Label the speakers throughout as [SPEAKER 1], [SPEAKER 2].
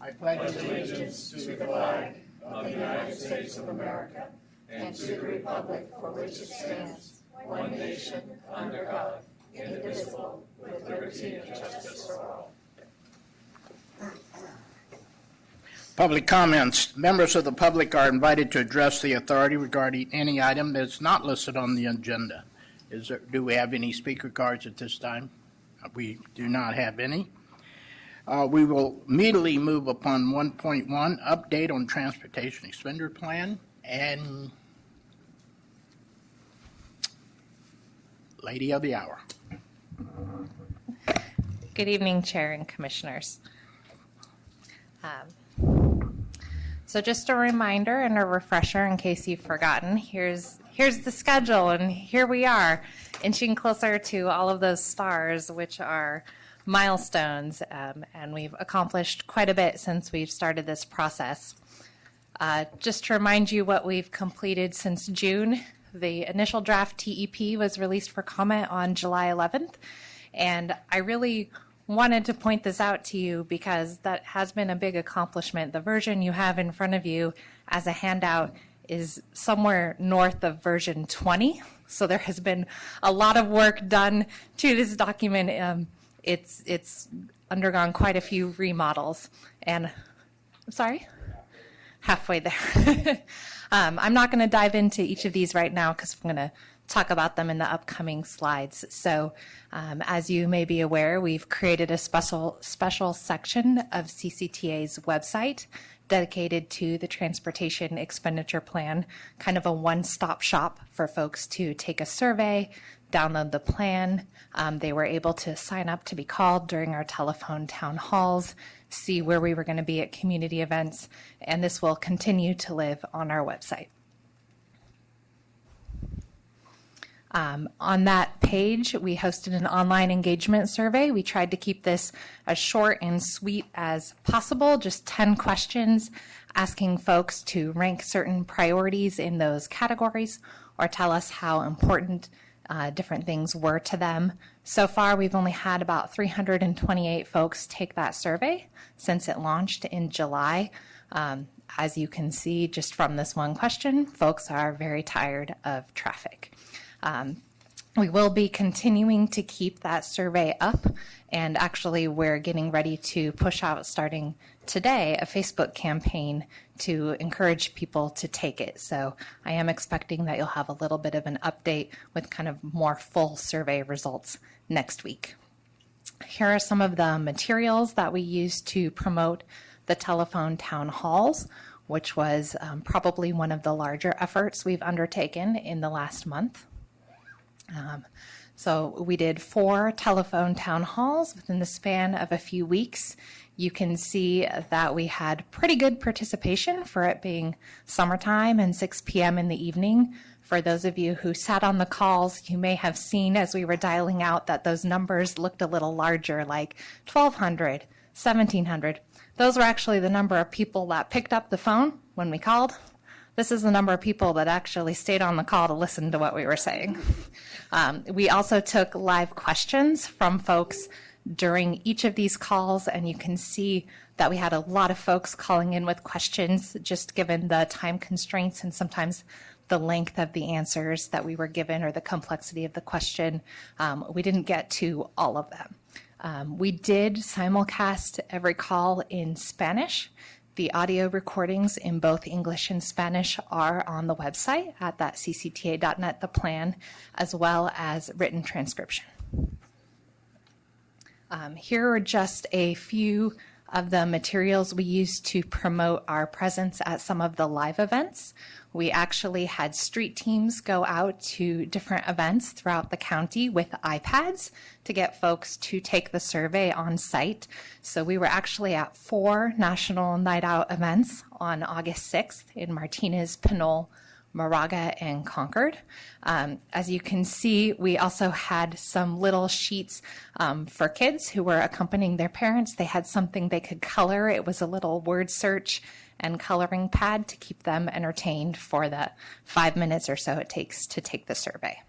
[SPEAKER 1] I pledge allegiance to the flag of the United States of America and to the republic for which it stands, one nation, under God, indivisible, with liberty and justice for all. Public comments. Members of the public are invited to address the authority regarding any item that is not listed on the agenda. Do we have any speaker cards at this time? We do not have any. We will immediately move upon 1.1, update on transportation expenditure plan, and lady of the hour.
[SPEAKER 2] Good evening, Chair and Commissioners. So just a reminder and a refresher in case you've forgotten, here's the schedule, and here we are, inching closer to all of those stars, which are milestones, and we've accomplished quite a bit since we've started this process. Just to remind you what we've completed since June, the initial draft TEP was released for comment on July 11th, and I really wanted to point this out to you because that has been a big accomplishment. The version you have in front of you as a handout is somewhere north of version 20, so there has been a lot of work done to this document. It's undergone quite a few remodels, and I'm sorry? Halfway there. I'm not going to dive into each of these right now because I'm going to talk about them in the upcoming slides. So as you may be aware, we've created a special section of CCTA's website dedicated to the transportation expenditure plan, kind of a one-stop shop for folks to take a survey, download the plan. They were able to sign up to be called during our telephone town halls, see where we were going to be at community events, and this will continue to live on our website. On that page, we hosted an online engagement survey. We tried to keep this as short and sweet as possible, just 10 questions, asking folks to rank certain priorities in those categories or tell us how important different things were to them. So far, we've only had about 328 folks take that survey since it launched in July. As you can see just from this one question, folks are very tired of traffic. We will be continuing to keep that survey up, and actually we're getting ready to push out, starting today, a Facebook campaign to encourage people to take it. So I am expecting that you'll have a little bit of an update with kind of more full survey results next week. Here are some of the materials that we used to promote the telephone town halls, which was probably one of the larger efforts we've undertaken in the last month. So we did 4 telephone town halls within the span of a few weeks. You can see that we had pretty good participation for it being summertime and 6 p.m. in the evening. For those of you who sat on the calls, you may have seen as we were dialing out that those numbers looked a little larger, like 1,200, 1,700. Those were actually the number of people that picked up the phone when we called. This is the number of people that actually stayed on the call to listen to what we were saying. We also took live questions from folks during each of these calls, and you can see that we had a lot of folks calling in with questions, just given the time constraints and sometimes the length of the answers that we were given or the complexity of the question. We didn't get to all of them. We did simulcast every call in Spanish. The audio recordings in both English and Spanish are on the website at that ccta.net, the plan, as well as written transcription. Here are just a few of the materials we used to promote our presence at some of the live events. We actually had street teams go out to different events throughout the county with iPads to get folks to take the survey on site. So we were actually at 4 national night out events on August 6th in Martinez, Pinole, Moraga, and Concord. As you can see, we also had some little sheets for kids who were accompanying their parents. They had something they could color. It was a little word search and coloring pad to keep them entertained for the 5 minutes or so it takes to take the survey.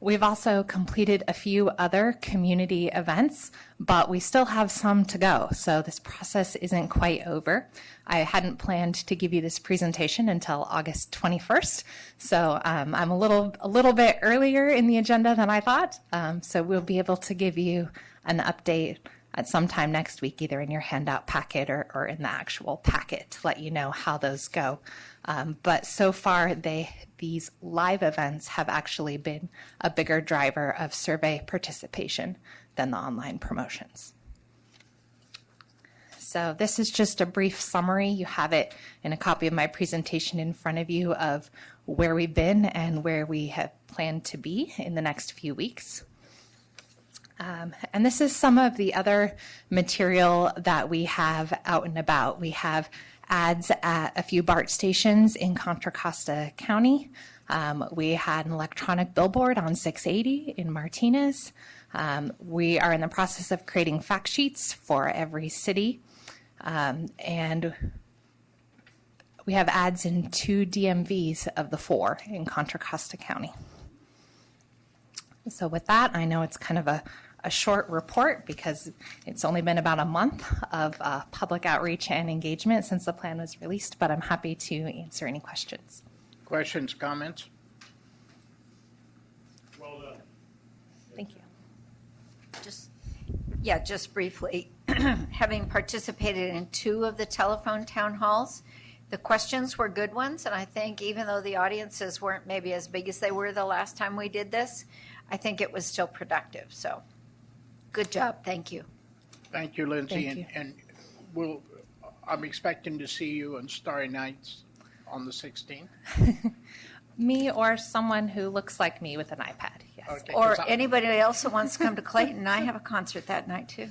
[SPEAKER 2] We've also completed a few other community events, but we still have some to go. So this process isn't quite over. I hadn't planned to give you this presentation until August 21st. So I'm a little bit earlier in the agenda than I thought. So we'll be able to give you an update at some time next week, either in your handout packet or in the actual packet, to let you know how those go. But so far, these live events have actually been a bigger driver of survey participation than the online promotions. So this is just a brief summary. You have it in a copy of my presentation in front of you of where we've been and where we have planned to be in the next few weeks. And this is some of the other material that we have out and about. We have ads at a few BART stations in Contra Costa County. We had an electronic billboard on 680 in Martinez. We are in the process of creating fact sheets for every city. And we have ads in 2 DMVs of the 4 in Contra Costa County. So with that, I know it's kind of a short report because it's only been about a month of public outreach and engagement since the plan was released, but I'm happy to answer any questions.
[SPEAKER 1] Questions, comments?
[SPEAKER 3] Well done.
[SPEAKER 2] Thank you.
[SPEAKER 4] Just briefly, having participated in 2 of the telephone town halls, the questions were good ones, and I think even though the audiences weren't maybe as big as they were the last time we did this, I think it was still productive. So good job. Thank you.
[SPEAKER 1] Thank you, Lindsay.
[SPEAKER 2] Thank you.
[SPEAKER 1] And I'm expecting to see you on Starry Nights on the 16th.
[SPEAKER 2] Me or someone who looks like me with an iPad, yes.
[SPEAKER 1] Okay,
[SPEAKER 4] Or
[SPEAKER 1] 'cause
[SPEAKER 4] anybody else that wants to come to Clayton. I have a concert that night, too.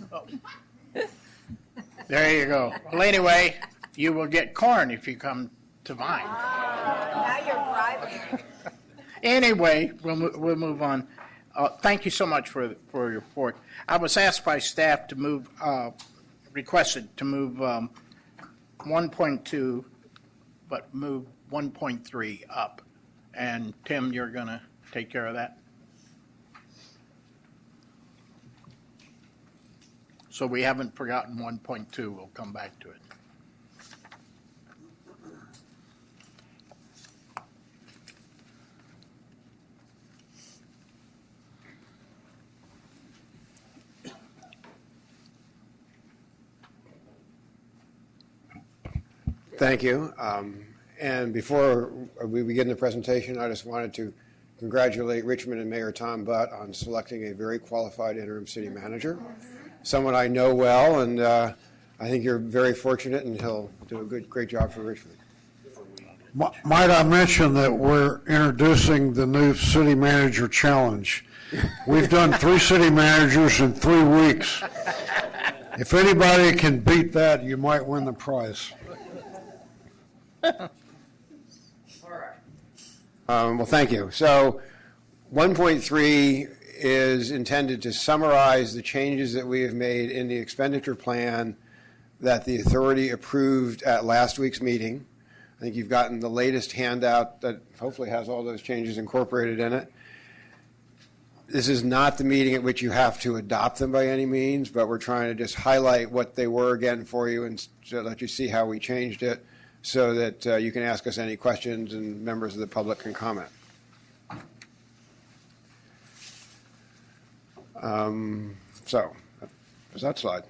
[SPEAKER 1] There you go. Well, anyway, you will get corn if you come to mine.
[SPEAKER 4] Now you're driving.
[SPEAKER 1] Anyway, we'll move on. Thank you so much for your report. I was asked by staff to move, requested to move 1.2, but move 1.3 up. And Tim, you're going to take care of that? So we haven't forgotten 1.2. We'll come back to it.
[SPEAKER 5] Thank you. And before we begin the presentation, I just wanted to congratulate Richmond and Mayor Tom Butt on selecting a very qualified interim city manager, someone I know well, and I think you're very fortunate, and he'll do a great job for Richmond.
[SPEAKER 3] Might I mention that we're introducing the new city manager challenge. We've done 3 city managers in 3 weeks. If anybody can beat that, you might win the prize.
[SPEAKER 5] Well, thank you. So 1.3 is intended to summarize the changes that we have made in the expenditure plan that the authority approved at last week's meeting. I think you've gotten the latest handout that hopefully has all those changes incorporated in it. This is not the meeting at which you have to adopt them by any means, but we're trying to just highlight what they were again for you and to let you see how we changed it so that you can ask us any questions and members of the public can comment. So, there's that slide.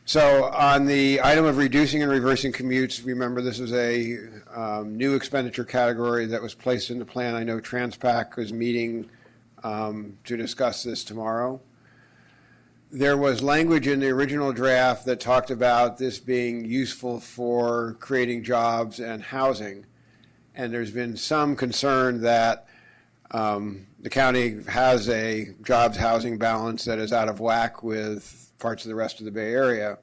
[SPEAKER 5] So on the item of reducing and reversing commutes, remember this is a new expenditure category that was placed in the plan. I know Transpac is meeting to discuss this tomorrow. There was language in the original draft that talked about this being useful for creating jobs and housing. And there's been some concern that the county has a jobs housing balance that is out of whack with parts of the rest of the Bay Area.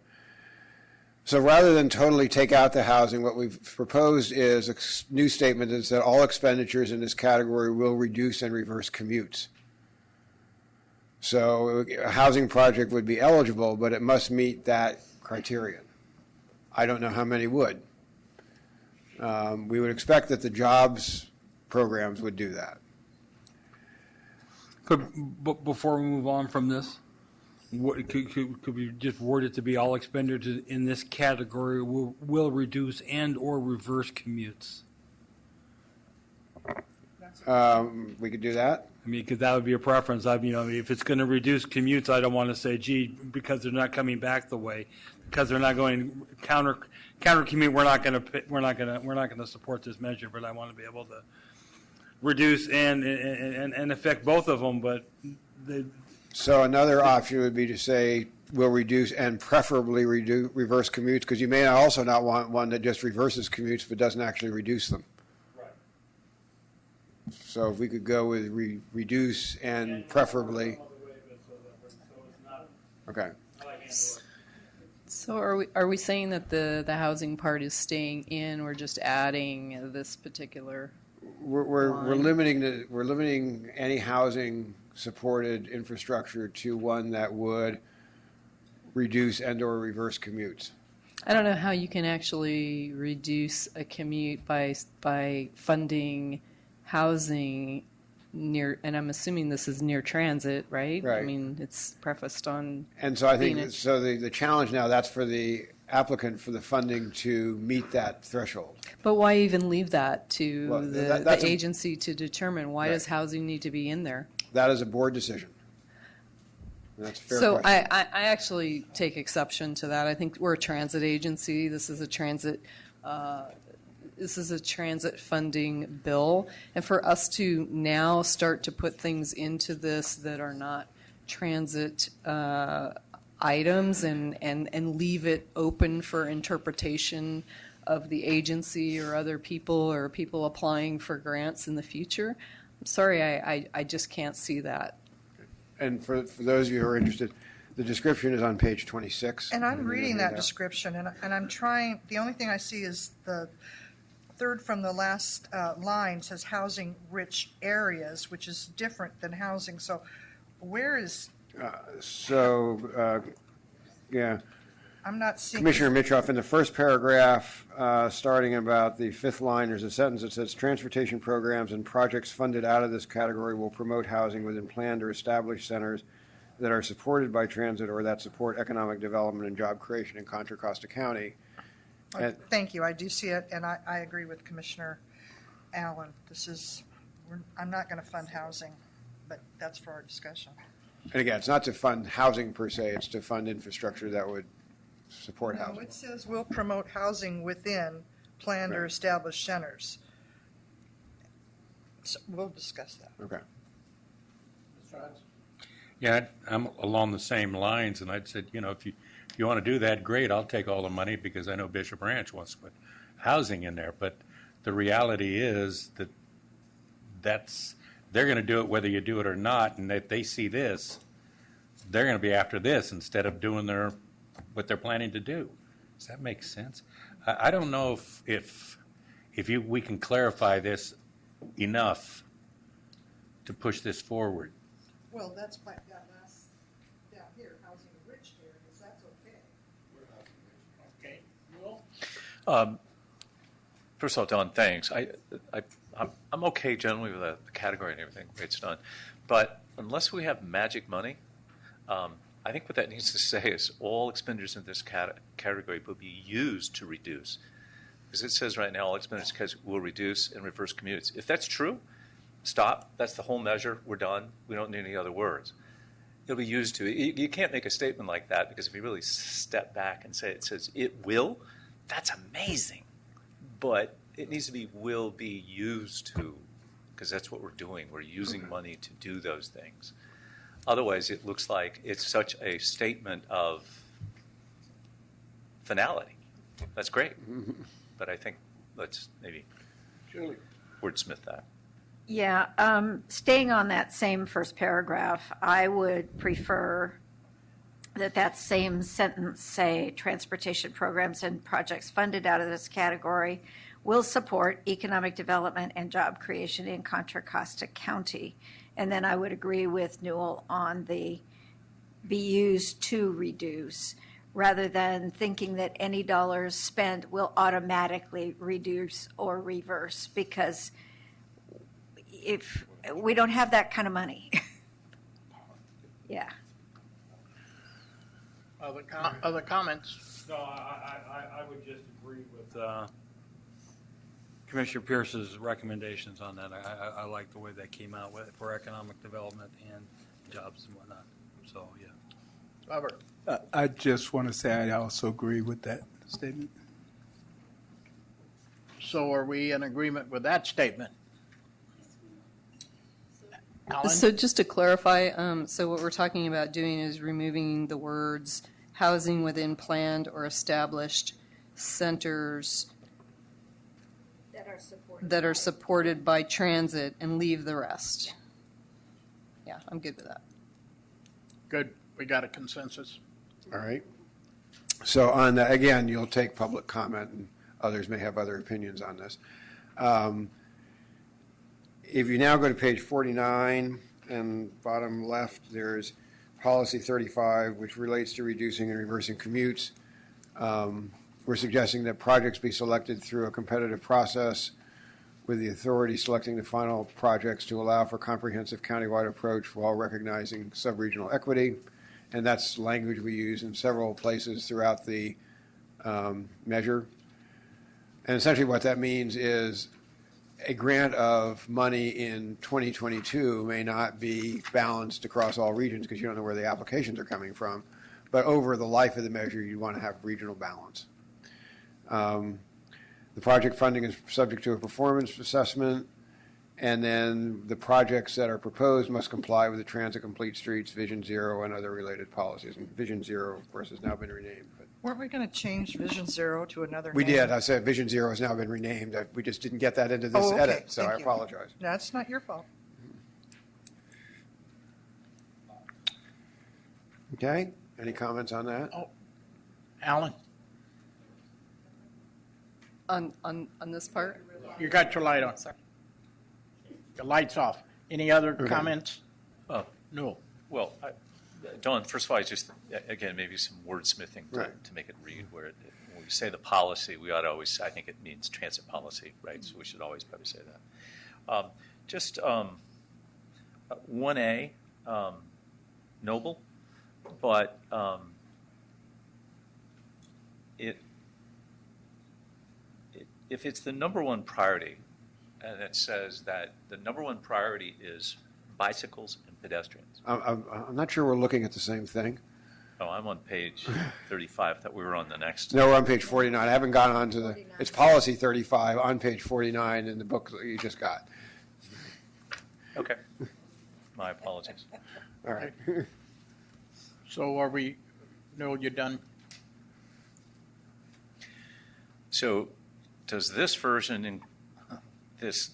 [SPEAKER 5] So rather than totally take out the housing, what we've proposed is a new statement is that all expenditures in this category will reduce and reverse commutes. So a housing project would be eligible, but it must meet that criterion. I don't know how many would. We would expect that the jobs programs would do that.
[SPEAKER 6] Before we move on from this, could we just word it to be all expenditures in this category will reduce and or reverse commutes?
[SPEAKER 5] We could do that.
[SPEAKER 6] I mean, because that would be a preference. If it's going to reduce commutes, I don't want to say, gee, because they're not coming back the way, because they're not going counter commute. We're not going to support this measure. But I want to be able to reduce and affect both of them. But
[SPEAKER 5] So another option would be to say will reduce and preferably reverse commutes, because you may also not want one that just reverses commutes but doesn't actually reduce them. So if we could go with reduce and preferably. Okay.
[SPEAKER 7] So are we saying that the housing part is staying in, or just adding this particular?
[SPEAKER 5] We're limiting any housing supported infrastructure to one that would reduce and or reverse commutes.
[SPEAKER 7] I don't know how you can actually reduce a commute by funding housing near, and I'm assuming this is near transit, right?
[SPEAKER 5] Right.
[SPEAKER 7] I mean, it's prefaced on.
[SPEAKER 5] And so I think,
[SPEAKER 7] being a-
[SPEAKER 5] so the challenge now, that's for the applicant for the funding to meet that threshold.
[SPEAKER 7] But why even leave that to
[SPEAKER 5] Well,
[SPEAKER 7] the
[SPEAKER 5] that's a-
[SPEAKER 7] agency to determine? Why does
[SPEAKER 5] Right.
[SPEAKER 7] housing need to be in there?
[SPEAKER 5] That is a board decision. And that's a fair
[SPEAKER 7] So
[SPEAKER 5] question.
[SPEAKER 7] I actually take exception to that. I think we're a transit agency. This is a transit funding bill. And for us to now start to put things into this that are not transit items and leave it open for interpretation of the agency or other people or people applying for grants in the future, I'm sorry, I just can't see that.
[SPEAKER 5] And for those of you who are interested, the description is on page 26.
[SPEAKER 8] And I'm reading that
[SPEAKER 5] there.
[SPEAKER 8] description, and I'm trying, the only thing I see is the third from the last line says housing-rich areas, which is different than housing. So where is,
[SPEAKER 5] Yeah.
[SPEAKER 8] I'm not seeing.
[SPEAKER 5] Commissioner Mitchoff, in the first paragraph, starting about the fifth line, there's a sentence that says, transportation programs and projects funded out of this category will promote housing within planned or established centers that are supported by transit or that support economic development and job creation in Contra Costa County. And-
[SPEAKER 8] Thank you, I do see it, and I agree with Commissioner Allen. I'm not going to fund housing, but that's for our discussion.
[SPEAKER 5] And again, it's not to fund housing per se, it's to fund infrastructure that would support
[SPEAKER 8] No,
[SPEAKER 5] housing.
[SPEAKER 8] it says we'll promote housing within planned or
[SPEAKER 5] Right.
[SPEAKER 8] established centers. So we'll discuss that.
[SPEAKER 5] Okay.
[SPEAKER 9] Yeah, I'm along the same lines, and I'd said, if you want to do that, great, I'll take all the money because I know Bishop Ranch wants to put housing in there. But the reality is that they're going to do it whether you do it or not, and if they see this, they're going to be after this instead of doing what they're planning to do. Does that make sense? I don't know if we can clarify this enough to push this forward.
[SPEAKER 8] Well, that's that last, down here, housing-rich areas, that's okay.
[SPEAKER 1] Okay.
[SPEAKER 10] First of all, Don, thanks. I'm okay generally with the category and everything, the way it's done. But unless we have magic money, I think what that needs to say is all expenditures in this category will be used to reduce. Because it says right now all expenditures will reduce and reverse commutes. If that's true, stop. That's the whole measure. We're done. We don't need any other words. It'll be used to. You can't make a statement like that because if you really step back and say it says it will, that's amazing. But it needs to be will be used to, because that's what we're doing. We're using money to do those things. Otherwise, it looks like it's such a statement of finality. That's great. But I think let's maybe wordsmith that.
[SPEAKER 4] Yeah, staying on that same first paragraph, I would prefer that same sentence say transportation programs and projects funded out of this category will support economic development and job creation in Contra Costa County. And then I would agree with Newell on the be used to reduce, rather than thinking that any dollars spent will automatically reduce or reverse, because if we don't have that kind of money. Yeah.
[SPEAKER 1] Other comments?
[SPEAKER 6] No, I would just agree with Commissioner Pierce's recommendations on that. I like the way that came out with for economic development and jobs and whatnot. So, yeah.
[SPEAKER 1] Robert?
[SPEAKER 11] I just want to say I also agree with that statement.
[SPEAKER 1] So are we in agreement with that statement? Alan?
[SPEAKER 7] So just to clarify, so what we're talking about doing is removing the words housing within planned or established centers that are supported by transit and leave the rest. Yeah, I'm good with that.
[SPEAKER 1] Good. We got a consensus.
[SPEAKER 5] All right. So on that, again, you'll take public comment, and others may have other opinions on this. If you now go to page 49 and bottom left, there's policy 35, which relates to reducing and reversing commutes. We're suggesting that projects be selected through a competitive process with the authority selecting the final projects to allow for comprehensive countywide approach while recognizing sub-regional equity. And that's language we use in several places throughout the measure. And essentially what that means is a grant of money in 2022 may not be balanced across all regions because you don't know where the applications are coming from. But over the life of the measure, you want to have regional balance. The project funding is subject to a performance assessment, and then the projects that are proposed must comply with the Transit Complete Streets, Vision Zero, and other related policies. And Vision Zero, of course, has now been renamed. But
[SPEAKER 8] Weren't we going to change Vision Zero to another
[SPEAKER 5] we
[SPEAKER 8] name?
[SPEAKER 5] did. I said Vision Zero has now been renamed. We just didn't get that into this
[SPEAKER 8] Oh, okay.
[SPEAKER 5] edit, so
[SPEAKER 8] Thank
[SPEAKER 5] I
[SPEAKER 8] you.
[SPEAKER 5] apologize.
[SPEAKER 8] That's not your fault.
[SPEAKER 5] Okay? Any comments on that?
[SPEAKER 1] Alan?
[SPEAKER 7] On this part?
[SPEAKER 1] You got your light on.
[SPEAKER 7] Sorry.
[SPEAKER 1] Your light's off. Any other
[SPEAKER 5] Okay.
[SPEAKER 1] comments?
[SPEAKER 10] Oh,
[SPEAKER 1] No.
[SPEAKER 10] well, Dawn, first of all, I just, again, maybe some wordsmithing
[SPEAKER 5] Right.
[SPEAKER 10] to make it read where when we say the policy, we ought to always, I think it means transit policy, right? So we should always probably say that. Just 1A, noble, but if it's the number one priority, and it says that the number one priority is bicycles and pedestrians.
[SPEAKER 5] I'm not sure we're looking at the same thing.
[SPEAKER 10] Oh, I'm on page 35. I thought we were on the next.
[SPEAKER 5] No, we're on page 49. I haven't gone on to the, it's policy 35 on page 49 in the book that you just got.
[SPEAKER 10] Okay. My apologies.
[SPEAKER 5] All right.
[SPEAKER 1] So are we, no, you done?
[SPEAKER 10] So does this version, this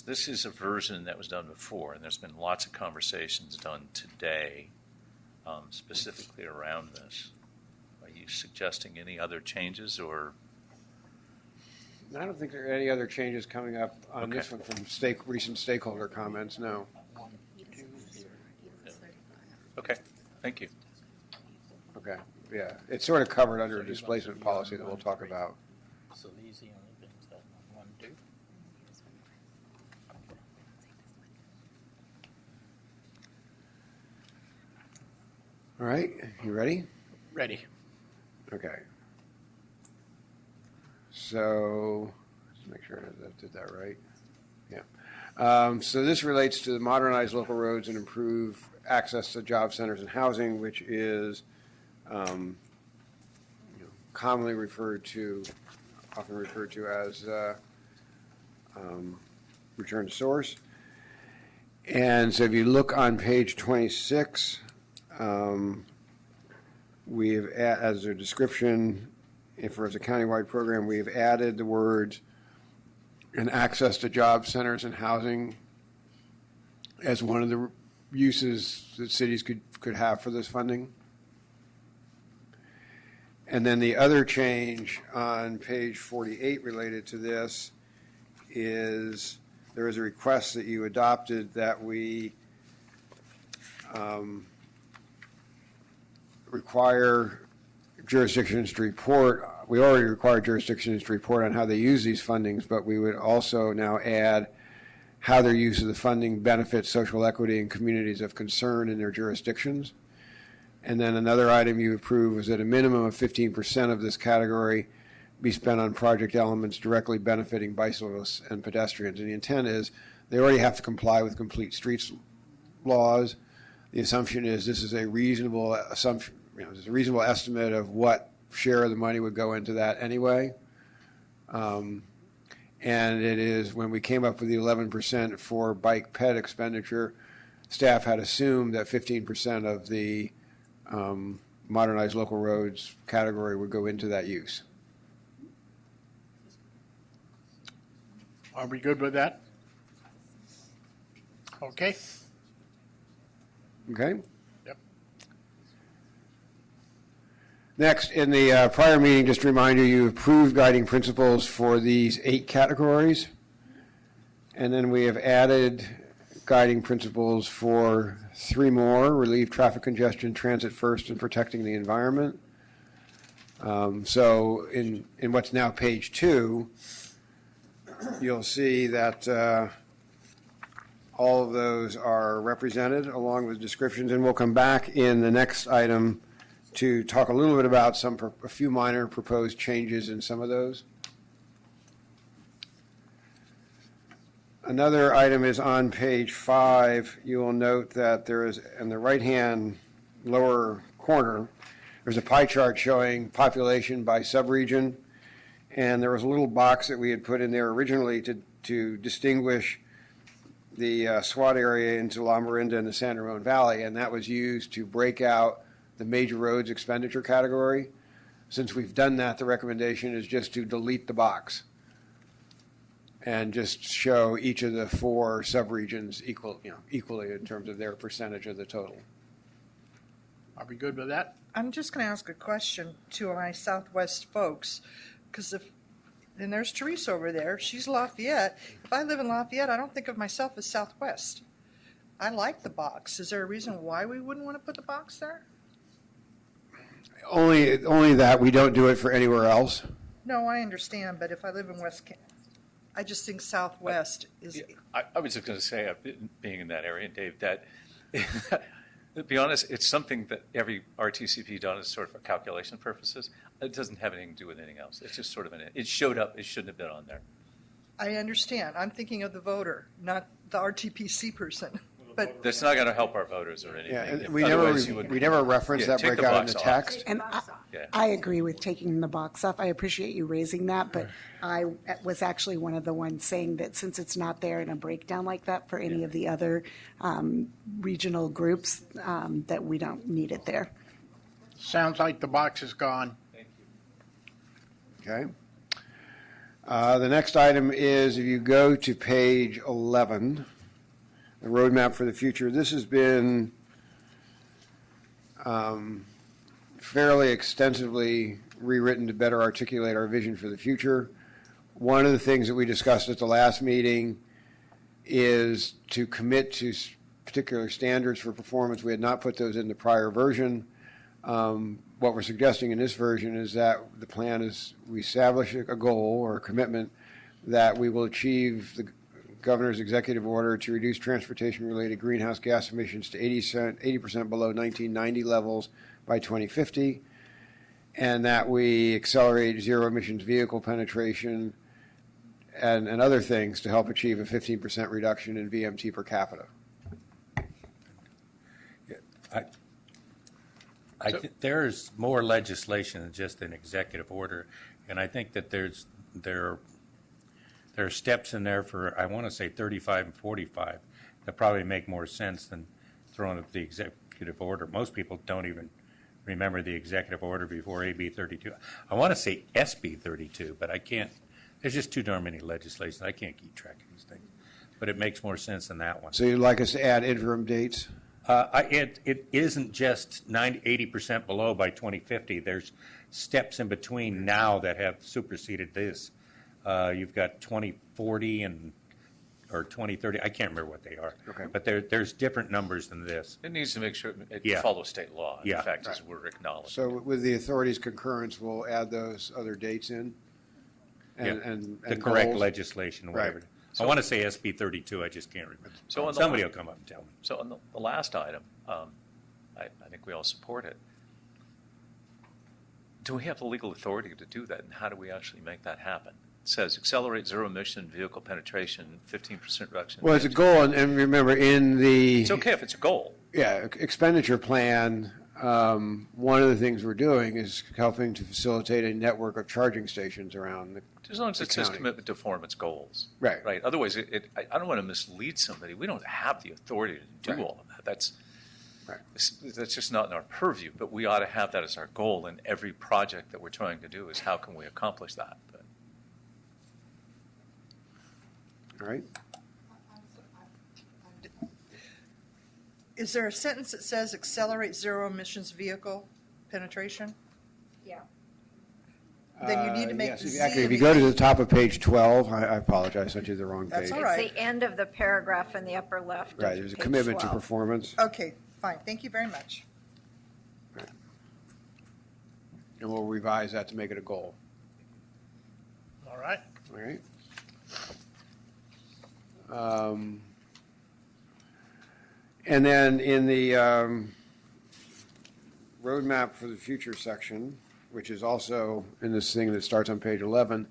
[SPEAKER 10] is a version that was done before, and there's been lots of conversations done today specifically around this. Are you suggesting any other changes, or?
[SPEAKER 5] I don't think there are any other changes coming up on this
[SPEAKER 10] Okay.
[SPEAKER 5] one from recent stakeholder comments, no.
[SPEAKER 10] Okay, thank you.
[SPEAKER 5] Okay, yeah. It's sort of covered under a displacement policy that we'll talk about.
[SPEAKER 1] So these are the only things that I want to do.
[SPEAKER 5] All right, you ready?
[SPEAKER 1] Ready.
[SPEAKER 5] Okay. So, let's make sure I did that right. Yeah. So this relates to the modernized local roads and improve access to job centers and housing, which is commonly referred to, often referred to as return to source. And so if you look on page 26, we've, as a description, if it's a countywide program, we've added the words and access to job centers and housing as one of the uses that cities could have for this funding. And then the other change on page 48 related to this is there is a request that you adopted that we require jurisdictions to report. We already require jurisdictions to report on how they use these fundings, but we would also now add how their use of the funding benefits social equity and communities of concern in their jurisdictions. And then another item you approved was that a minimum of 15% of this category be spent on project elements directly benefiting bicyclists and pedestrians. And the intent is they already have to comply with complete streets laws. The assumption is this is a reasonable assumption, there's a reasonable estimate of what share of the money would go into that anyway. And it is, when we came up with the 11% for bike ped expenditure, staff had assumed that 15% of the modernized local roads category would go into that use.
[SPEAKER 1] Are we good with that? Okay.
[SPEAKER 5] Okay?
[SPEAKER 1] Yep.
[SPEAKER 5] Next, in the prior meeting, just a reminder, you approved guiding principles for these 8 categories. And then we have added guiding principles for 3 more: relieve traffic congestion, transit first, and protecting the environment. So in what's now page 2, you'll see that all of those are represented along with descriptions, and we'll come back in the next item to talk a little bit about a few minor proposed changes in some of those. Another item is on page 5. You will note that there is, in the right-hand lower corner, there's a pie chart showing population by subregion, and there was a little box that we had put in there originally to distinguish the SWAT area into La Miranda and the San Ramon Valley, and that was used to break out the major roads expenditure category. Since we've done that, the recommendation is just to delete the box and just show each of the 4 subregions equally in terms of their percentage of the total.
[SPEAKER 1] Are we good with that?
[SPEAKER 8] I'm just going to ask a question to my Southwest folks, because and there's Teresa over there. She's Lafayette. If I live in Lafayette, I don't think of myself as Southwest. I like the box. Is there a reason why we wouldn't want to put the box there?
[SPEAKER 5] Only that we don't do it for anywhere else.
[SPEAKER 8] No, I understand, but if I live in West Kent, I just think Southwest is.
[SPEAKER 10] I was just going to say, being in that area, Dave, that to be honest, it's something that every RTCP does sort of for calculation purposes. It doesn't have anything to do with anything else. It's just sort of it showed up. It shouldn't have been on there.
[SPEAKER 8] I understand. I'm thinking of the voter, not the RTPC person. But
[SPEAKER 10] that's not going to help our voters or anything.
[SPEAKER 5] Yeah, and
[SPEAKER 10] we
[SPEAKER 5] never reference that
[SPEAKER 10] take the
[SPEAKER 5] breakout in the
[SPEAKER 10] box off.
[SPEAKER 5] text.
[SPEAKER 12] And I agree with taking the box off. I appreciate you raising that, but I was actually one of the ones saying that since it's not there in a breakdown like that for any of the other regional groups, that we don't need it there.
[SPEAKER 1] Sounds like the box is gone.
[SPEAKER 10] Thank you.
[SPEAKER 5] Okay. The next item is, if you go to page 11, the roadmap for the future. This has been fairly extensively rewritten to better articulate our vision for the future. One of the things that we discussed at the last meeting is to commit to particular standards for performance. We had not put those in the prior version. What we're suggesting in this version is that the plan is we establish a goal or a commitment that we will achieve the governor's executive order to reduce transportation-related greenhouse gas emissions to 80% below 1990 levels by 2050, and that we accelerate zero-emissions vehicle penetration and other things to help achieve a 15% reduction in VMT per capita.
[SPEAKER 9] There's more legislation than just an executive order, and I think that there are steps in there for, I want to say 35 and 45 that probably make more sense than throwing up the executive order. Most people don't even remember the executive order before AB 32. I want to say SB 32, but I can't. There's just too darn many legislations. I can't keep track of these things. But it makes more sense than that one.
[SPEAKER 5] So you'd like us to add interim dates?
[SPEAKER 9] It isn't just 80% below by 2050. There's steps in between now that have superseded this. You've got 2040 or 2030. I can't remember what they are.
[SPEAKER 5] Okay.
[SPEAKER 9] But there's different numbers than this.
[SPEAKER 10] It needs to make sure it
[SPEAKER 9] Yeah.
[SPEAKER 10] follows state law.
[SPEAKER 9] Yeah.
[SPEAKER 10] In fact, as we're acknowledging.
[SPEAKER 5] So with the authority's concurrence, we'll add those other dates in?
[SPEAKER 9] The correct
[SPEAKER 5] goals?
[SPEAKER 9] legislation, whatever.
[SPEAKER 5] Right.
[SPEAKER 9] I want to say SB 32, I just can't remember.
[SPEAKER 10] So on the
[SPEAKER 9] Somebody
[SPEAKER 10] la-
[SPEAKER 9] will come up and tell me.
[SPEAKER 10] So on the last item, I think we all support it. Do we have the legal authority to do that, and how do we actually make that happen? It says accelerate zero-emission vehicle penetration, 15% reduction.
[SPEAKER 5] Well, it's a goal, and remember, in the
[SPEAKER 10] It's okay if it's a goal.
[SPEAKER 5] expenditure plan, one of the things we're doing is helping to facilitate a network of charging stations around the
[SPEAKER 10] As long as it says
[SPEAKER 5] county.
[SPEAKER 10] commitment to performance goals.
[SPEAKER 5] Right.
[SPEAKER 10] Right. Otherwise, I don't want to mislead somebody. We don't have the authority to do
[SPEAKER 5] Right.
[SPEAKER 10] all of that. That's
[SPEAKER 5] Right.
[SPEAKER 10] that's just not in our purview. But we ought to have that as our goal in every project that we're trying to do. Is how can we accomplish that? But
[SPEAKER 5] All right.
[SPEAKER 8] Is there a sentence that says accelerate zero emissions vehicle penetration?
[SPEAKER 4] Yeah.
[SPEAKER 8] Then you need to make
[SPEAKER 5] Yes,
[SPEAKER 8] the Z.
[SPEAKER 5] exactly. If you go to the top of page 12, I apologize, I sent you the wrong
[SPEAKER 8] That's
[SPEAKER 5] page.
[SPEAKER 8] all
[SPEAKER 4] It's
[SPEAKER 8] right.
[SPEAKER 4] the end of the paragraph in the upper left. of
[SPEAKER 5] Right, there's a
[SPEAKER 4] page
[SPEAKER 5] commitment to
[SPEAKER 4] 12.
[SPEAKER 5] performance,
[SPEAKER 8] Okay, fine, thank you very much.
[SPEAKER 5] and we'll revise that to make it a goal.
[SPEAKER 1] All right.
[SPEAKER 5] All right. And then in the roadmap for the future section, which is also in this thing that starts on page 11,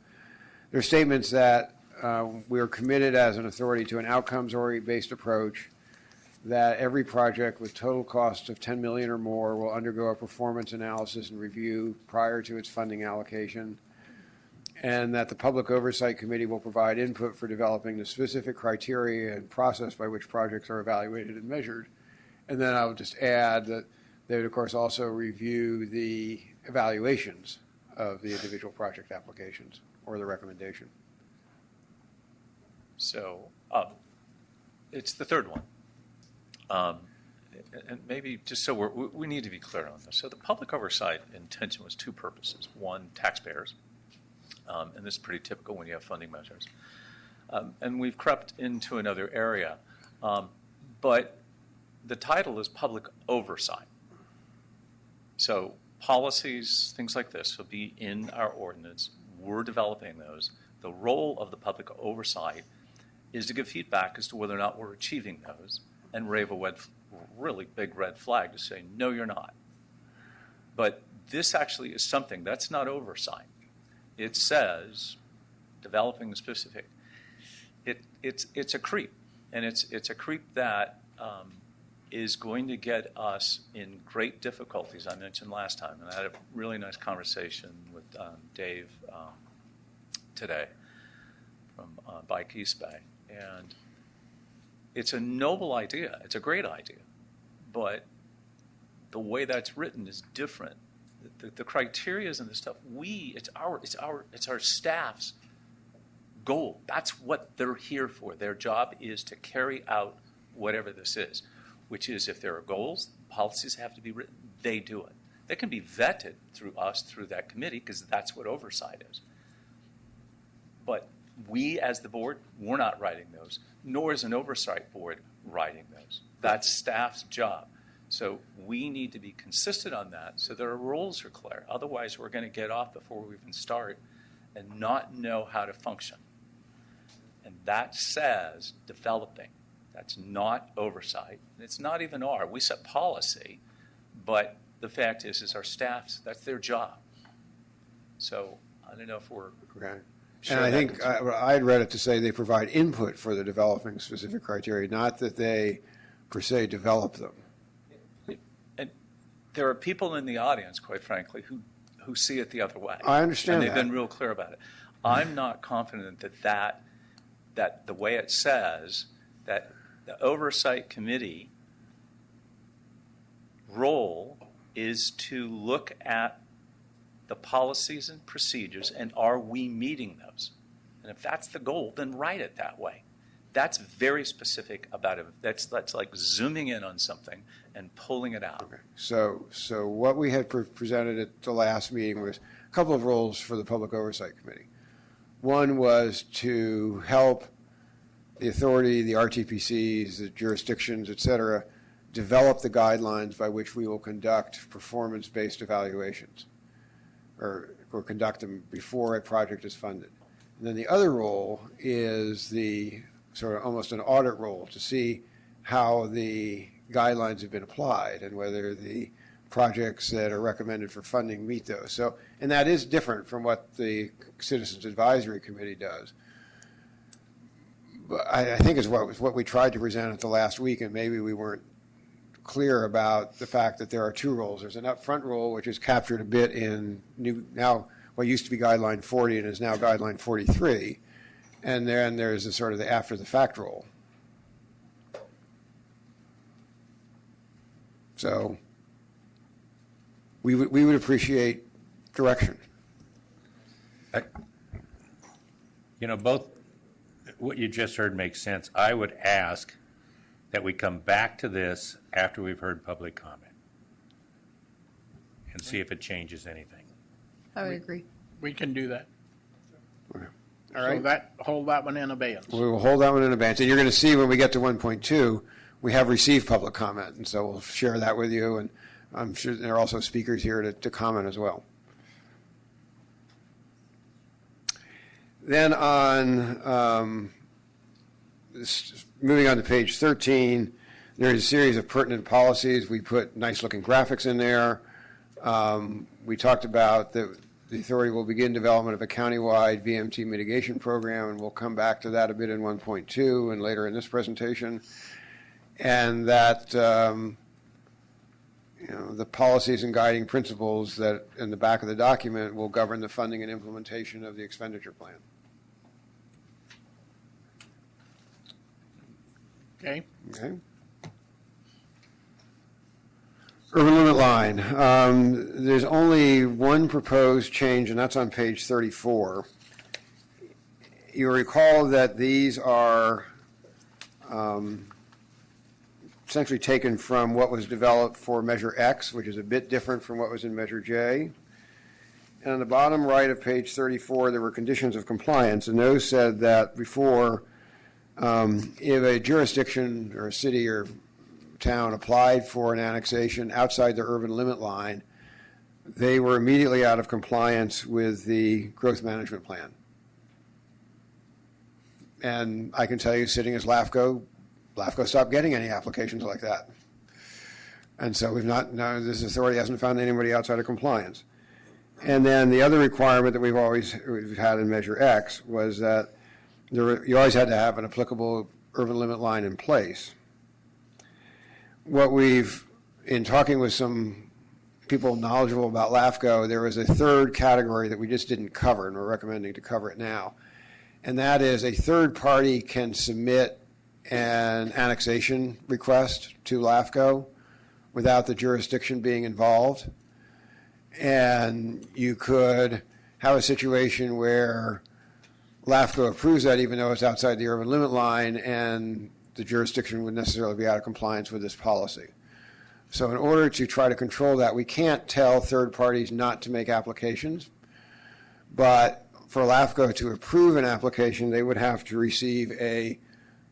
[SPEAKER 5] there are statements that we are committed as an authority to an outcomes-based approach, that every project with total cost of $10 million or more will undergo a performance analysis and review prior to its funding allocation, and that the Public Oversight Committee will provide input for developing the specific criteria and process by which projects are evaluated and measured. And then I would just add that they would, of course, also review the evaluations of the individual project applications or the recommendation.
[SPEAKER 10] so it's the third one. And maybe just so we need to be clear on this. So the public oversight intention was two purposes. One, taxpayers. And this is pretty typical when you have funding measures. And we've crept into another area. But the title is public oversight. So policies, things like this, will be in our ordinance. We're developing those. The role of the public oversight is to give feedback as to whether or not we're achieving those and wave a really big red flag to say, no, you're not. But this actually is something that's not oversight. It says developing the specific. It's a creep, and it's a creep that is going to get us in great difficulties. I mentioned last time, and I had a really nice conversation with Dave today from Bike East Bay, and it's a noble idea. It's a great idea, but the way that's written is different. The criteria and the stuff, it's our staff's goal. That's what they're here for. Their job is to carry out whatever this is, which is if there are goals, policies have to be written, they do it. They can be vetted through us, through that committee, because that's what oversight is. But we, as the board, we're not writing those, nor is an oversight board writing those. That's staff's job. So we need to be consistent on that so that our rules are clear. Otherwise, we're going to get off before we even start and not know how to function. And that says developing. That's not oversight. It's not even our. We set policy, but the fact is our staff's, that's their job. So I don't know if we're
[SPEAKER 5] Okay.
[SPEAKER 10] sure.
[SPEAKER 5] And I
[SPEAKER 10] that
[SPEAKER 5] think I had read it to say they provide input for the developing specific criteria, not that they, per se, develop them.
[SPEAKER 10] And there are people in the audience, quite frankly, who see it the other way.
[SPEAKER 5] I understand
[SPEAKER 10] and they've
[SPEAKER 5] that.
[SPEAKER 10] been real clear about it. I'm not confident that the way it says that the oversight committee role is to look at the policies and procedures and are we meeting those? And if that's the goal, then write it that way. That's very specific about it. That's like zooming in on something and pulling it out.
[SPEAKER 5] Okay. So what we had presented at the last meeting was a couple of roles for the Public Oversight Committee. One was to help the authority, the RTPCs, the jurisdictions, et cetera, develop the guidelines by which we will conduct performance-based evaluations or conduct them before a project is funded. And then the other role is the sort of almost an audit role to see how the guidelines have been applied and whether the projects that are recommended for funding meet those. So, and that is different from what the Citizens Advisory Committee does. But I think is what we tried to present at the last week, and maybe we weren't clear about the fact that there are two roles. There's an upfront role, which is captured a bit in now what used to be Guideline 40 and is now Guideline 43, and then there's a sort of the after the fact role. So we would appreciate direction.
[SPEAKER 9] You know, both what you just heard makes sense. I would ask that we come back to this after we've heard public comment and see if it changes anything.
[SPEAKER 7] I would agree.
[SPEAKER 1] We can do that.
[SPEAKER 5] Okay.
[SPEAKER 1] All
[SPEAKER 5] All
[SPEAKER 1] right.
[SPEAKER 5] right.
[SPEAKER 1] So hold that one in abeyance.
[SPEAKER 5] We will hold that one in advance. And you're going to see when we get to 1.2, we have received public comment. And so we'll share that with you. And I'm sure there are also speakers here to comment as well. Then on, moving on to page 13, there's a series of pertinent policies. We put nice-looking graphics in there. We talked about the authority will begin development of a countywide VMT mitigation program, and we'll come back to that a bit in 1.2 and later in this presentation. And that the policies and guiding principles that in the back of the document will govern the funding and implementation of the expenditure plan.
[SPEAKER 1] Okay.
[SPEAKER 5] Okay. Urban limit line. There's only one proposed change, and that's on page 34. You recall that these are essentially taken from what was developed for Measure X, which is a bit different from what was in Measure J. And on the bottom right of page 34, there were conditions of compliance, and those said that before, if a jurisdiction or a city or town applied for an annexation outside the urban limit line, they were immediately out of compliance with the growth management plan. And I can tell you, sitting as LAFCO stopped getting any applications like that. And so this authority hasn't found anybody outside of compliance. And then the other requirement that we've had in Measure X was that you always had to have an applicable urban limit line in place. What in talking with some people knowledgeable about LAFCO, there was a third category that we just didn't cover, and we're recommending to cover it now. And that is a third party can submit an annexation request to LAFCO without the jurisdiction being involved. And you could have a situation where LAFCO approves that even though it's outside the urban limit line, and the jurisdiction would necessarily be out of compliance with this policy. So in order to try to control that, we can't tell third parties not to make applications, but for LAFCO to approve an application, they would have to receive a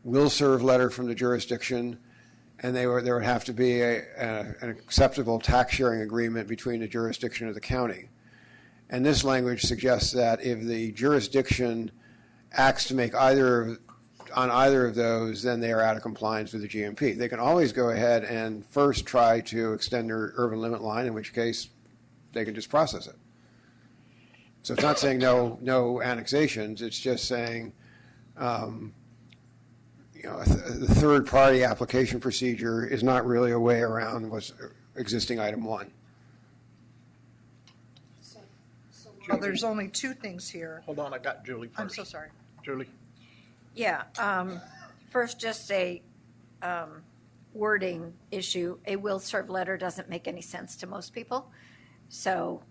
[SPEAKER 5] will serve letter from the jurisdiction, and there would have to be an acceptable tax sharing agreement between the jurisdiction and the county. And this language suggests that if the jurisdiction acts to make on either of those, then they are out of compliance with the GMP. They can always go ahead and first try to extend their urban limit line, in which case they can just process it. So it's not saying no annexations. It's just saying the third-party application procedure is not really a way around what's existing item 1.
[SPEAKER 8] Well, there's only two things here.
[SPEAKER 1] Hold on, I got Julie first.
[SPEAKER 8] I'm so sorry.
[SPEAKER 1] Julie.
[SPEAKER 4] Yeah, first, just a wording issue. A will serve letter doesn't make any sense to most people. So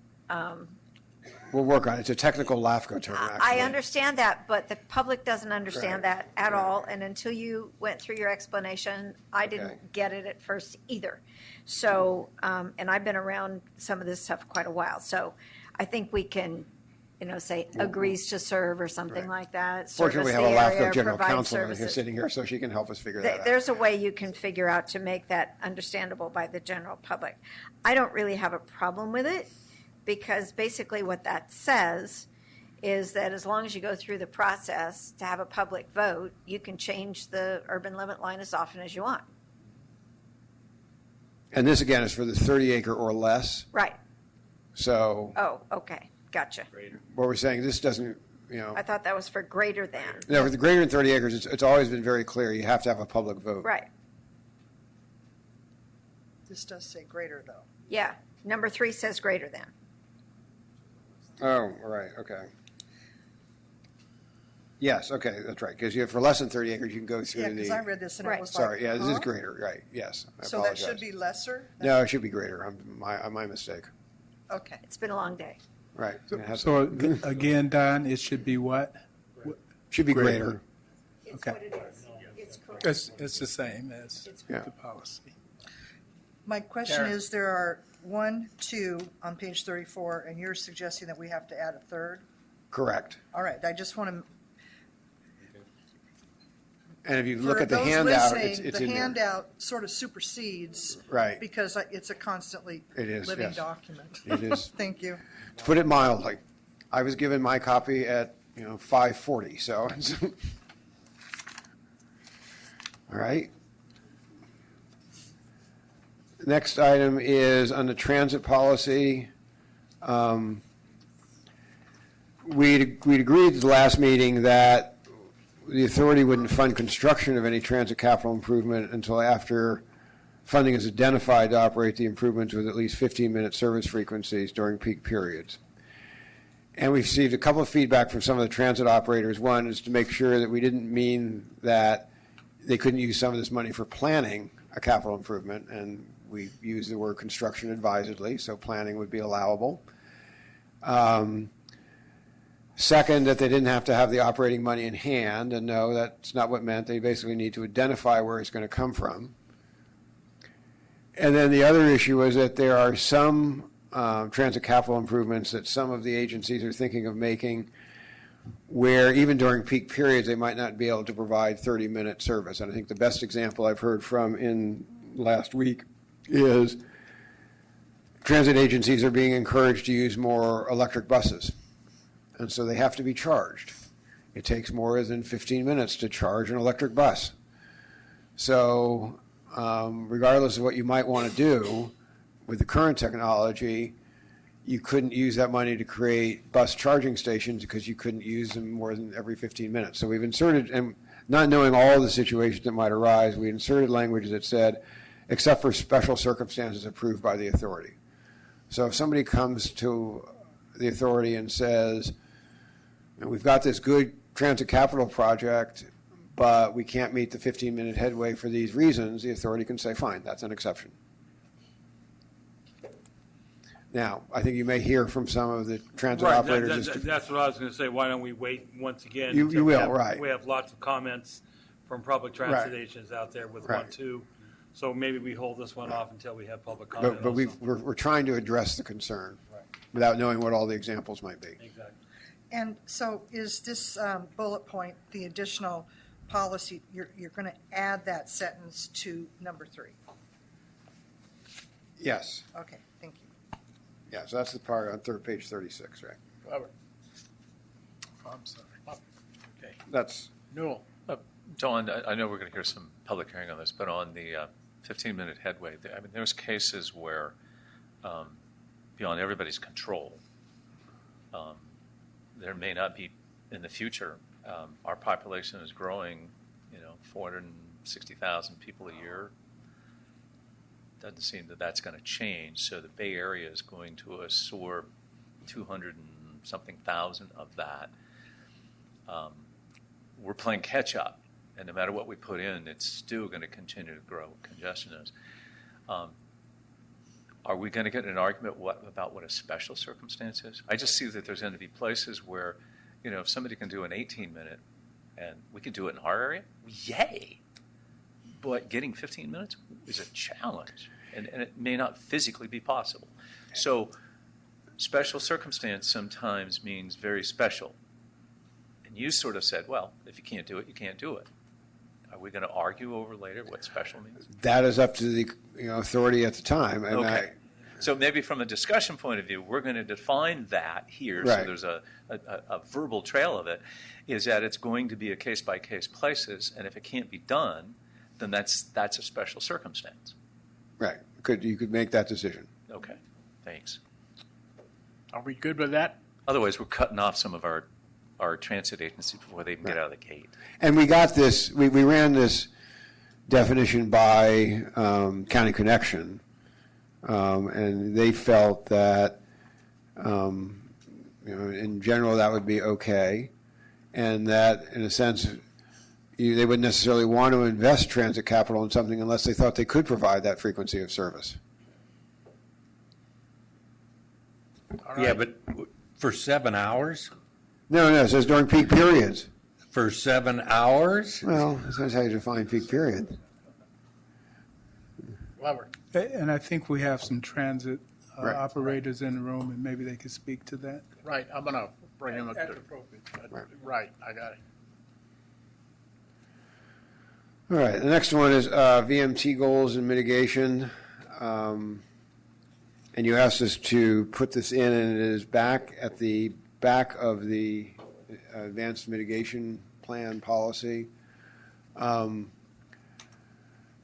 [SPEAKER 5] We'll work on it. It's a technical LAFCO term, actually.
[SPEAKER 4] I understand that, but the public doesn't understand that at all. And until you went through your explanation, I didn't get it at first either. So, and I've been around some of this stuff quite a while. So I think we can, say agrees to serve or something like that.
[SPEAKER 5] Fortunately, we
[SPEAKER 4] Service
[SPEAKER 5] have a
[SPEAKER 4] the area,
[SPEAKER 5] LAFCO general
[SPEAKER 4] provide
[SPEAKER 5] counsel
[SPEAKER 4] services.
[SPEAKER 5] sitting here, so she can help us figure that out.
[SPEAKER 4] There's a way you can figure out to make that understandable by the general public. I don't really have a problem with it, because basically what that says is that as long as you go through the process to have a public vote, you can change the urban limit line as often as you want.
[SPEAKER 5] And this, again, is for the 30 acre or less.
[SPEAKER 4] Right.
[SPEAKER 5] So
[SPEAKER 4] Oh, okay. Gotcha.
[SPEAKER 5] what we're saying, this doesn't,
[SPEAKER 4] I thought that was for greater than.
[SPEAKER 5] no, for the greater than 30 acres, it's always been very clear. You have to have a public vote.
[SPEAKER 4] Right.
[SPEAKER 8] This does say greater, though.
[SPEAKER 4] Yeah. Number 3 says greater than.
[SPEAKER 5] Oh, right, okay. Yes, okay, that's right, because for less than 30 acres, you can go through
[SPEAKER 8] Yeah,
[SPEAKER 5] the.
[SPEAKER 8] because I read this and it
[SPEAKER 4] Right.
[SPEAKER 8] was like.
[SPEAKER 5] Sorry, yeah, this is
[SPEAKER 8] huh?
[SPEAKER 5] greater, right, yes, I
[SPEAKER 8] So that
[SPEAKER 5] apologize.
[SPEAKER 8] should be lesser?
[SPEAKER 5] No, it should be greater, my mistake,
[SPEAKER 8] Okay.
[SPEAKER 4] It's been a long day.
[SPEAKER 5] right. It has
[SPEAKER 11] So
[SPEAKER 5] to-
[SPEAKER 11] again, Don, it should be what?
[SPEAKER 5] Should be greater,
[SPEAKER 4] It's
[SPEAKER 11] Okay.
[SPEAKER 4] what it is. It's correct.
[SPEAKER 11] It's the same as
[SPEAKER 5] Yeah.
[SPEAKER 11] the policy.
[SPEAKER 8] My question is, there are 1, 2 on page 34, and you're suggesting that we have to add a third?
[SPEAKER 5] correct.
[SPEAKER 8] All right, I just want to.
[SPEAKER 5] And if you look at the handout, it's
[SPEAKER 8] The
[SPEAKER 5] in there.
[SPEAKER 8] handout sort of supersedes.
[SPEAKER 5] Right.
[SPEAKER 8] Because it's a constantly
[SPEAKER 5] It is,
[SPEAKER 8] living
[SPEAKER 5] yes.
[SPEAKER 8] document.
[SPEAKER 5] It is.
[SPEAKER 8] Thank you.
[SPEAKER 5] To put it mildly, I was given my copy at, 5:40, so. All right. Next item is on the transit policy. We'd agreed at the last meeting that the authority wouldn't fund construction of any transit capital improvement until after funding is identified to operate the improvements with at least 15-minute service frequencies during peak periods. And we've received a couple of feedback from some of the transit operators. One is to make sure that we didn't mean that they couldn't use some of this money for planning a capital improvement, and we use the word construction advisedly, so planning would be allowable. Second, that they didn't have to have the operating money in hand, and no, that's not what it meant. They basically need to identify where it's going to come from. And then the other issue was that there are some transit capital improvements that some of the agencies are thinking of making where even during peak periods, they might not be able to provide 30-minute service. And I think the best example I've heard from in last week is transit agencies are being encouraged to use more electric buses. And so they have to be charged. It takes more than 15 minutes to charge an electric bus. So regardless of what you might want to do with the current technology, you couldn't use that money to create bus charging stations because you couldn't use them more than every 15 minutes. So we've inserted, and not knowing all the situations that might arise, we inserted language that said, except for special circumstances approved by the authority. So if somebody comes to the authority and says, we've got this good transit capital project, but we can't meet the 15-minute headway for these reasons, the authority can say, fine, that's an exception. Now, I think you may hear from some of the transit
[SPEAKER 6] Right,
[SPEAKER 5] operators.
[SPEAKER 6] that's what I was going to say. Why don't we wait once again?
[SPEAKER 5] You
[SPEAKER 6] until
[SPEAKER 5] will,
[SPEAKER 6] we have-
[SPEAKER 5] right.
[SPEAKER 6] We have lots of comments from public transit
[SPEAKER 5] Right.
[SPEAKER 6] agents out there with
[SPEAKER 5] Right.
[SPEAKER 6] 1, 2. So maybe we hold this one off until we have public comment.
[SPEAKER 5] But
[SPEAKER 6] also.
[SPEAKER 5] we're trying to address the concern
[SPEAKER 6] Right.
[SPEAKER 5] without knowing what all the examples might be.
[SPEAKER 6] Exactly.
[SPEAKER 8] And so is this bullet point, the additional policy, you're going to add that sentence to number 3?
[SPEAKER 5] Yes,
[SPEAKER 8] Okay, thank you.
[SPEAKER 5] yeah, so that's the part on page 36, right?
[SPEAKER 1] Robert.
[SPEAKER 11] I'm sorry.
[SPEAKER 5] That's,
[SPEAKER 1] Newell.
[SPEAKER 10] Dawn, I know we're going to hear some public hearing on this, but on the 15-minute headway, I mean, there's cases where, beyond everybody's control, there may not be in the future. Our population is growing, 460,000 people a year. Doesn't seem that that's going to change. So the Bay Area is going to absorb 200 and something thousand of that. We're playing catch up, and no matter what we put in, it's still going to continue to grow. Congestion is. Are we going to get in an argument about what a special circumstance is? I just see that there's going to be places where, if somebody can do an 18-minute, and we can do it in our area, yay! But getting 15 minutes is a challenge, and it may not physically be possible. So special circumstance sometimes means very special. And you sort of said, well, if you can't do it, you can't do it. Are we going to argue over later what special means?
[SPEAKER 5] that is up to the authority at the time. And
[SPEAKER 10] Okay. So maybe from a discussion point of view, we're going to define that here, so
[SPEAKER 5] Right.
[SPEAKER 10] there's a verbal trail of it, is that it's going to be a case-by-case basis, and if it can't be done, then that's a special circumstance.
[SPEAKER 5] Right. You could make that decision.
[SPEAKER 10] Okay, thanks.
[SPEAKER 1] Are we good with that?
[SPEAKER 10] Otherwise, we're cutting off some of our transit agencies before they even get out of the gate.
[SPEAKER 5] And we got this, we ran this definition by County Connection, and they felt that, in general, that would be okay, and that, in a sense, they wouldn't necessarily want to invest transit capital in something unless they thought they could provide that frequency of service.
[SPEAKER 1] All
[SPEAKER 9] Yeah,
[SPEAKER 1] right.
[SPEAKER 9] but for 7 hours?
[SPEAKER 5] No, it says during peak periods.
[SPEAKER 9] For 7 hours?
[SPEAKER 5] Well, that's how you define peak period.
[SPEAKER 1] Glover.
[SPEAKER 11] And I think we have some transit
[SPEAKER 5] Right.
[SPEAKER 11] operators in the room, and maybe they could speak to that.
[SPEAKER 1] Right, I'm going to bring him up
[SPEAKER 11] At
[SPEAKER 1] to,
[SPEAKER 11] appropriate time.
[SPEAKER 1] right, I got it.
[SPEAKER 5] All right, the next one is VMT goals and mitigation. And you asked us to put this in, and it is back at the back of the advanced mitigation plan policy. You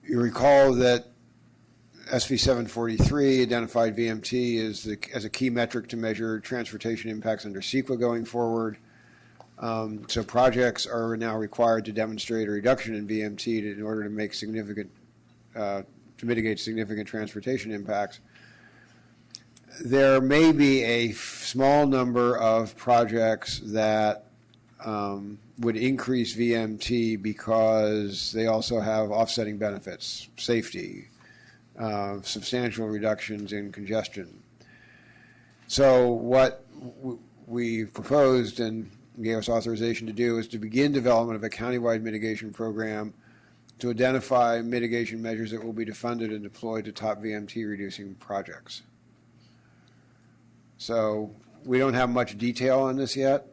[SPEAKER 5] recall that SB 743 identified VMT as a key metric to measure transportation impacts under CEQA going forward. So projects are now required to demonstrate a reduction in VMT in order to make to mitigate significant transportation impacts. There may be a small number of projects that would increase VMT because they also have offsetting benefits, safety, substantial reductions in congestion. So what we proposed and gave us authorization to do is to begin development of a countywide mitigation program to identify mitigation measures that will be funded and deployed to top VMT reducing projects. So we don't have much detail on this yet.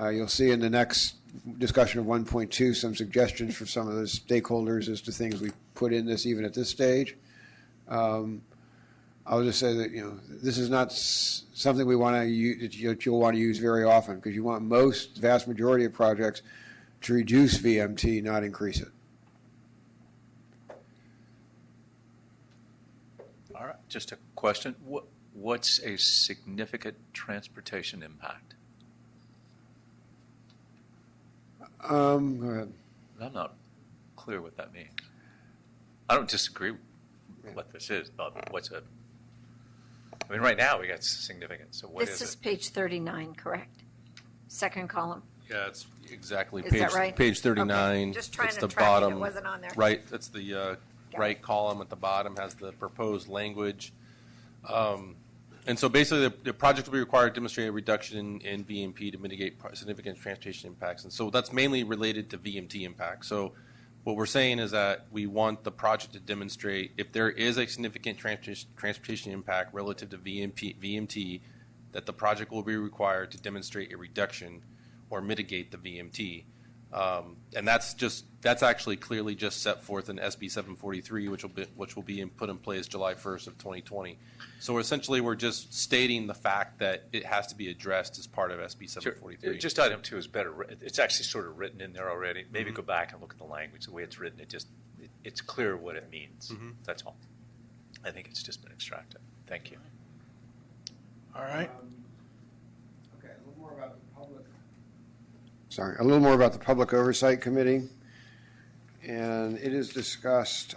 [SPEAKER 5] You'll see in the next discussion of 1.2 some suggestions for some of the stakeholders as to things we put in this even at this stage. I'll just say that this is not something we want to use, that you'll want to use very often, because you want vast majority of projects to reduce VMT, not increase it.
[SPEAKER 10] All right, just a question. What's a significant transportation impact?
[SPEAKER 5] Go ahead.
[SPEAKER 10] I'm not clear what that means. I don't disagree with what this is, but I mean, right now we got significant, so what
[SPEAKER 4] This
[SPEAKER 10] is
[SPEAKER 4] is
[SPEAKER 10] it?
[SPEAKER 4] page 39, correct? Second column.
[SPEAKER 13] Yeah, it's exactly
[SPEAKER 4] Is that right?
[SPEAKER 13] page 39.
[SPEAKER 4] Okay, just trying
[SPEAKER 13] It's
[SPEAKER 4] to
[SPEAKER 13] the
[SPEAKER 4] track it. It
[SPEAKER 13] bottom,
[SPEAKER 4] wasn't on there.
[SPEAKER 13] Right, that's the
[SPEAKER 4] Got
[SPEAKER 13] right
[SPEAKER 4] it.
[SPEAKER 13] column at the bottom has the proposed language. And so basically, the project will be required to demonstrate a reduction in VMP to mitigate significant transportation impacts. And so that's mainly related to VMT impacts. So what we're saying is that we want the project to demonstrate if there is a significant transportation impact relative to VMT, that the project will be required to demonstrate a reduction or mitigate the VMT. And that's actually clearly just set forth in SB 743, which will be put in place July 1st of 2020. So essentially, we're just stating the fact that it has to be addressed as part of SB 743.
[SPEAKER 10] Just item 2 is better. It's actually sort of written in there already. Maybe go back and look at the language, the way it's written. It's clear what it means. That's all. I think it's just been extracted. Thank you.
[SPEAKER 1] All right.
[SPEAKER 5] Okay, a little more about the public. Sorry, a little more about the Public Oversight Committee. And it is discussed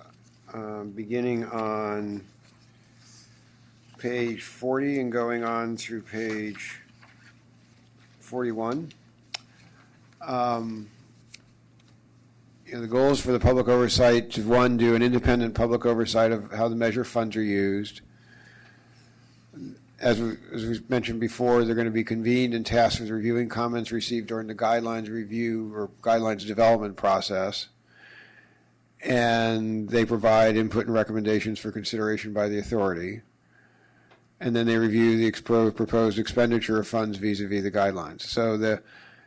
[SPEAKER 5] beginning on page 40 and going on through page 41. The goals for the public oversight to, one, do an independent public oversight of how the measure funds are used. As we mentioned before, they're going to be convened and tasked with reviewing comments received during the guidelines review or guidelines development process. And they provide input and recommendations for consideration by the authority. And then they review the proposed expenditure of funds vis-a-vis the guidelines. So if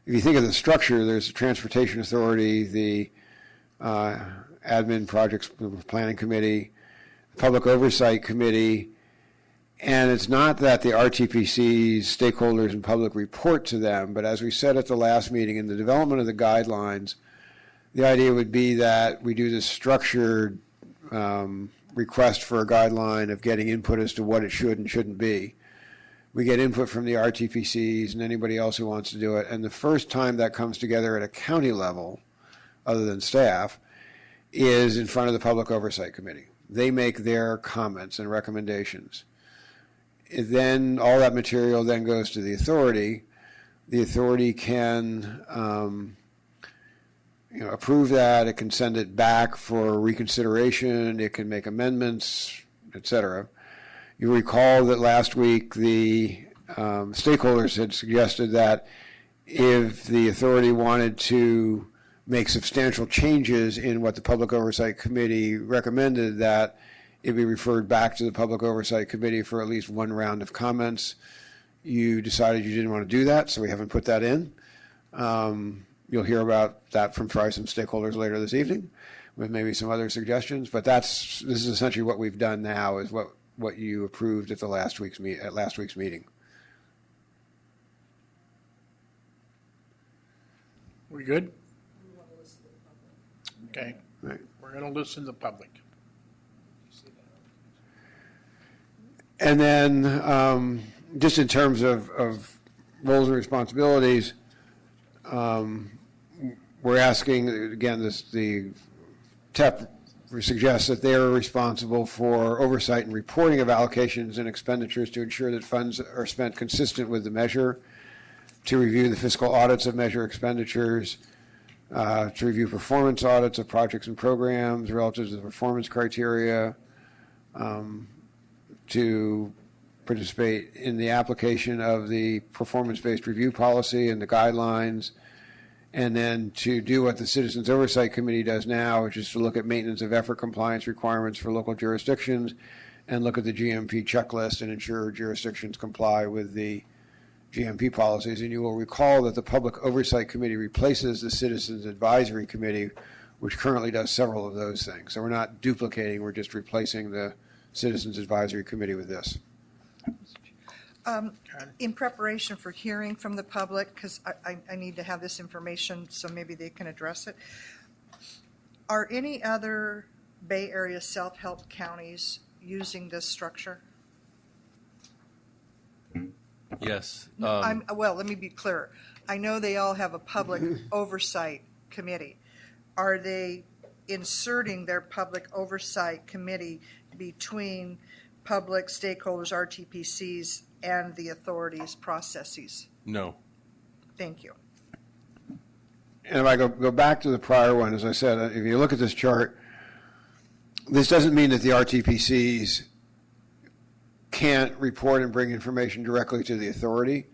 [SPEAKER 5] you think of the structure, there's the Transportation Authority, the Admin Projects Planning Committee, Public Oversight Committee, And it's not that the RTPC's stakeholders and public report to them, but as we said at the last meeting, in the development of the guidelines, the idea would be that we do this structured request for a guideline of getting input as to what it should and shouldn't be. We get input from the RTPCs and anybody else who wants to do it. And the first time that comes together at a county level, other than staff, is in front of the Public Oversight Committee. They make their comments and recommendations. Then all that material then goes to the authority. The authority can approve that. It can send it back for reconsideration. It can make amendments, et cetera. You recall that last week the stakeholders had suggested that if the authority wanted to make substantial changes in what the Public Oversight Committee recommended, that it be referred back to the Public Oversight Committee for at least one round of comments. You decided you didn't want to do that, so we haven't put that in. You'll hear about that from probably some stakeholders later this evening with maybe some other suggestions, but this is essentially what we've done now, is what you approved at last week's meeting.
[SPEAKER 1] We good? Okay.
[SPEAKER 5] Right.
[SPEAKER 1] We're going to listen to the public.
[SPEAKER 5] And then just in terms of roles and responsibilities, we're asking, again, the TEP suggests that they are responsible for oversight and reporting of allocations and expenditures to ensure that funds are spent consistent with the measure, to review the fiscal audits of measure expenditures, to review performance audits of projects and programs relative to the performance criteria, to participate in the application of the performance-based review policy and the guidelines, and then to do what the Citizens Oversight Committee does now, which is to look at maintenance of effort compliance requirements for local jurisdictions and look at the GMP checklist and ensure jurisdictions comply with the GMP policies. And you will recall that the Public Oversight Committee replaces the Citizens Advisory Committee, which currently does several of those things. So we're not duplicating, we're just replacing the Citizens Advisory Committee with this.
[SPEAKER 8] In preparation for hearing from the public, because I need to have this information so maybe they can address it, are any other Bay Area self-help counties using this structure?
[SPEAKER 13] Yes.
[SPEAKER 8] Well, let me be clear. I know they all have a public oversight committee. Are they inserting their public oversight committee between public stakeholders, RTPCs, and the authorities' processes?
[SPEAKER 13] No.
[SPEAKER 8] Thank you.
[SPEAKER 5] And if I go back to the prior one, as I said, if you look at this chart, this doesn't mean that the RTPCs can't report and bring information directly to the authority.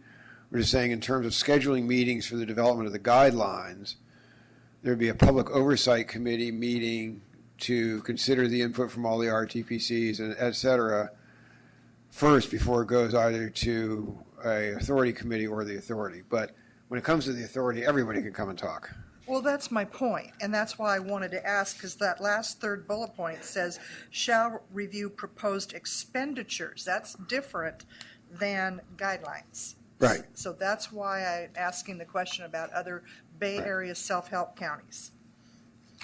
[SPEAKER 5] We're just saying in terms of scheduling meetings for the development of the guidelines, there'd be a public oversight committee meeting to consider the input from all the RTPCs and et cetera first before it goes either to a authority committee or the authority. But when it comes to the authority, everybody can come and talk.
[SPEAKER 8] Well, that's my point, and that's why I wanted to ask, because that last third bullet point says, shall review proposed expenditures. That's different than guidelines.
[SPEAKER 5] Right.
[SPEAKER 8] So that's why I'm asking the question about other Bay Area self-help counties.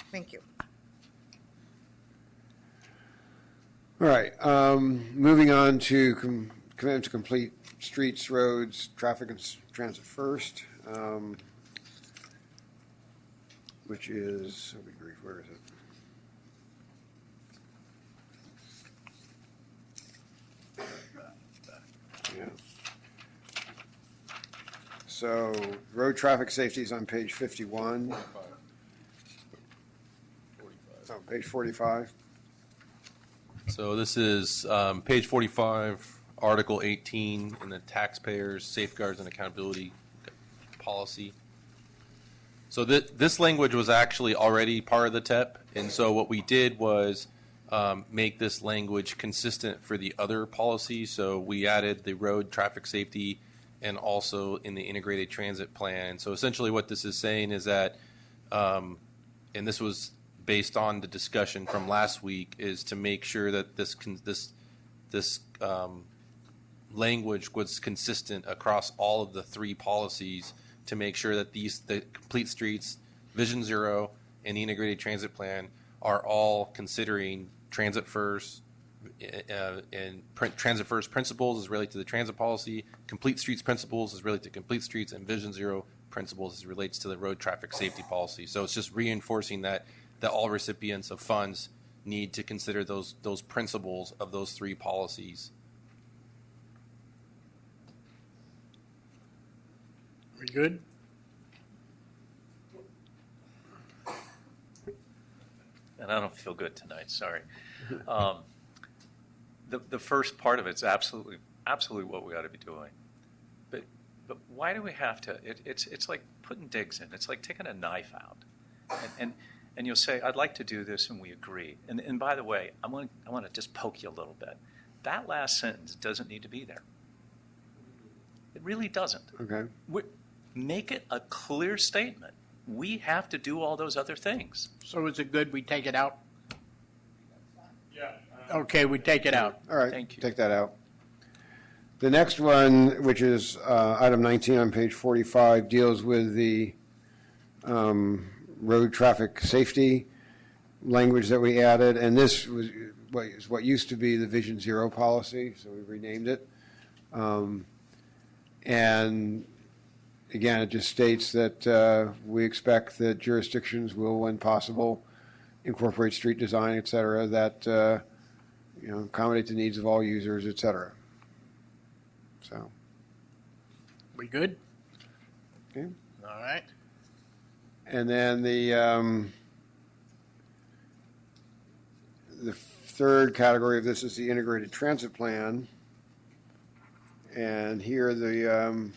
[SPEAKER 8] Thank you.
[SPEAKER 5] All right. Moving on to commitment to complete streets, roads, traffic, and transit first. Which is, I'll be brief, where is it? Yeah. So, road traffic safety is on page 51. Oh, page 45.
[SPEAKER 13] So this is page 45, Article 18 in the Taxpayers Safeguards and Accountability Policy. So this language was actually already part of the TEP, and so what we did was make this language consistent for the other policies. So we added the road traffic safety and also in the integrated transit plan. So essentially what this is saying is that, and this was based on the discussion from last week, is to make sure that this language was consistent across all of the three policies to make sure that the complete streets, Vision Zero, and the integrated transit plan are all considering transit first, and transit first principles is related to the transit policy, complete streets principles is related to complete streets, and Vision Zero principles as relates to the road traffic safety policy. So it's just reinforcing that all recipients of funds need to consider those principles of those three policies.
[SPEAKER 1] We good?
[SPEAKER 10] And I don't feel good tonight, sorry. The first part of it's absolutely what we ought to be doing. But why do we have to? It's like putting digs in. It's like taking a knife out, and you'll say, "I'd like to do this," and we agree. And by the way, I want to just poke you a little bit. That last sentence doesn't need to be there. It really doesn't.
[SPEAKER 5] Okay.
[SPEAKER 10] Make it a clear statement. We have to do all those other things.
[SPEAKER 1] So is it good we take it out? Yeah. Okay, we take it out.
[SPEAKER 5] All right,
[SPEAKER 10] Thank you.
[SPEAKER 5] take that out. The next one, which is item 19 on page 45, deals with the road traffic safety language that we added, and this was what used to be the Vision Zero policy, so we renamed it. And again, it just states that we expect that jurisdictions will, when possible, incorporate street design, et cetera, that accommodate the needs of all users, et cetera. So,
[SPEAKER 1] We good?
[SPEAKER 5] okay.
[SPEAKER 1] All right.
[SPEAKER 5] And then the third category of this is the integrated transit plan. And here the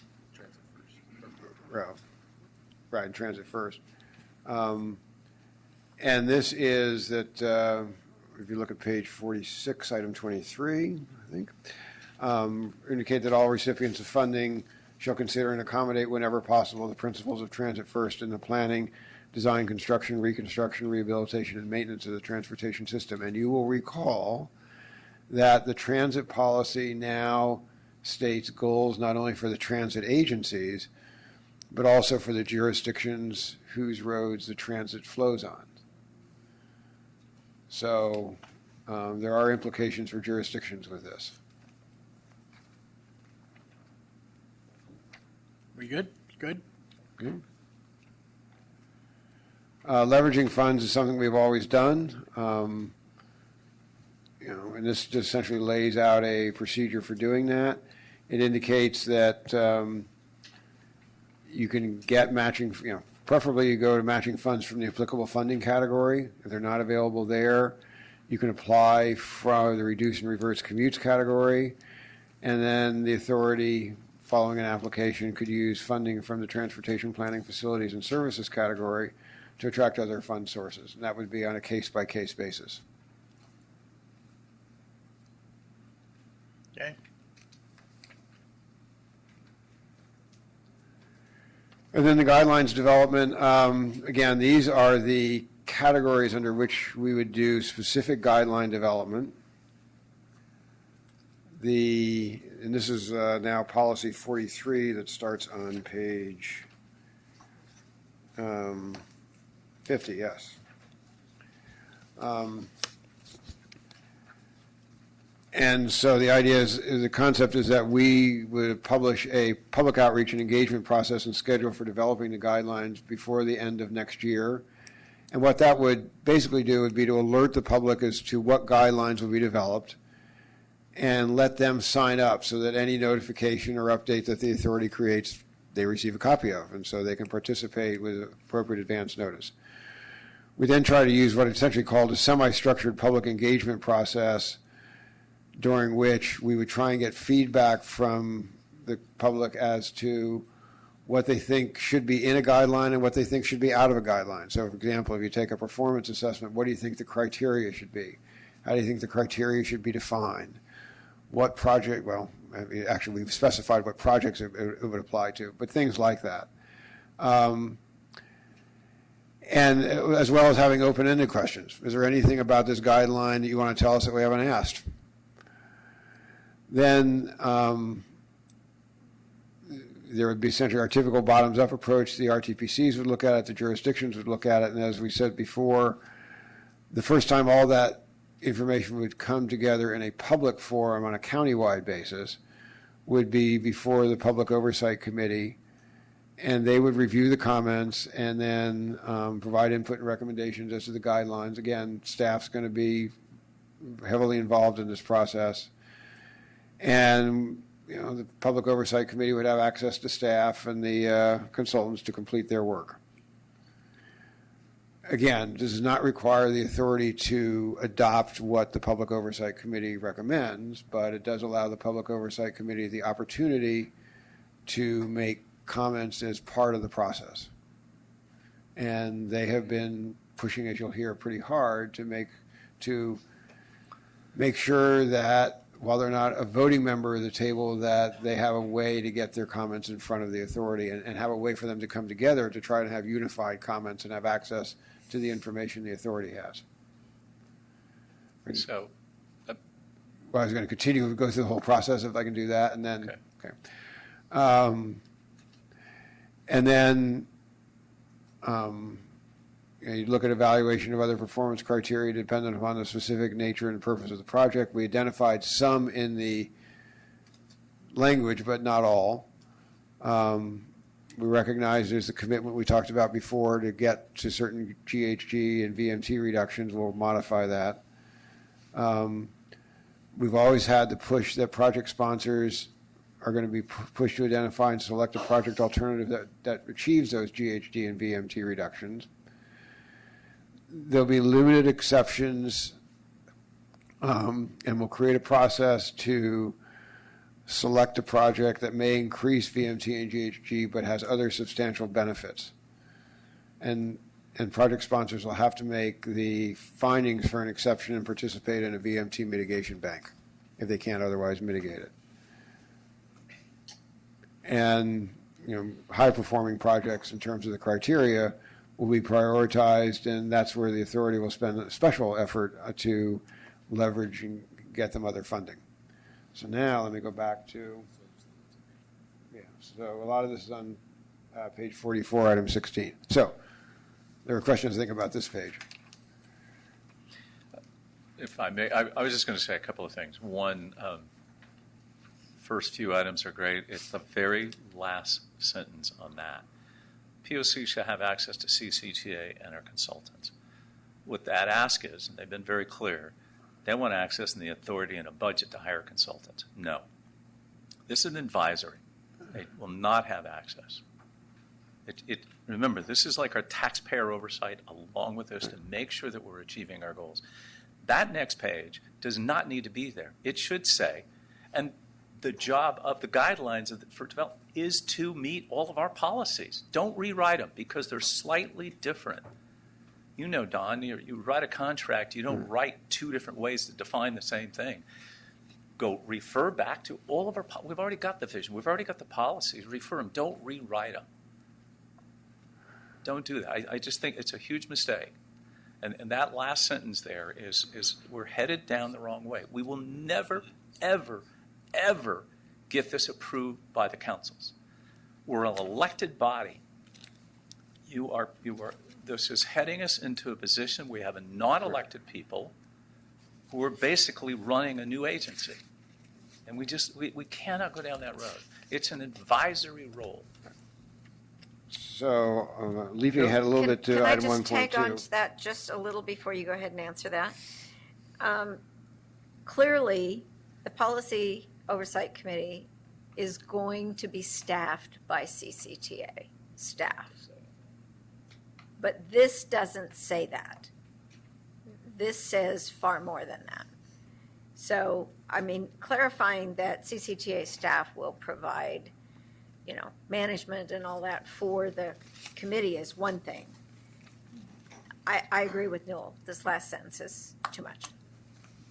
[SPEAKER 5] right, transit first. And this is that if you look at page 46, item 23, I think, indicate that all recipients of funding shall consider and accommodate whenever possible the principles of transit first in the planning, design, construction, reconstruction, rehabilitation, and maintenance of the transportation system. And you will recall that the transit policy now states goals not only for the transit agencies, but also for the jurisdictions whose roads the transit flows on. So there are implications for jurisdictions with this.
[SPEAKER 1] We good? Good?
[SPEAKER 5] Good. Leveraging funds is something we've always done. And this just essentially lays out a procedure for doing that. It indicates that you can get matching, preferably you go to matching funds from the applicable funding category. If they're not available there, you can apply for the reduce and reverse commutes category. And then the authority, following an application, could use funding from the transportation planning facilities and services category to attract other fund sources. And that would be on a case-by-case basis.
[SPEAKER 1] Okay.
[SPEAKER 5] And then the guidelines development, again, these are the categories under which we would do specific guideline development. And this is now policy 43 that starts on page 50, yes. And so the idea is, the concept is that we would publish a public outreach and engagement process and schedule for developing the guidelines before the end of next year. And what that would basically do would be to alert the public as to what guidelines will be developed and let them sign up so that any notification or update that the authority creates, they receive a copy of, and so they can participate with appropriate advance notice. We then try to use what is essentially called a semi-structured public engagement process, during which we would try and get feedback from the public as to what they think should be in a guideline and what they think should be out of a guideline. So, for example, if you take a performance assessment, what do you think the criteria should be? How do you think the criteria should be defined? What project, well, actually we've specified what projects it would apply to, but things like that. And as well as having open-ended questions. Is there anything about this guideline that you want to tell us that we haven't asked? Then there would be essentially our typical bottoms-up approach. The RTPCs would look at it, the jurisdictions would look at it, and as we said before, the first time all that information would come together in a public forum on a countywide basis would be before the Public Oversight Committee, and they would review the comments and then provide input and recommendations as to the guidelines. Again, staff's going to be heavily involved in this process. And the Public Oversight Committee would have access to staff and the consultants to complete their work. Again, this does not require the authority to adopt what the Public Oversight Committee recommends, but it does allow the Public Oversight Committee the opportunity to make comments as part of the process. And they have been pushing, as you'll hear, pretty hard to make sure that while they're not a voting member of the table, that they have a way to get their comments in front of the authority and have a way for them to come together to try to have unified comments and have access to the information the authority has.
[SPEAKER 10] So,
[SPEAKER 5] Well, I was going to continue to go through the whole process if I can do that, and then, okay. And then you look at evaluation of other performance criteria dependent upon the specific nature and purpose of the project. We identified some in the language, but not all. We recognize there's the commitment we talked about before to get to certain GHG and VMT reductions. We'll modify that. We've always had the push that project sponsors are going to be pushed to identify and select a project alternative that achieves those GHG and VMT reductions. There'll be limited exceptions, and we'll create a process to select a project that may increase VMT and GHG but has other substantial benefits. And project sponsors will have to make the findings for an exception and participate in a VMT mitigation bank if they can't otherwise mitigate it. And high-performing projects in terms of the criteria will be prioritized, and that's where the authority will spend a special effort to leverage and get them other funding. So now let me go back to, so a lot of this is on page 44, item 16. So there are questions to think about this page.
[SPEAKER 10] if I may, I was just going to say a couple of things. One, first few items are great. It's the very last sentence on that. POC shall have access to CCTA and our consultants. What that ask is, and they've been very clear, they want access and the authority and a budget to hire consultants. No. This is an advisory. They will not have access. Remember, this is like our taxpayer oversight along with this to make sure that we're achieving our goals. That next page does not need to be there. It should say, and the job of the guidelines for development is to meet all of our policies. Don't rewrite them because they're slightly different. You know, Don, you write a contract, you don't write two different ways to define the same thing. Go refer back to all of our, we've already got the vision, we've already got the policies, refer them, don't rewrite them. Don't do that. I just think it's a huge mistake. And that last sentence there is we're headed down the wrong way. We will never, ever, ever get this approved by the councils. We're an elected body. This is heading us into a position we have a non-elected people who are basically running a new agency. And we cannot go down that road. It's an advisory role.
[SPEAKER 5] So leaping ahead a little bit to item 1.2.
[SPEAKER 4] Can I just tag on to that just a little before you go ahead and answer that? Clearly, the Policy Oversight Committee is going to be staffed by CCTA staff. But this doesn't say that. This says far more than that. So, I mean, clarifying that CCTA staff will provide, management and all that for the committee is one thing. I agree with Newell. This last sentence is too much.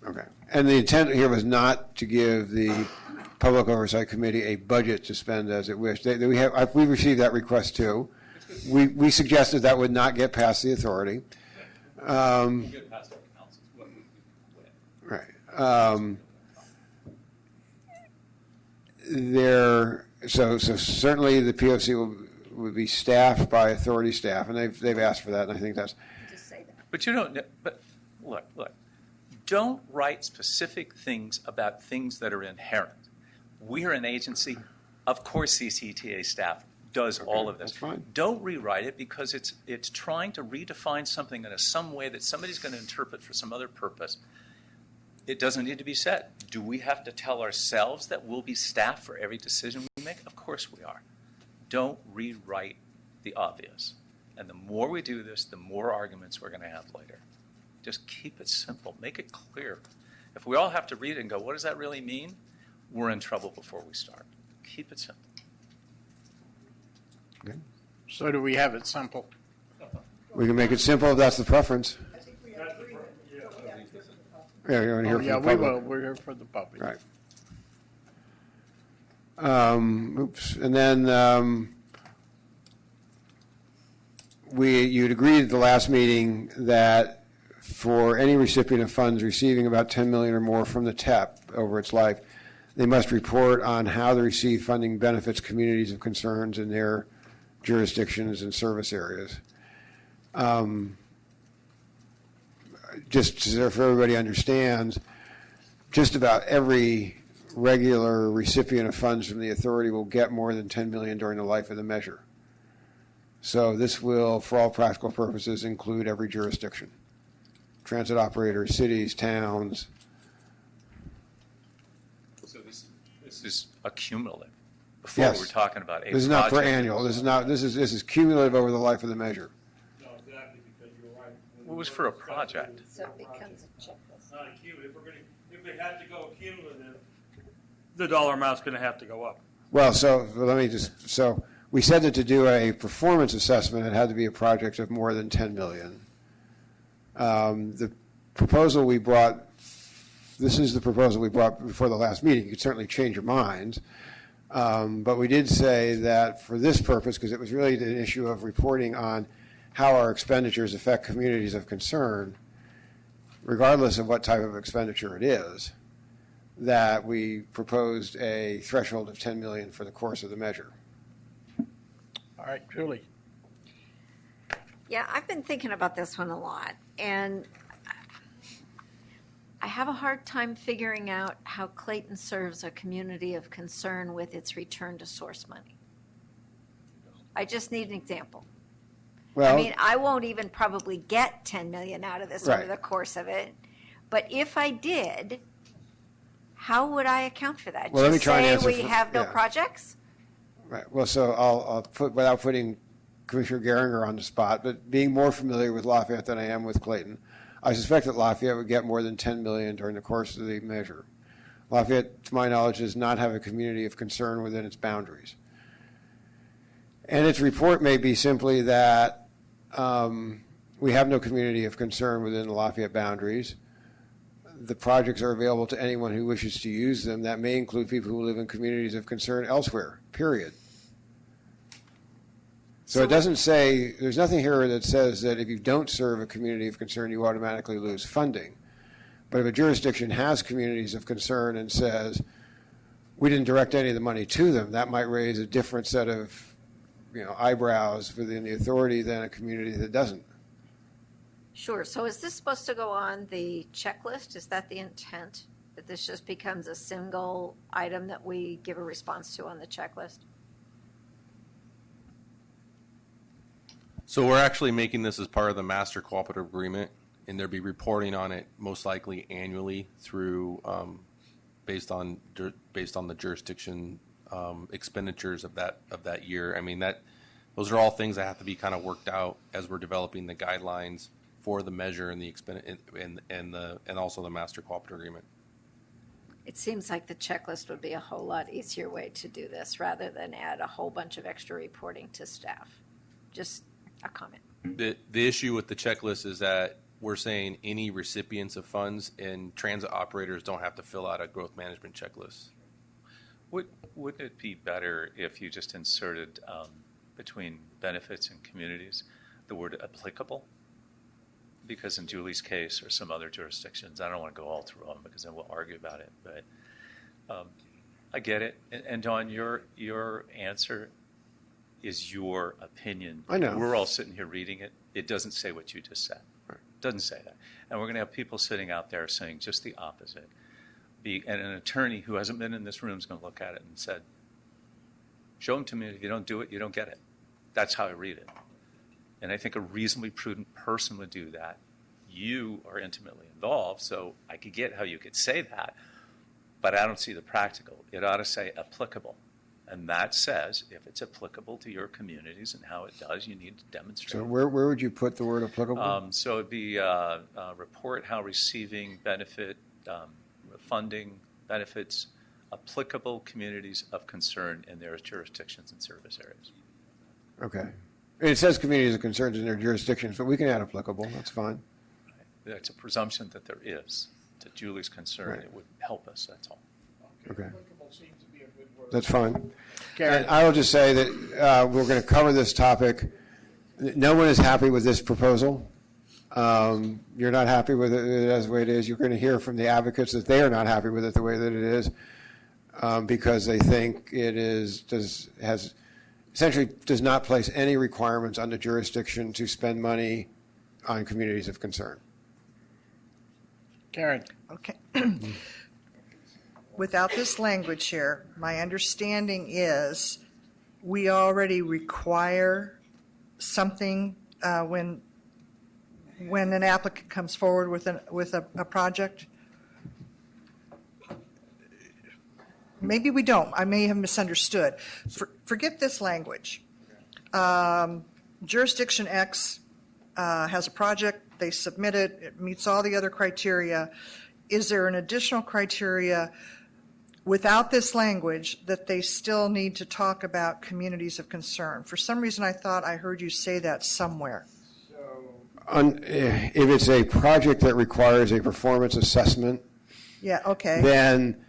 [SPEAKER 5] Okay. And the intent here was not to give the Public Oversight Committee a budget to spend as it wished. We received that request too. We suggested that would not get past the authority. Right. so certainly the POC would be staffed by authority staff, and they've asked for that, and I think that's.
[SPEAKER 10] But you don't. But look. Don't write specific things about things that are inherent. We're an agency. Of course, CCTA staff does all of this.
[SPEAKER 5] That's fine.
[SPEAKER 10] Don't rewrite it because it's trying to redefine something in some way that somebody's going to interpret for some other purpose. It doesn't need to be said. Do we have to tell ourselves that we'll be staffed for every decision we make? Of course we are. Don't rewrite the obvious. And the more we do this, the more arguments we're going to have later. Just keep it simple. Make it clear. If we all have to read it and go, what does that really mean? We're in trouble before we start. Keep it simple.
[SPEAKER 5] Okay.
[SPEAKER 1] So do we have it simple?
[SPEAKER 5] We can make it simple if that's the preference. Yeah, you want to hear from the
[SPEAKER 1] Yeah,
[SPEAKER 5] public.
[SPEAKER 1] we will. We're here for the public.
[SPEAKER 5] Right. And then you'd agreed at the last meeting that for any recipient of funds receiving about $10 million or more from the TEP over its life, they must report on how the received funding benefits communities of concerns in their jurisdictions and service areas. Just so everybody understands, just about every regular recipient of funds from the authority will get more than $10 million during the life of the measure. So this will, for all practical purposes, include every jurisdiction. Transit operators, cities, towns.
[SPEAKER 10] So this is a cumulative. Before
[SPEAKER 5] Yes.
[SPEAKER 10] we're talking about a
[SPEAKER 5] This is not per
[SPEAKER 10] project.
[SPEAKER 5] annual. This is cumulative over the life of the measure.
[SPEAKER 6] No, exactly, because you're right.
[SPEAKER 10] It was for a project.
[SPEAKER 4] So it becomes a checklist.
[SPEAKER 6] Not a cumulative. If they had to go cumulative, the dollar amount's going to have to go up.
[SPEAKER 5] Well, so we said that to do a performance assessment, it had to be a project of more than $10 million. The proposal we brought, this is the proposal we brought before the last meeting. You could certainly change your minds. But we did say that for this purpose, because it was really an issue of reporting on how our expenditures affect communities of concern, regardless of what type of expenditure it is, that we proposed a threshold of $10 million for the course of the measure.
[SPEAKER 1] All right, Julie.
[SPEAKER 4] Yeah, I've been thinking about this one a lot, and I have a hard time figuring out how Clayton serves a community of concern with its return to source money. I just need an example.
[SPEAKER 5] Well,
[SPEAKER 4] I mean, I won't even probably get 10 million out of this over
[SPEAKER 5] Right.
[SPEAKER 4] the course of it, but if I did, how would I account for that?
[SPEAKER 5] Well, let me
[SPEAKER 4] Just
[SPEAKER 5] try and
[SPEAKER 4] say
[SPEAKER 5] answer
[SPEAKER 4] we
[SPEAKER 5] for-
[SPEAKER 4] have no
[SPEAKER 5] yeah.
[SPEAKER 4] projects?
[SPEAKER 5] Right. Well, so I'll put, without putting Commissioner Geringer on the spot, but being more familiar with Lafayette than I am with Clayton, I suspect that Lafayette would get more than $10 million during the course of the measure. Lafayette, to my knowledge, does not have a community of concern within its boundaries. And its report may be simply that we have no community of concern within the Lafayette boundaries. The projects are available to anyone who wishes to use them. That may include people who live in communities of concern elsewhere, period. So it doesn't say, there's nothing here that says that if you don't serve a community of concern, you automatically lose funding. But if a jurisdiction has communities of concern and says, we didn't direct any of the money to them, that might raise a different set of eyebrows within the authority than a community that doesn't.
[SPEAKER 4] Sure. So is this supposed to go on the checklist? Is that the intent? That this just becomes a single item that we give a response to on the checklist?
[SPEAKER 13] So we're actually making this as part of the master cooperative agreement, and there'll be reporting on it most likely annually through, based on the jurisdiction expenditures of that year. I mean, those are all things that have to be kind of worked out as we're developing the guidelines for the measure and and also the master cooperative agreement.
[SPEAKER 4] It seems like the checklist would be a whole lot easier way to do this rather than add a whole bunch of extra reporting to staff. Just a comment.
[SPEAKER 13] The issue with the checklist is that we're saying any recipients of funds and transit operators don't have to fill out a growth management checklist.
[SPEAKER 10] Wouldn't it be better if you just inserted between benefits and communities the word applicable? Because in Julie's case or some other jurisdictions, I don't want to go all through them because then we'll argue about it, but I get it. And Dawn, your answer is your opinion.
[SPEAKER 5] I know.
[SPEAKER 10] We're all sitting here reading it. It doesn't say what you just said. It doesn't say that. And we're going to have people sitting out there saying just the opposite. And an attorney who hasn't been in this room is going to look at it and said, show them to me. If you don't do it, you don't get it. That's how I read it. And I think a reasonably prudent person would do that. You are intimately involved, so I could get how you could say that, but I don't see the practical. It ought to say applicable. And that says if it's applicable to your communities and how it does, you need to demonstrate.
[SPEAKER 5] So where would you put the word applicable?
[SPEAKER 10] So it'd be report how receiving benefit, funding benefits applicable communities of concern in their jurisdictions and service areas.
[SPEAKER 5] Okay. And it says communities of concerns in their jurisdictions, but we can add applicable. That's fine.
[SPEAKER 10] That's a presumption that there is. To Julie's concern,
[SPEAKER 5] Right.
[SPEAKER 10] It would help us, that's all.
[SPEAKER 5] Okay. That's fine.
[SPEAKER 1] Karen.
[SPEAKER 5] And I will just say that we're going to cover this topic. No one is happy with this proposal. You're not happy with it as the way it is. You're going to hear from the advocates that they are not happy with it the way that it is because they think it essentially does not place any requirements on the jurisdiction to spend money on communities of concern.
[SPEAKER 1] Karen.
[SPEAKER 8] Okay. Without this language here, my understanding is we already require something when an applicant comes forward with a project. Maybe we don't. I may have misunderstood. Forget this language. Jurisdiction X has a project. They submit it. It meets all the other criteria. Is there an additional criteria without this language that they still need to talk about communities of concern? For some reason, I thought I heard you say that somewhere.
[SPEAKER 5] If it's a project that requires a performance assessment,
[SPEAKER 8] Yeah, okay.
[SPEAKER 5] then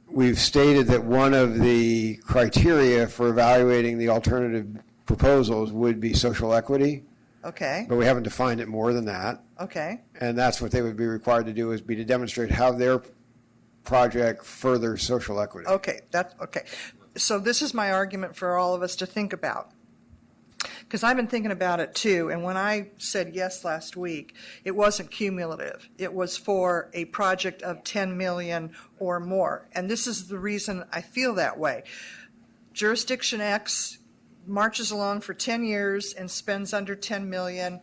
[SPEAKER 5] we've stated that one of the criteria for evaluating the alternative proposals would be social equity,
[SPEAKER 8] Okay,
[SPEAKER 5] but we haven't defined it more than that.
[SPEAKER 8] okay.
[SPEAKER 5] And that's what they would be required to do, is be to demonstrate how their project furthers social equity.
[SPEAKER 8] Okay, okay. So this is my argument for all of us to think about. Because I've been thinking about it too, and when I said yes last week, it wasn't cumulative. It was for a project of 10 million or more. And this is the reason I feel that way. Jurisdiction X marches along for 10 years and spends under 10 million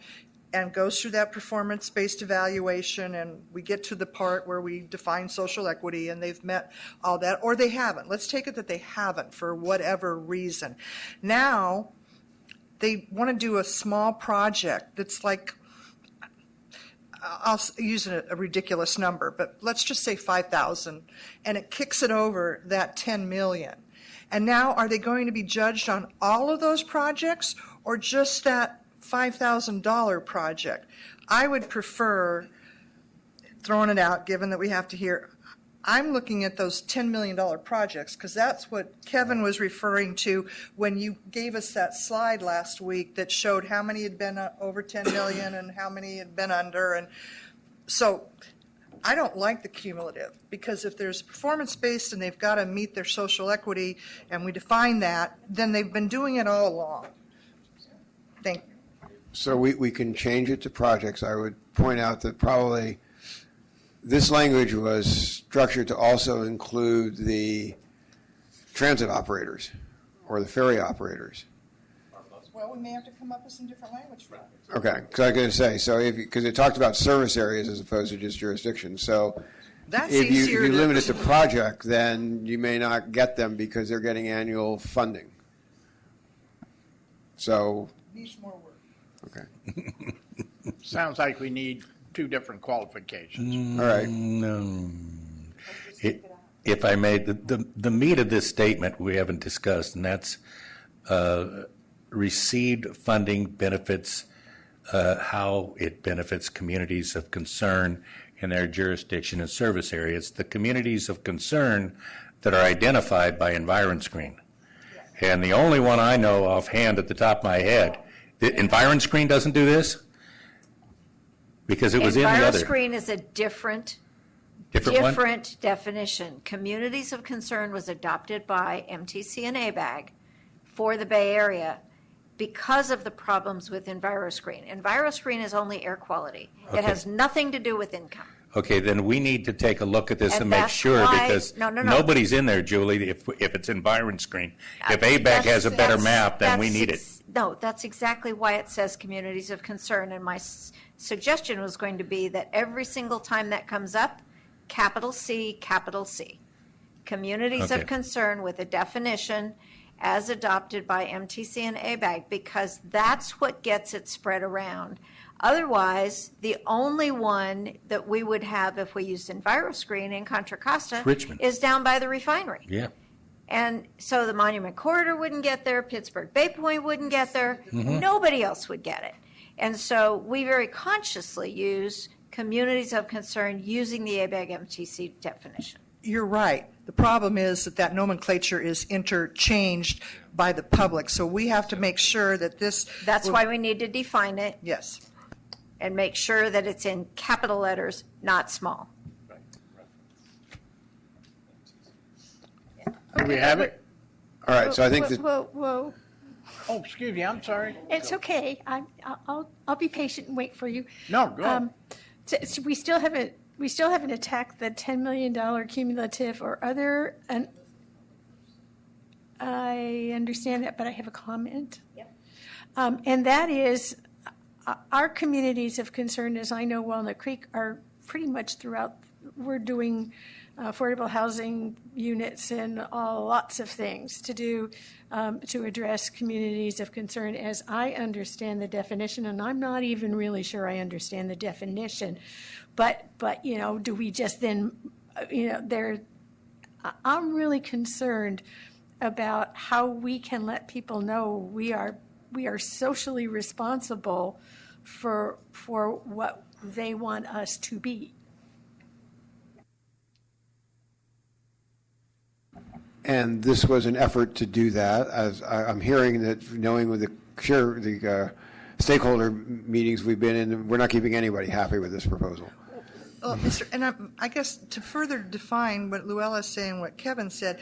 [SPEAKER 8] and goes through that performance-based evaluation, and we get to the part where we define social equity and they've met all that, or they haven't. Let's take it that they haven't for whatever reason. Now, they want to do a small project that's like, I'll use a ridiculous number, but let's just say 5,000, and it kicks it over that 10 million. And now, are they going to be judged on all of those projects or just that $5,000 project? I would prefer, throwing it out, given that we have to hear, I'm looking at those $10 million projects because that's what Kevin was referring to when you gave us that slide last week that showed how many had been over 10 million and how many had been under. And so I don't like the cumulative, because if there's performance-based and they've got to meet their social equity and we define that, then they've been doing it all along. Thank you.
[SPEAKER 5] So we can change it to projects. I would point out that probably this language was structured to also include the transit operators or the ferry operators.
[SPEAKER 8] Well, we may have to come up with some different language for that.
[SPEAKER 5] Okay, because I was going to say, so because it talked about service areas as opposed to just jurisdictions. So
[SPEAKER 8] That's
[SPEAKER 5] if you
[SPEAKER 8] easier to-
[SPEAKER 5] limit it to project, then you may not get them because they're getting annual funding. So,
[SPEAKER 8] Needs more work.
[SPEAKER 5] okay.
[SPEAKER 1] Sounds like we need two different qualifications.
[SPEAKER 5] All right.
[SPEAKER 9] No. If I may, the meat of this statement we haven't discussed, and that's received funding benefits, how it benefits communities of concern in their jurisdiction and service areas. The communities of concern that are identified by EnvironScreen. And the only one I know offhand at the top of my head, EnvironScreen doesn't do this? Because it was in the other.
[SPEAKER 4] EnviroScreen is a different Different definition. Communities of concern was adopted by MTC and ABAG for the Bay Area because of the problems with EnviroScreen. EnviroScreen is only air quality. It
[SPEAKER 9] Okay.
[SPEAKER 4] has nothing to do with income.
[SPEAKER 9] Okay, then we need to take a look at this
[SPEAKER 4] And
[SPEAKER 9] and make
[SPEAKER 4] that's
[SPEAKER 9] sure,
[SPEAKER 4] why-
[SPEAKER 9] because
[SPEAKER 4] no.
[SPEAKER 9] nobody's in there, Julie, if it's EnviroScreen. If ABAC has a better map, then we need it.
[SPEAKER 4] No, that's exactly why it says communities of concern. And my suggestion was going to be that every single time that comes up, capital C, capital C. Communities
[SPEAKER 9] Okay.
[SPEAKER 4] of concern with a definition as adopted by MTC and ABAG, because that's what gets it spread around. Otherwise, the only one that we would have if we used EnviroScreen in Contra Costa
[SPEAKER 9] Richmond.
[SPEAKER 4] is down by the refinery.
[SPEAKER 9] Yeah.
[SPEAKER 4] And so the Monument Corridor wouldn't get there, Pittsburgh Bay Point wouldn't get there,
[SPEAKER 9] Mm-hmm.
[SPEAKER 4] nobody else would get it. And so we very consciously use communities of concern using the ABAG MTC definition.
[SPEAKER 8] You're right. The problem is that nomenclature is interchanged by the public, so we have to make sure that this.
[SPEAKER 4] That's why we need to define it
[SPEAKER 8] Yes.
[SPEAKER 4] and make sure that it's in capital letters, not small.
[SPEAKER 1] Do we have it?
[SPEAKER 5] All right, so I think that,
[SPEAKER 14] Whoa.
[SPEAKER 1] Oh, excuse me, I'm sorry.
[SPEAKER 14] It's okay. I'll be patient and wait for you.
[SPEAKER 1] No, go ahead.
[SPEAKER 14] So we still haven't attacked the $10 million cumulative or other, and I understand that, but I have a comment.
[SPEAKER 4] Yep.
[SPEAKER 14] And that is, our communities of concern, as I know Walnut Creek, are pretty much throughout. We're doing affordable housing units and lots of things to do to address communities of concern as I understand the definition, and I'm not even really sure I understand the definition. But do we just then, I'm really concerned about how we can let people know we are socially responsible for what they want us to be.
[SPEAKER 5] and this was an effort to do that, as I'm hearing that, knowing with the stakeholder meetings we've been in, we're not keeping anybody happy with this proposal.
[SPEAKER 8] Well, I guess to further define what Luella's saying, what Kevin said,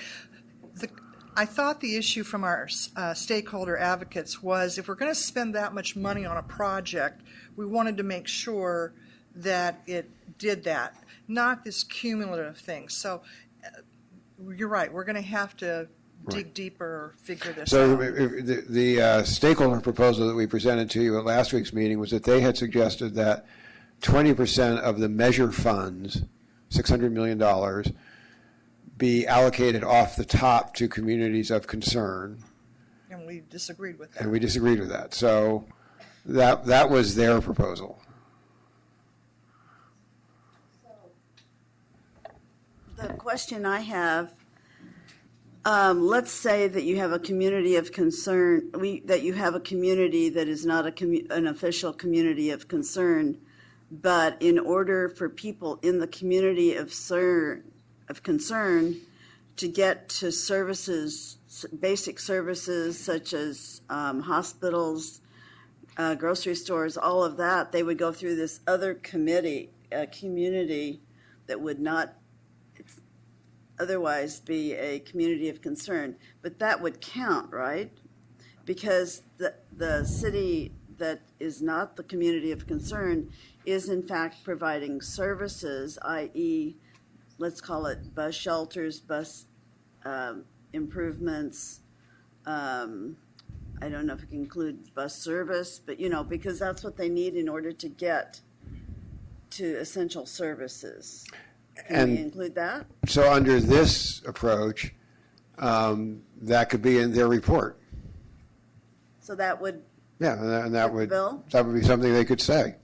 [SPEAKER 8] I thought the issue from our stakeholder advocates was if we're going to spend that much money on a project, we wanted to make sure that it did that, not this cumulative thing. So you're right, we're going to have to dig deeper, figure this
[SPEAKER 5] So
[SPEAKER 8] out.
[SPEAKER 5] the stakeholder proposal that we presented to you at last week's meeting was that they had suggested that 20% of the measure funds, $600 million, be allocated off the top to communities of concern.
[SPEAKER 8] And we disagreed with that.
[SPEAKER 5] And we disagreed with that. So that was their proposal.
[SPEAKER 15] The question I have, let's say that you have a community of concern, that you have a community that is not an official community of concern, but in order for people in the community of concern to get to services, basic services such as hospitals, grocery stores, all of that, they would go through this other community that would not otherwise be a community of concern. But that would count, right? Because the city that is not the community of concern is in fact providing services, i.e., let's call it bus shelters, bus improvements. I don't know if it can include bus service, but because that's what they need in order to get to essential services. Can we include that?
[SPEAKER 5] So under this approach, that could be in their report.
[SPEAKER 15] So that would
[SPEAKER 5] Yeah, and that would
[SPEAKER 15] Bill?
[SPEAKER 5] be something they could say.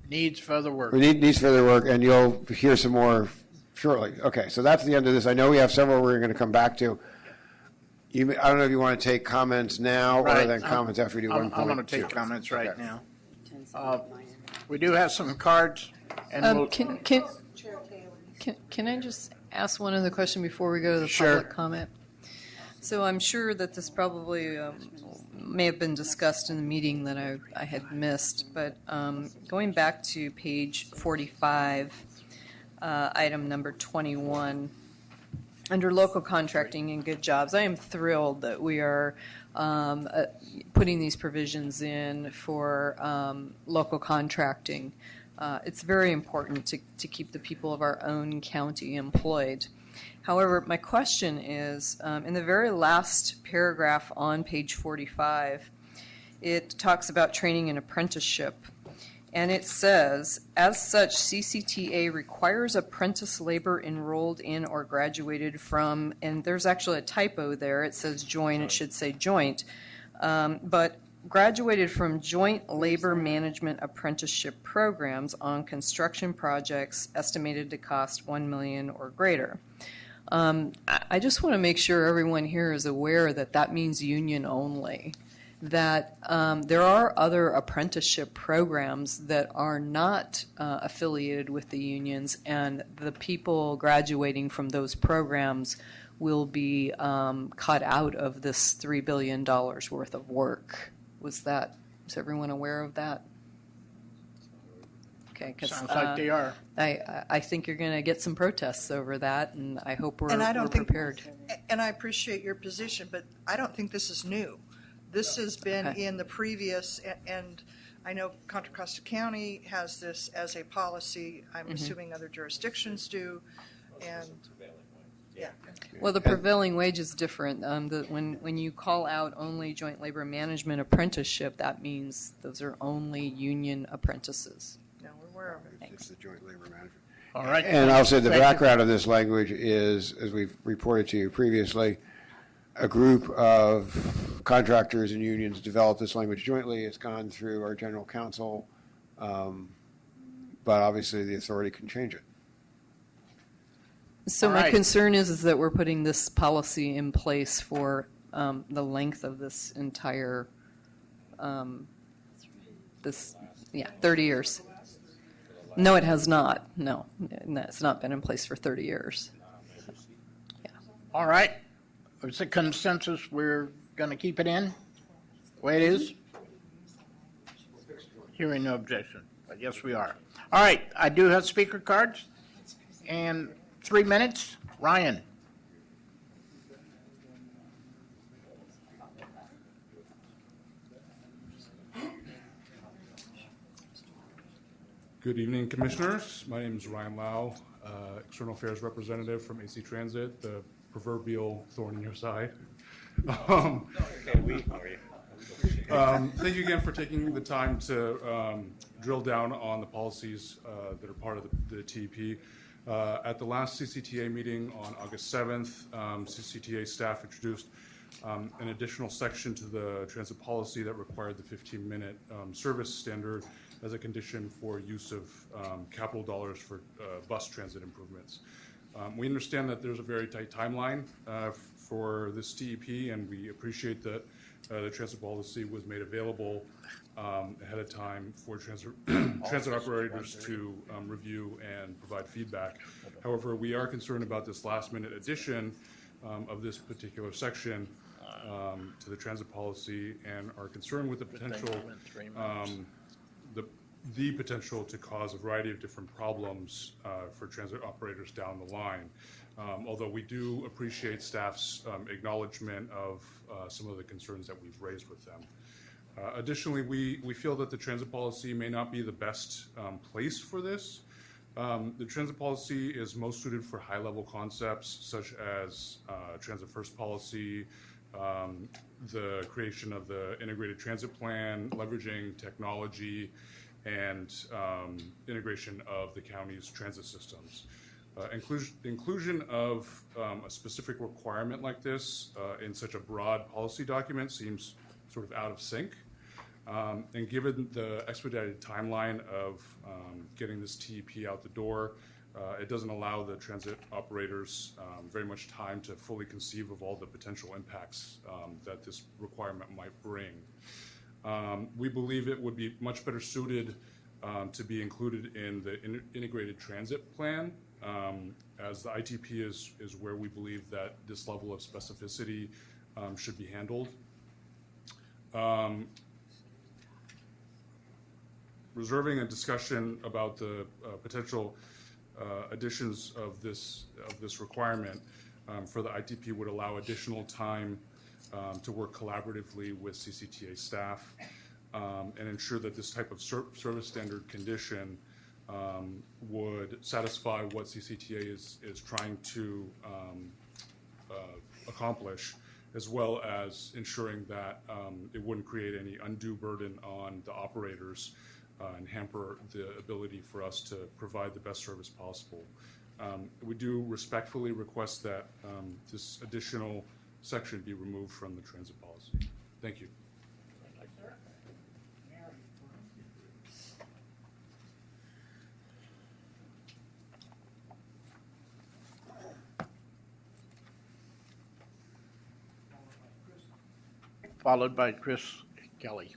[SPEAKER 1] Needs further work.
[SPEAKER 5] Needs further work, and you'll hear some more shortly. Okay, so that's the end of this. I know we have several we're going to come back to. I don't know if you want to take comments now or
[SPEAKER 1] Right.
[SPEAKER 5] then comments after we do 1.2.
[SPEAKER 1] I'm going to take comments right
[SPEAKER 5] Okay.
[SPEAKER 1] now. We do have some cards, and we'll,
[SPEAKER 7] Can I just ask one other question before we go to the
[SPEAKER 1] Sure.
[SPEAKER 7] public comment? So I'm sure that this probably may have been discussed in the meeting that I had missed, but going back to page 45, item number 21, under local contracting and good jobs, I am thrilled that we are putting these provisions in for local contracting. It's very important to keep the people of our own county employed. However, my question is, in the very last paragraph on page 45, it talks about training and apprenticeship. And it says, as such, CCTA requires apprentice labor enrolled in or graduated from, and there's actually a typo there. It says joint, it should say joint. But graduated from joint labor management apprenticeship programs on construction projects estimated to cost $1 million or greater. I just want to make sure everyone here is aware that that means union only, that there are other apprenticeship programs that are not affiliated with the unions, and the people graduating from those programs will be cut out of this $3 billion worth of work. Is everyone aware of that? Okay,
[SPEAKER 1] Sounds like they are.
[SPEAKER 7] I think you're going to get some protests over that, and I hope we're prepared.
[SPEAKER 8] And I appreciate your position, but I don't think this is new. This has been in the previous, and I know Contra Costa County has this as a policy. I'm assuming other jurisdictions do, and yeah.
[SPEAKER 7] Well, the prevailing wage is different. When you call out only joint labor management apprenticeship, that means those are only union apprentices.
[SPEAKER 8] No, we're aware of it.
[SPEAKER 5] It's the joint labor management.
[SPEAKER 1] All right.
[SPEAKER 5] And I'll say the background of this language is, as we've reported to you previously, a group of contractors and unions developed this language jointly. It's gone through our general counsel, but obviously the authority can change it.
[SPEAKER 7] So my concern is that we're putting this policy in place for the length of this entire, 30 years. No, it has not. No, it's not been in place for 30 years. Yeah.
[SPEAKER 1] All right. It's a consensus. We're going to keep it in the way it is. Hearing no objection. But yes, we are. All right. I do have speaker cards. And 3 minutes. Ryan.
[SPEAKER 16] Good evening, Commissioners. My name is Ryan Lau, External Affairs Representative from AC Transit, the proverbial thorn in your side. Thank you again for taking the time to drill down on the policies that are part of the TEP. At the last CCTA meeting on August 7th, CCTA staff introduced an additional section to the transit policy that required the 15-minute service standard as a condition for use of capital dollars for bus transit improvements. We understand that there's a very tight timeline for this TEP, and we appreciate that the transit policy was made available ahead of time for transit operators to review and provide feedback. However, we are concerned about this last-minute addition of this particular section to the transit policy, and are concerned with the potential the potential to cause a variety of different problems for transit operators down the line. Although we do appreciate staff's acknowledgement of some of the concerns that we've raised with them. Additionally, we feel that the transit policy may not be the best place for this. The transit policy is most suited for high-level concepts such as transit first policy, the creation of the integrated transit plan, leveraging technology, and integration of the county's transit systems. Inclusion of a specific requirement like this in such a broad policy document seems sort of out of sync. And given the expedited timeline of getting this TEP out the door, it doesn't allow the transit operators very much time to fully conceive of all the potential impacts that this requirement might bring. We believe it would be much better suited to be included in the integrated transit plan, as the ITP is where we believe that this level of specificity should be handled. Reserving a discussion about the potential additions of this requirement for the ITP would allow additional time to work collaboratively with CCTA staff and ensure that this type of service standard condition would satisfy what CCTA is trying to accomplish, as well as ensuring that it wouldn't create any undue burden on the operators and hamper the ability for us to provide the best service possible. We do respectfully request that this additional section be removed from the transit policy. Thank you.
[SPEAKER 1] Followed by Chris Kelly.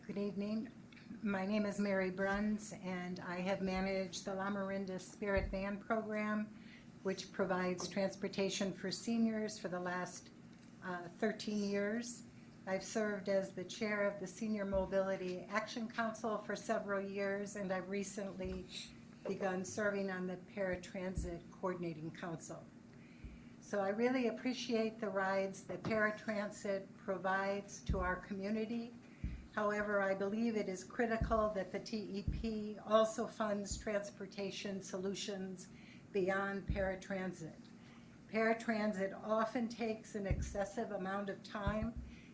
[SPEAKER 17] Good evening. My name is Mary Bruns, and I have managed the La Miranda Spirit Van program, which provides transportation for seniors for the last 13 years. I've served as the chair of the Senior Mobility Action Council for several years, and I've recently begun serving on the Paratransit Coordinating Council. So I really appreciate the rides that Paratransit provides to our community. However, I believe it is critical that the TEP also funds transportation solutions beyond paratransit. Paratransit often takes an excessive amount of time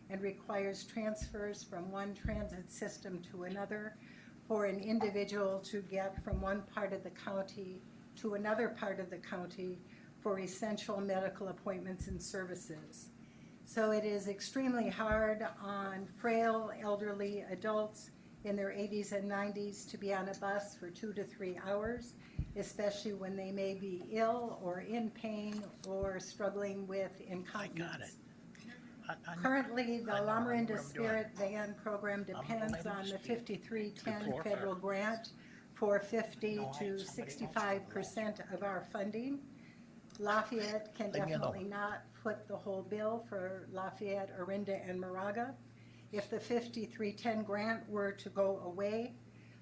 [SPEAKER 17] and requires transfers from one transit system to another for an individual to get from one part of the county to another part of the county for essential medical appointments and services. So it is extremely hard on frail elderly adults in their 80s and 90s to be on a bus for 2 to 3 hours, especially when they may be ill or in pain or struggling with incontinence. Currently, the La Miranda Spirit Van program depends on the 5310 federal grant for 50 to 65% of our funding. Lafayette can definitely not foot the whole bill for Lafayette, Orinda, and Moraga. If the 5310 grant were to go away,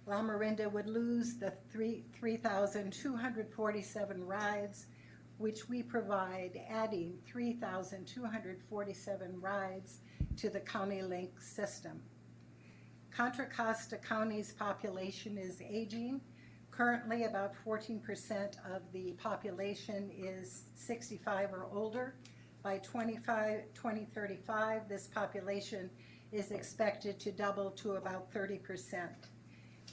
[SPEAKER 17] La Miranda would lose the 3,247 rides which we provide, adding 3,247 rides to the County Link system. Contra Costa County's population is aging. Currently, about 14% of the population is 65 or older. By 2035, this population is expected to double to about 30%.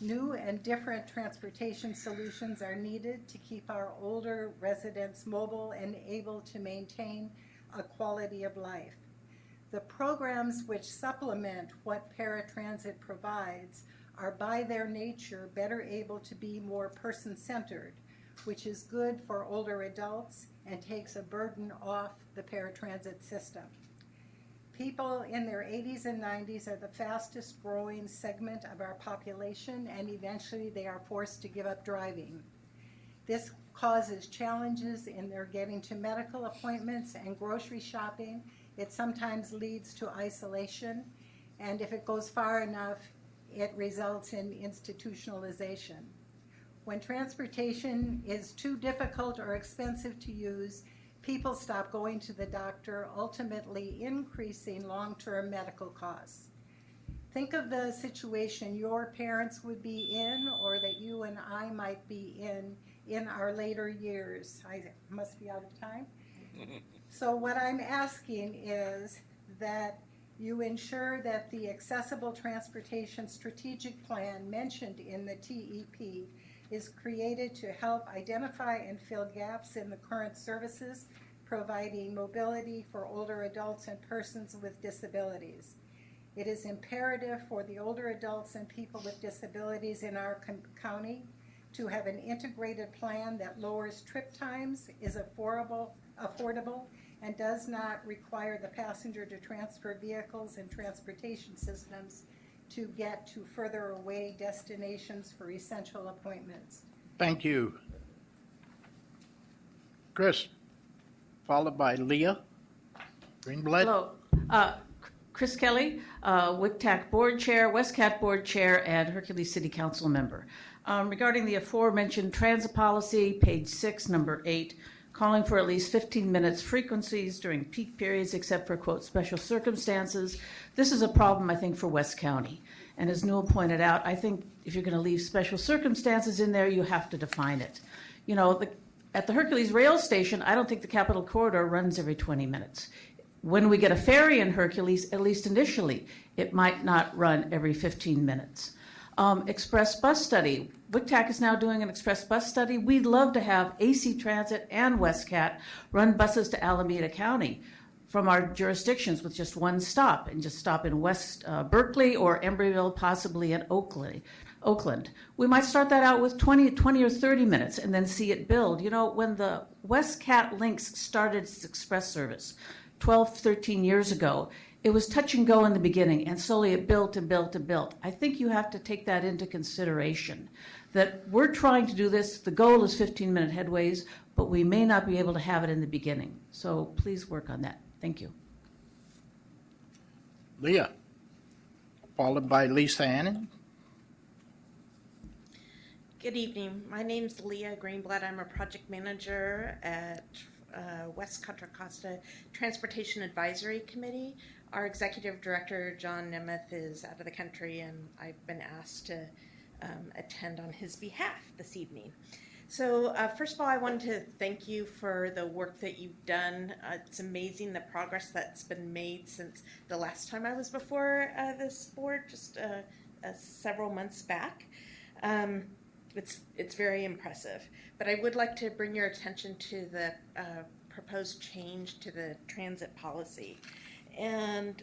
[SPEAKER 17] New and different transportation solutions are needed to keep our older residents mobile and able to maintain a quality of life. The programs which supplement what paratransit provides are by their nature better able to be more person-centered, which is good for older adults and takes a burden off the paratransit system. People in their 80s and 90s are the fastest growing segment of our population, and eventually they are forced to give up driving. This causes challenges in their getting to medical appointments and grocery shopping. It sometimes leads to isolation, and if it goes far enough, it results in institutionalization. When transportation is too difficult or expensive to use, people stop going to the doctor, ultimately increasing long-term medical costs. Think of the situation your parents would be in, or that you and I might be in our later years. I must be out of time. So what I'm asking is that you ensure that the accessible transportation strategic plan mentioned in the TEP is created to help identify and fill gaps in the current services, providing mobility for older adults and persons with disabilities. It is imperative for the older adults and people with disabilities in our county to have an integrated plan that lowers trip times, is affordable, and does not require the passenger to transfer vehicles and transportation systems to get to further away destinations for essential appointments.
[SPEAKER 1] Thank you. Chris. followed by Leah Greenblatt.
[SPEAKER 18] Hello. Chris Kelly, WCTAC Board Chair, WestCat Board Chair, and Hercules City Council member. Regarding the aforementioned transit policy, page 6, number 8, calling for at least 15 minutes frequencies during peak periods except for, quote, special circumstances. This is a problem, I think, for West County. And as Newell pointed out, I think if you're going to leave special circumstances in there, you have to define it. You know, at the Hercules rail station, I don't think the Capitol Corridor runs every 20 minutes. When we get a ferry in Hercules, at least initially, it might not run every 15 minutes. Express bus study. WCTAC is now doing an express bus study. We'd love to have AC Transit and WestCat run buses to Alameda County from our jurisdictions with just one stop, and just stop in West Berkeley or Embryville, possibly in Oakland. We might start that out with 20 or 30 minutes and then see it build. You know, when the WestCat Lynx started its express service 12, 13 years ago, it was touch and go in the beginning, and slowly it built and built and built. I think you have to take that into consideration, that we're trying to do this. The goal is 15-minute headways, but we may not be able to have it in the beginning. So please work on that. Thank you.
[SPEAKER 1] Leah, followed by Lisa Annan.
[SPEAKER 19] Good evening. My name is Leah Greenblatt. I'm a project manager at West Contra Costa Transportation Advisory Committee. Our executive director, John Nemeth, is out of the country, and I've been asked to attend on his behalf this evening. So first of all, I wanted to thank you for the work that you've done. It's amazing the progress that's been made since the last time I was before this board, just several months back. It's very impressive. But I would like to bring your attention to the proposed change to the transit policy. And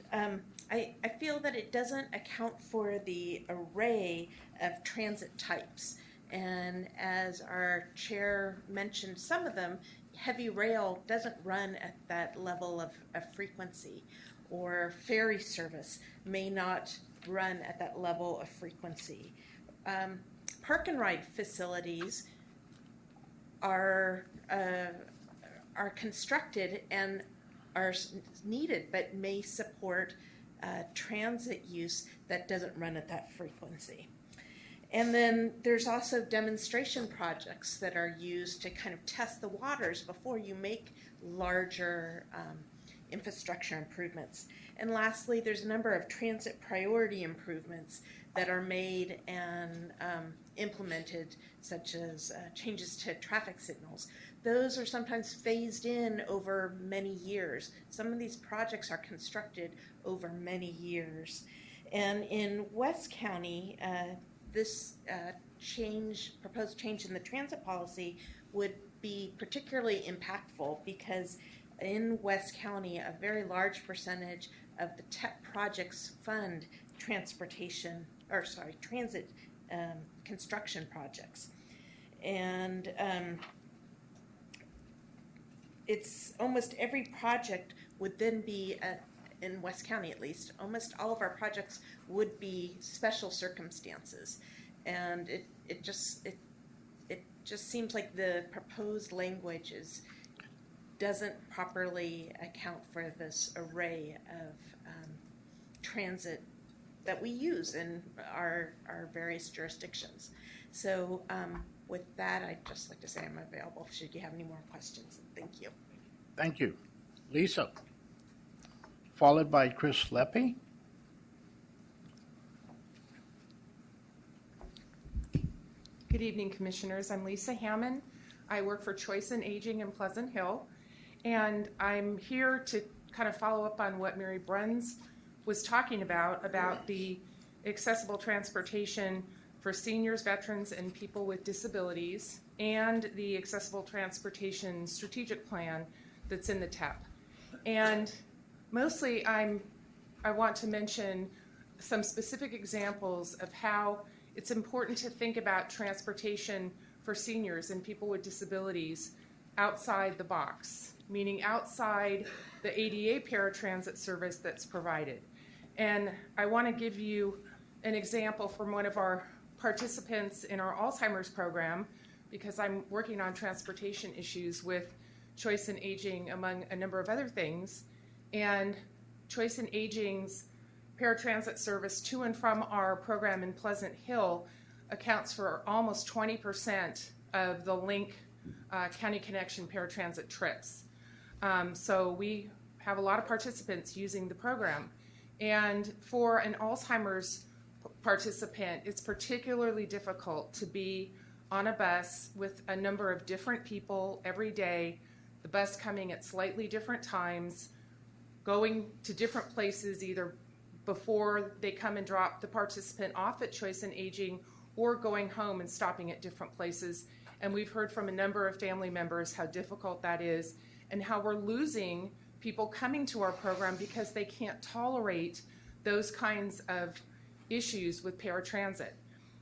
[SPEAKER 19] I feel that it doesn't account for the array of transit types. And as our chair mentioned, some of them, heavy rail doesn't run at that level of frequency, or ferry service may not run at that level of frequency. Park and ride facilities are constructed and are needed, but may support transit use that doesn't run at that frequency. And then there's also demonstration projects that are used to kind of test the waters before you make larger infrastructure improvements. And lastly, there's a number of transit priority improvements that are made and implemented, such as changes to traffic signals. Those are sometimes phased in over many years. Some of these projects are constructed over many years. And in West County, this proposed change in the transit policy would be particularly impactful because in West County, a very large percentage of the TEP projects fund transit construction projects. And it's almost every project would then be, in West County at least, almost all of our projects would be special circumstances. And it just seems like the proposed language doesn't properly account for this array of transit that we use in our various jurisdictions. So with that, I'd just like to say I'm available should you have any more questions. Thank you.
[SPEAKER 1] Thank you. Lisa, followed by Chris Leppy.
[SPEAKER 20] Good evening, Commissioners. I'm Lisa Hammond. I work for Choice in Aging in Pleasant Hill, and I'm here to kind of follow up on what Mary Bruns was talking about the accessible transportation for seniors, veterans, and people with disabilities, and the accessible transportation strategic plan that's in the TEP. And mostly I want to mention some specific examples of how it's important to think about transportation for seniors and people with disabilities outside the box, meaning outside the ADA paratransit service that's provided. And I want to give you an example from one of our participants in our Alzheimer's program, because I'm working on transportation issues with Choice in Aging, among a number of other things. And Choice in Aging's paratransit service to and from our program in Pleasant Hill accounts for almost 20% of the Link County Connection paratransit trips. So we have a lot of participants using the program. And for an Alzheimer's participant, it's particularly difficult to be on a bus with a number of different people every day, the bus coming at slightly different times, going to different places either before they come and drop the participant off at Choice in Aging or going home and stopping at different places. And we've heard from a number of family members how difficult that is and how we're losing people coming to our program because they can't tolerate those kinds of issues with paratransit.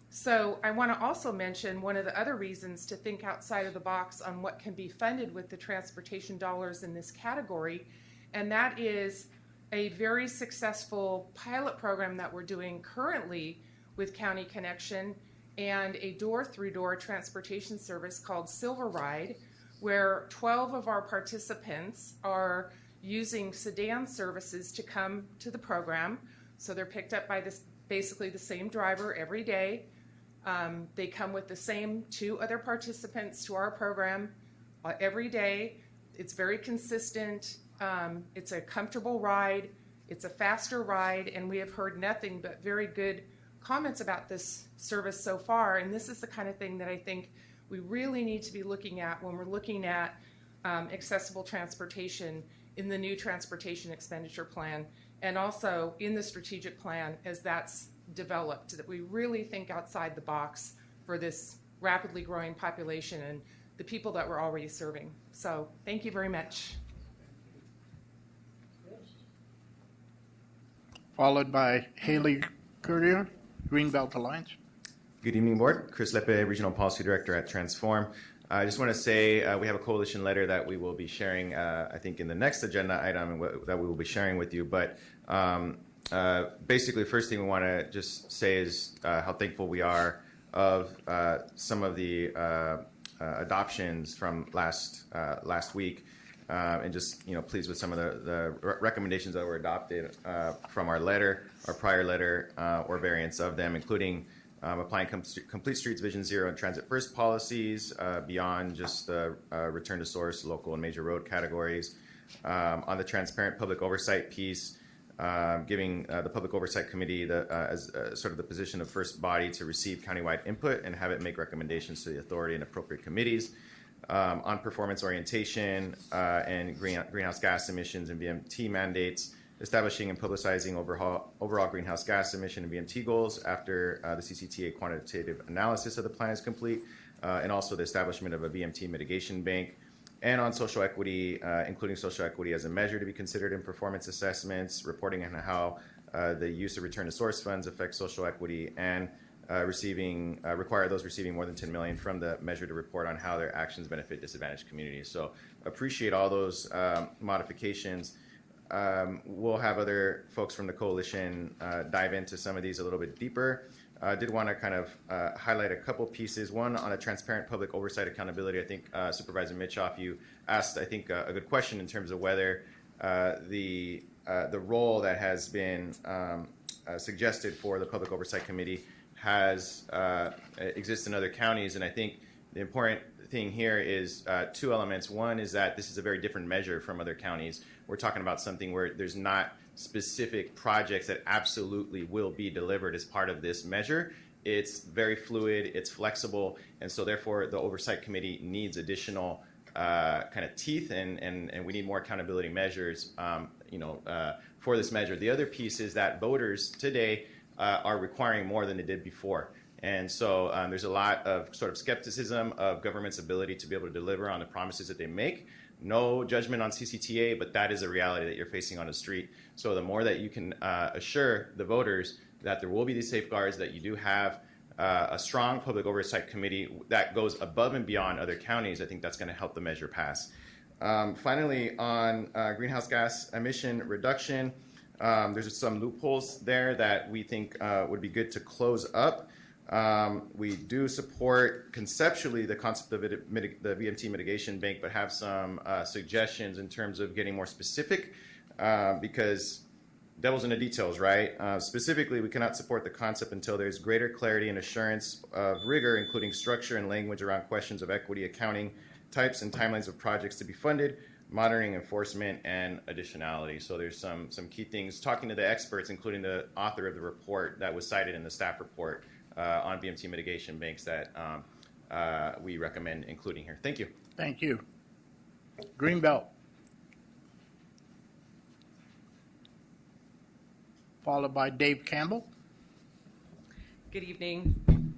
[SPEAKER 20] So I want to also mention one of the other reasons to think outside of the box on what can be funded with the transportation dollars in this category, and that is a very successful pilot program that we're doing currently with County Connection and a door-through-door transportation service called Silver Ride, where 12 of our participants are using sedan services to come to the program. So they're picked up by basically the same driver every day. They come with the same 2 other participants to our program every day. It's very consistent. It's a comfortable ride. It's a faster ride, and we have heard nothing but very good comments about this service so far. And this is the kind of thing that I think we really need to be looking at when we're looking at accessible transportation in the new transportation expenditure plan, and also in the strategic plan as that's developed, that we really think outside the box for this rapidly growing population and the people that we're already serving. So thank you very much.
[SPEAKER 1] Followed by Haley Courier, Greenbelt Alliance.
[SPEAKER 21] Good evening, Board. Chris Lepe, Regional Policy Director at Transform. I just want to say we have a coalition letter that we will be sharing, I think, in the next agenda item that we will be sharing with you. But basically, the first thing we want to just say is how thankful we are of some of the adoptions from last week, and just pleased with some of the recommendations that were adopted from our letter, our prior letter, or variants of them, including applying Complete Streets Vision Zero and Transit First policies beyond just the return to source, local and major road categories. On the transparent public oversight piece, giving the Public Oversight Committee as sort of the position of first body to receive countywide input and have it make recommendations to the authority and appropriate committees. On performance orientation and greenhouse gas emissions and VMT mandates, establishing and publicizing overall greenhouse gas emission and VMT goals after the CCTA quantitative analysis of the plan is complete, and also the establishment of a VMT mitigation bank. And on social equity, including social equity as a measure to be considered in performance assessments, reporting on how the use of return to source funds affects social equity, and require those receiving more than $10 million from the measure to report on how their actions benefit disadvantaged communities. So appreciate all those modifications. We'll have other folks from the coalition dive into some of these a little bit deeper. I did want to kind of highlight a couple pieces. One, on a transparent public oversight accountability, I think Supervisor Mitchoff, you asked, I think, a good question in terms of whether the role that has been suggested for the Public Oversight Committee exists in other counties. And I think the important thing here is 2 elements. One is that this is a very different measure from other counties. We're talking about something where there's not specific projects that absolutely will be delivered as part of this measure. It's very fluid, it's flexible, and so therefore the Oversight Committee needs additional kind of teeth, and we need more accountability measures for this measure. The other piece is that voters today are requiring more than they did before. And so there's a lot of sort of skepticism of government's ability to be able to deliver on the promises that they make. No judgment on CCTA, but that is a reality that you're facing on the street. So the more that you can assure the voters that there will be these safeguards, that you do have a strong public oversight committee that goes above and beyond other counties, I think that's going to help the measure pass. Finally, on greenhouse gas emission reduction, there's some loopholes there that we think would be good to close up. We do support conceptually the concept of the VMT mitigation bank, but have some suggestions in terms of getting more specific because devil's in the details, right? Specifically, we cannot support the concept until there's greater clarity and assurance of rigor, including structure and language around questions of equity, accounting, types and timelines of projects to be funded, monitoring, enforcement, and additionality. So there's some key things. Talking to the experts, including the author of the report that was cited in the staff report on VMT mitigation banks that we recommend including here. Thank you.
[SPEAKER 1] Thank you. Greenbelt. Followed by Dave Campbell.
[SPEAKER 2] Good evening.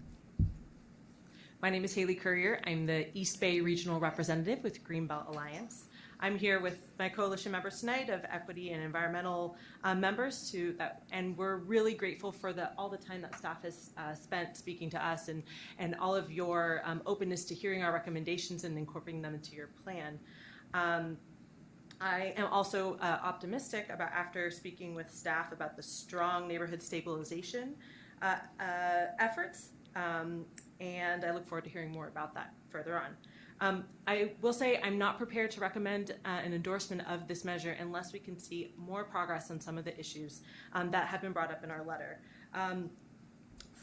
[SPEAKER 2] My name is Haley Courier. I'm the East Bay Regional Representative with Greenbelt Alliance. I'm here with my coalition members tonight of equity and environmental members and we're really grateful for all the time that staff has spent speaking to us and all of your openness to hearing our recommendations and incorporating them into your plan. I am also optimistic about, after speaking with staff, about the strong neighborhood stabilization efforts, and I look forward to hearing more about that further on. I will say I'm not prepared to recommend an endorsement of this measure unless we can see more progress on some of the issues that have been brought up in our letter.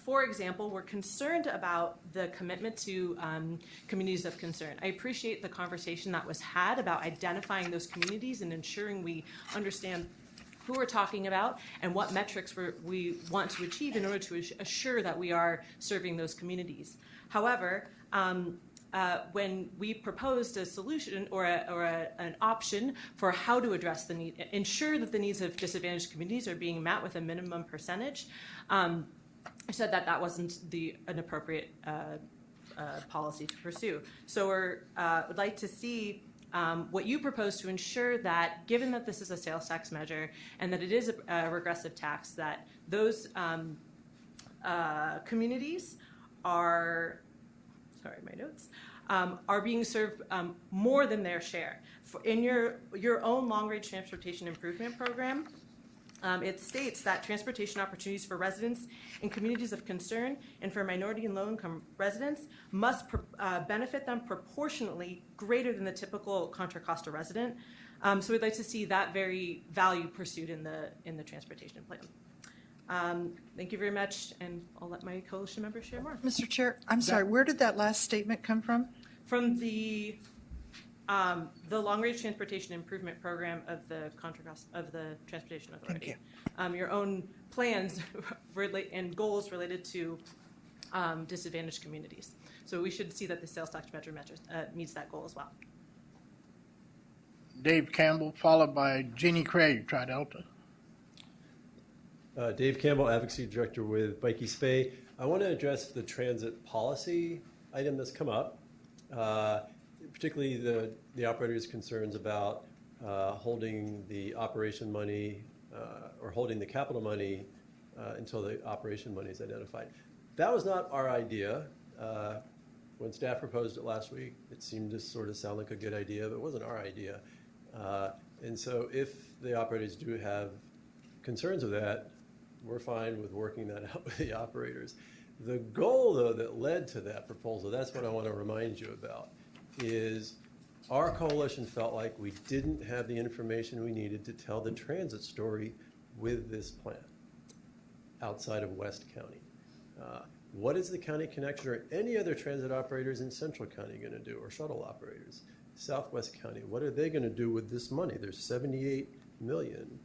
[SPEAKER 2] For example, we're concerned about the commitment to communities of concern. I appreciate the conversation that was had about identifying those communities and ensuring we understand who we're talking about and what metrics we want to achieve in order to assure that we are serving those communities. However, when we proposed a solution or an option for how to address the need, ensure that the needs of disadvantaged communities are being met with a minimum percentage, I said that wasn't an appropriate policy to pursue. So we would like to see what you propose to ensure that, given that this is a sales tax measure and that it is a regressive tax, that those communities are, sorry, my notes, are being served more than their share. In your own long-range transportation improvement program, it states that transportation opportunities for residents in communities of concern and for minority and low-income residents must benefit them proportionately greater than the typical Contra Costa resident. So we'd like to see that very value pursued in the transportation plan. Thank you very much, and I'll let my coalition members share more.
[SPEAKER 8] Mr. Chair, I'm sorry, where did that last statement come from?
[SPEAKER 2] From the long-range transportation improvement program of the Transportation Authority.
[SPEAKER 8] Thank you.
[SPEAKER 2] Your own plans and goals related to disadvantaged communities. So we should see that the sales tax measure meets that goal as well.
[SPEAKER 1] Dave Campbell, followed by Jeannie Craig, Tri-Delta.
[SPEAKER 22] Dave Campbell, Advocacy Director with Bike East Bay. I want to address the transit policy item that's come up. Particularly the operator's concerns about holding the operation money or holding the capital money until the operation money is identified. That was not our idea. When staff proposed it last week, it seemed to sort of sound like a good idea, but it wasn't our idea. And so if the operators do have concerns with that, we're fine with working that out with the operators. The goal, though, that led to that proposal, that's what I want to remind you about, is our coalition felt like we didn't have the information we needed to tell the transit story with this plan outside of West County. What is the county connection or any other transit operators in Central County going to do, or shuttle operators? Southwest County, what are they going to do with this money? There's 78 million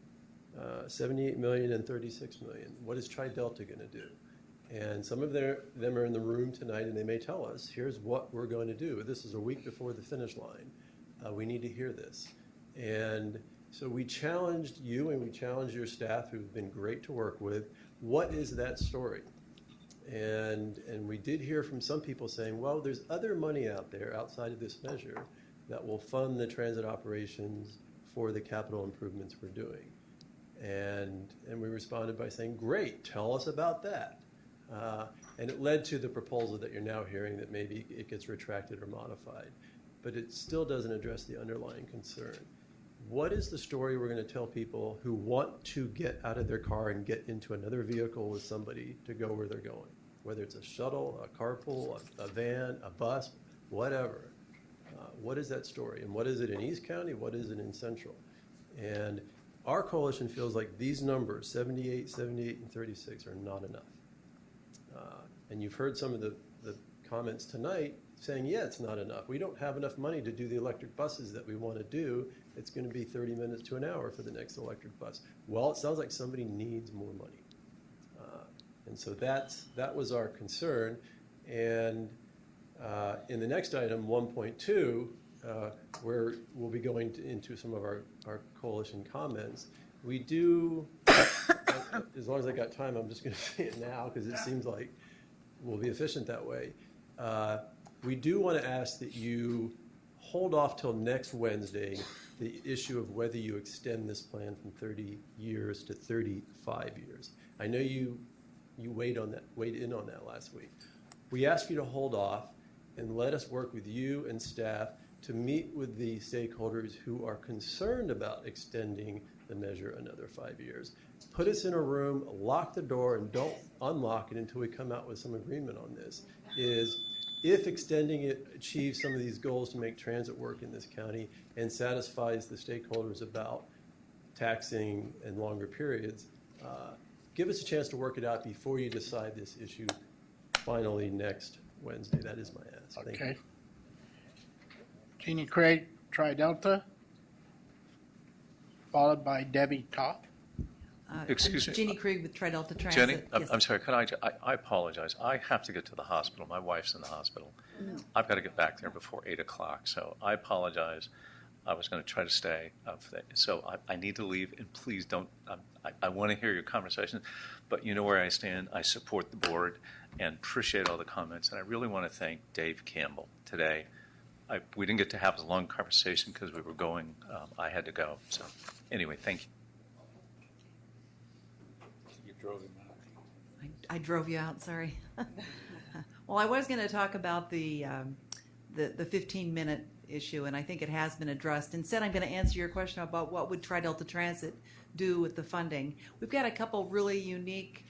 [SPEAKER 22] and 36 million. What is Tri-Delta going to do? And some of them are in the room tonight, and they may tell us, here's what we're going to do. This is a week before the finish line. We need to hear this. And so we challenged you, and we challenged your staff, who've been great to work with. What is that story? And we did hear from some people saying, well, there's other money out there outside of this measure that will fund the transit operations for the capital improvements we're doing. And we responded by saying, great, tell us about that. And it led to the proposal that you're now hearing that maybe it gets retracted or modified. But it still doesn't address the underlying concern. What is the story we're going to tell people who want to get out of their car and get into another vehicle with somebody to go where they're going? whether it's a shuttle, a carpool, a van, a bus, whatever. What is that story? And what is it in East County? What is it in Central? And our coalition feels like these numbers, 78, 78, and 36, are not enough. And you've heard some of the comments tonight saying, yeah, it's not enough. We don't have enough money to do the electric buses that we want to do. It's going to be 30 minutes to an hour for the next electric bus. Well, it sounds like somebody needs more money. And so that was our concern. And in the next item, 1.2, where we'll be going into some of our coalition comments, we do, as long as I got time, I'm just going to say it now because it seems like we'll be efficient that way. We do want to ask that you hold off till next Wednesday the issue of whether you extend this plan from 30 years to 35 years. I know you weighed in on that last week. We ask you to hold off and let us work with you and staff to meet with the stakeholders who are concerned about extending the measure another 5 years. Put us in a room, lock the door, and don't unlock it until we come out with some agreement on this. If extending it achieves some of these goals to make transit work in this county and satisfies the stakeholders about taxing and longer periods, give us a chance to work it out before you decide this issue finally next Wednesday. That is my ask. Thank you.
[SPEAKER 1] Jeannie Craig, Tri-Delta, followed by Debbie Topp.
[SPEAKER 10] Excuse me.
[SPEAKER 3] Jeannie Krieg with Tri-Delta Transit.
[SPEAKER 10] Jenny,
[SPEAKER 3] Yes.
[SPEAKER 10] I'm sorry, I apologize. I have to get to the hospital. My wife's in the hospital. I've got to get back there before 8 o'clock, so I apologize. I was going to try to stay. So I need to leave, and please don't, I want to hear your conversation, but you know where I stand. I support the board and appreciate all the comments, and I really want to thank Dave Campbell today. We didn't get to have a long conversation because we were going, I had to go. So anyway, thank you.
[SPEAKER 9] Drove him out.
[SPEAKER 3] I drove you out, sorry. Well, I was going to talk about the 15-minute issue, and I think it has been addressed. Instead, I'm going to answer your question about what would Tri-Delta Transit do with the funding. We've got a couple really unique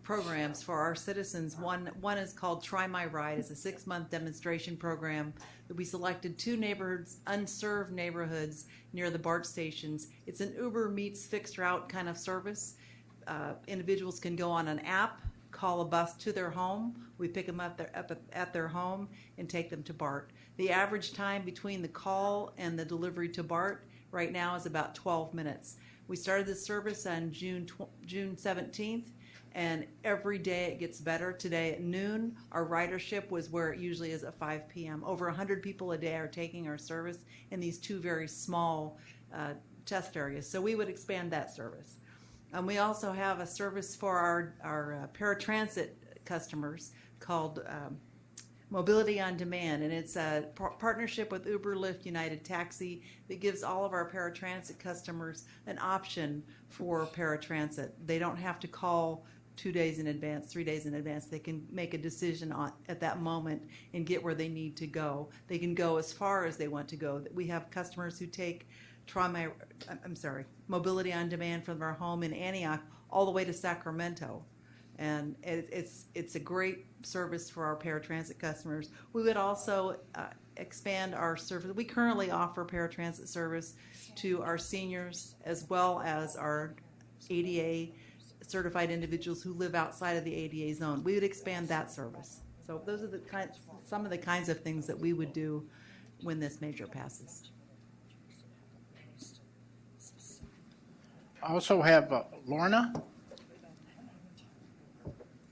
[SPEAKER 3] programs for our citizens. One is called Try My Ride. It's a 6-month demonstration program that we selected 2 neighborhoods, unserved neighborhoods near the BART stations. It's an Uber meets fixed route kind of service. Individuals can go on an app, call a bus to their home. We pick them up at their home and take them to BART. The average time between the call and the delivery to BART right now is about 12 minutes. We started this service on June 17th, and every day it gets better. Today at noon, our ridership was where it usually is at 5 p.m. Over 100 people a day are taking our service in these 2 very small test areas. So we would expand that service. We also have a service for our paratransit customers called Mobility on Demand, and it's a partnership with Uber, Lyft, United Taxi that gives all of our paratransit customers an option for paratransit. They don't have to call 2 days in advance, 3 days in advance. They can make a decision at that moment and get where they need to go. They can go as far as they want to go. We have customers who take Mobility on Demand from our home in Antioch all the way to Sacramento. And it's a great service for our paratransit customers. We would also expand our service. We currently offer paratransit service to our seniors as well as our ADA certified individuals who live outside of the ADA zone. We would expand that service. So those are some of the kinds of things that we would do when this measure passes.
[SPEAKER 1] I also have Lorna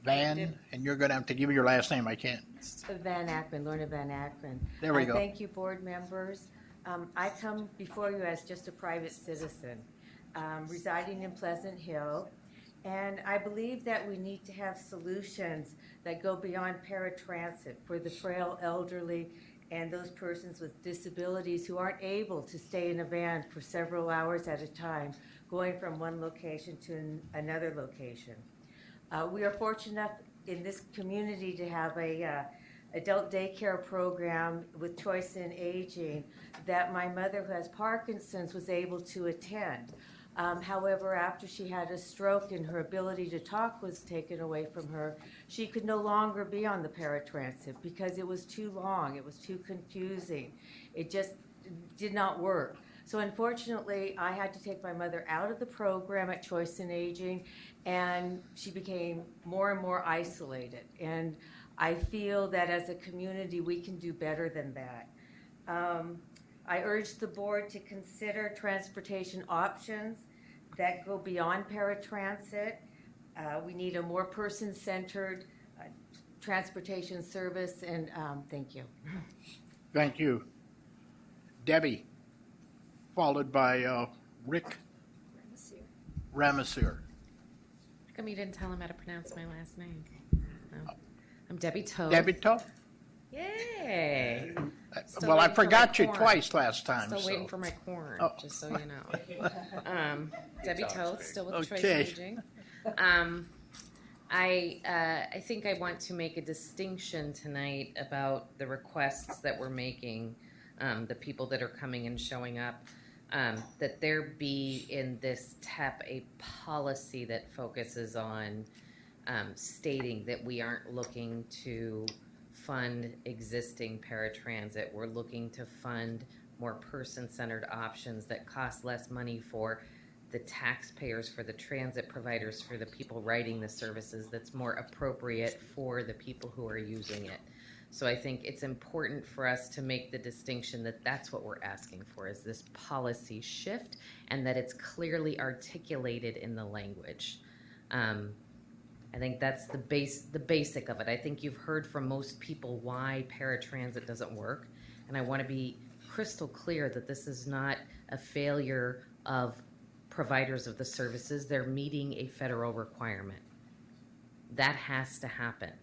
[SPEAKER 1] Van, and you're going to have to give me your last name. I can't.
[SPEAKER 12] Van Akron, Lorna Van Akron.
[SPEAKER 1] There we go.
[SPEAKER 12] Thank you, board members. I come before you as just a private citizen residing in Pleasant Hill, and I believe that we need to have solutions that go beyond paratransit for the frail elderly and those persons with disabilities who aren't able to stay in a van for several hours at a time, going from one location to another location. We are fortunate enough in this community to have a adult daycare program with Choice in Aging that my mother, who has Parkinson's, was able to attend. However, after she had a stroke and her ability to talk was taken away from her, she could no longer be on the paratransit because it was too long, it was too confusing. It just did not work. So unfortunately, I had to take my mother out of the program at Choice in Aging, and she became more and more isolated. And I feel that as a community, we can do better than that. I urge the board to consider transportation options that go beyond paratransit. We need a more person-centered transportation service, and thank you.
[SPEAKER 1] Thank you. Debbie, followed by Rick Ramasir.
[SPEAKER 6] How come you didn't tell him how to pronounce my last name? No. I'm Debbie Toth.
[SPEAKER 1] Debbie Toth?
[SPEAKER 6] Yay! Still
[SPEAKER 1] Well, I
[SPEAKER 6] waiting for my
[SPEAKER 1] forgot you
[SPEAKER 6] corn.
[SPEAKER 1] twice last time.
[SPEAKER 6] Still
[SPEAKER 1] so.
[SPEAKER 6] waiting for my corn,
[SPEAKER 1] Oh.
[SPEAKER 6] just so you know. Debbie Toth, still with Choice
[SPEAKER 1] Okay.
[SPEAKER 6] Aging. I think I want to make a distinction tonight about the requests that we're making, the people that are coming and showing up, that there be in this TEP a policy that focuses on stating that we aren't looking to fund existing paratransit. We're looking to fund more person-centered options that cost less money for the taxpayers, for the transit providers, for the people writing the services, that's more appropriate for the people who are using it. So I think it's important for us to make the distinction that that's what we're asking for, is this policy shift, and that it's clearly articulated in the language. I think that's the basic of it. I think you've heard from most people why paratransit doesn't work, and I want to be crystal clear that this is not a failure of providers of the services. They're meeting a federal requirement. That has to happen.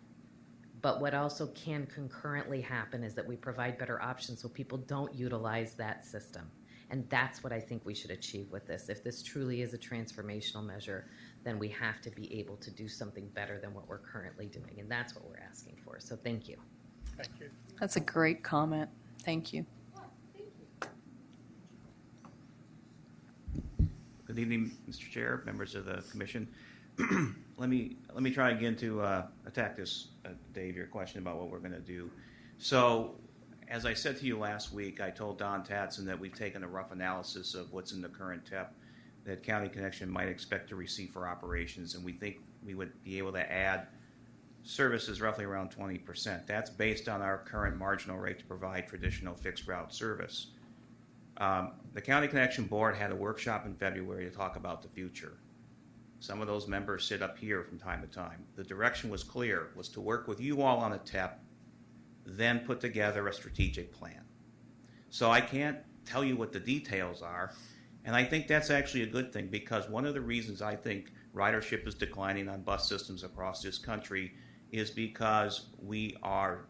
[SPEAKER 6] But what also can concurrently happen is that we provide better options so people don't utilize that system. And that's what I think we should achieve with this. If this truly is a transformational measure, then we have to be able to do something better than what we're currently doing. And that's what we're asking for. So thank you.
[SPEAKER 1] Thank you.
[SPEAKER 7] That's a great comment. Thank you.
[SPEAKER 11] Good evening, Mr. Chair, members of the commission. Let me try again to attack this, Dave, your question about what we're going to do. So, as I said to you last week, I told Don Tatson that we've taken a rough analysis of what's in the current TEP that County Connection might expect to receive for operations, and we think we would be able to add services roughly around 20%. That's based on our current marginal rate to provide traditional fixed route service. The County Connection Board had a workshop in February to talk about the future. Some of those members sit up here from time to time. The direction was clear, was to work with you all on a TEP, then put together a strategic plan. So I can't tell you what the details are, and I think that's actually a good thing, because one of the reasons I think ridership is declining on bus systems across this country is because we are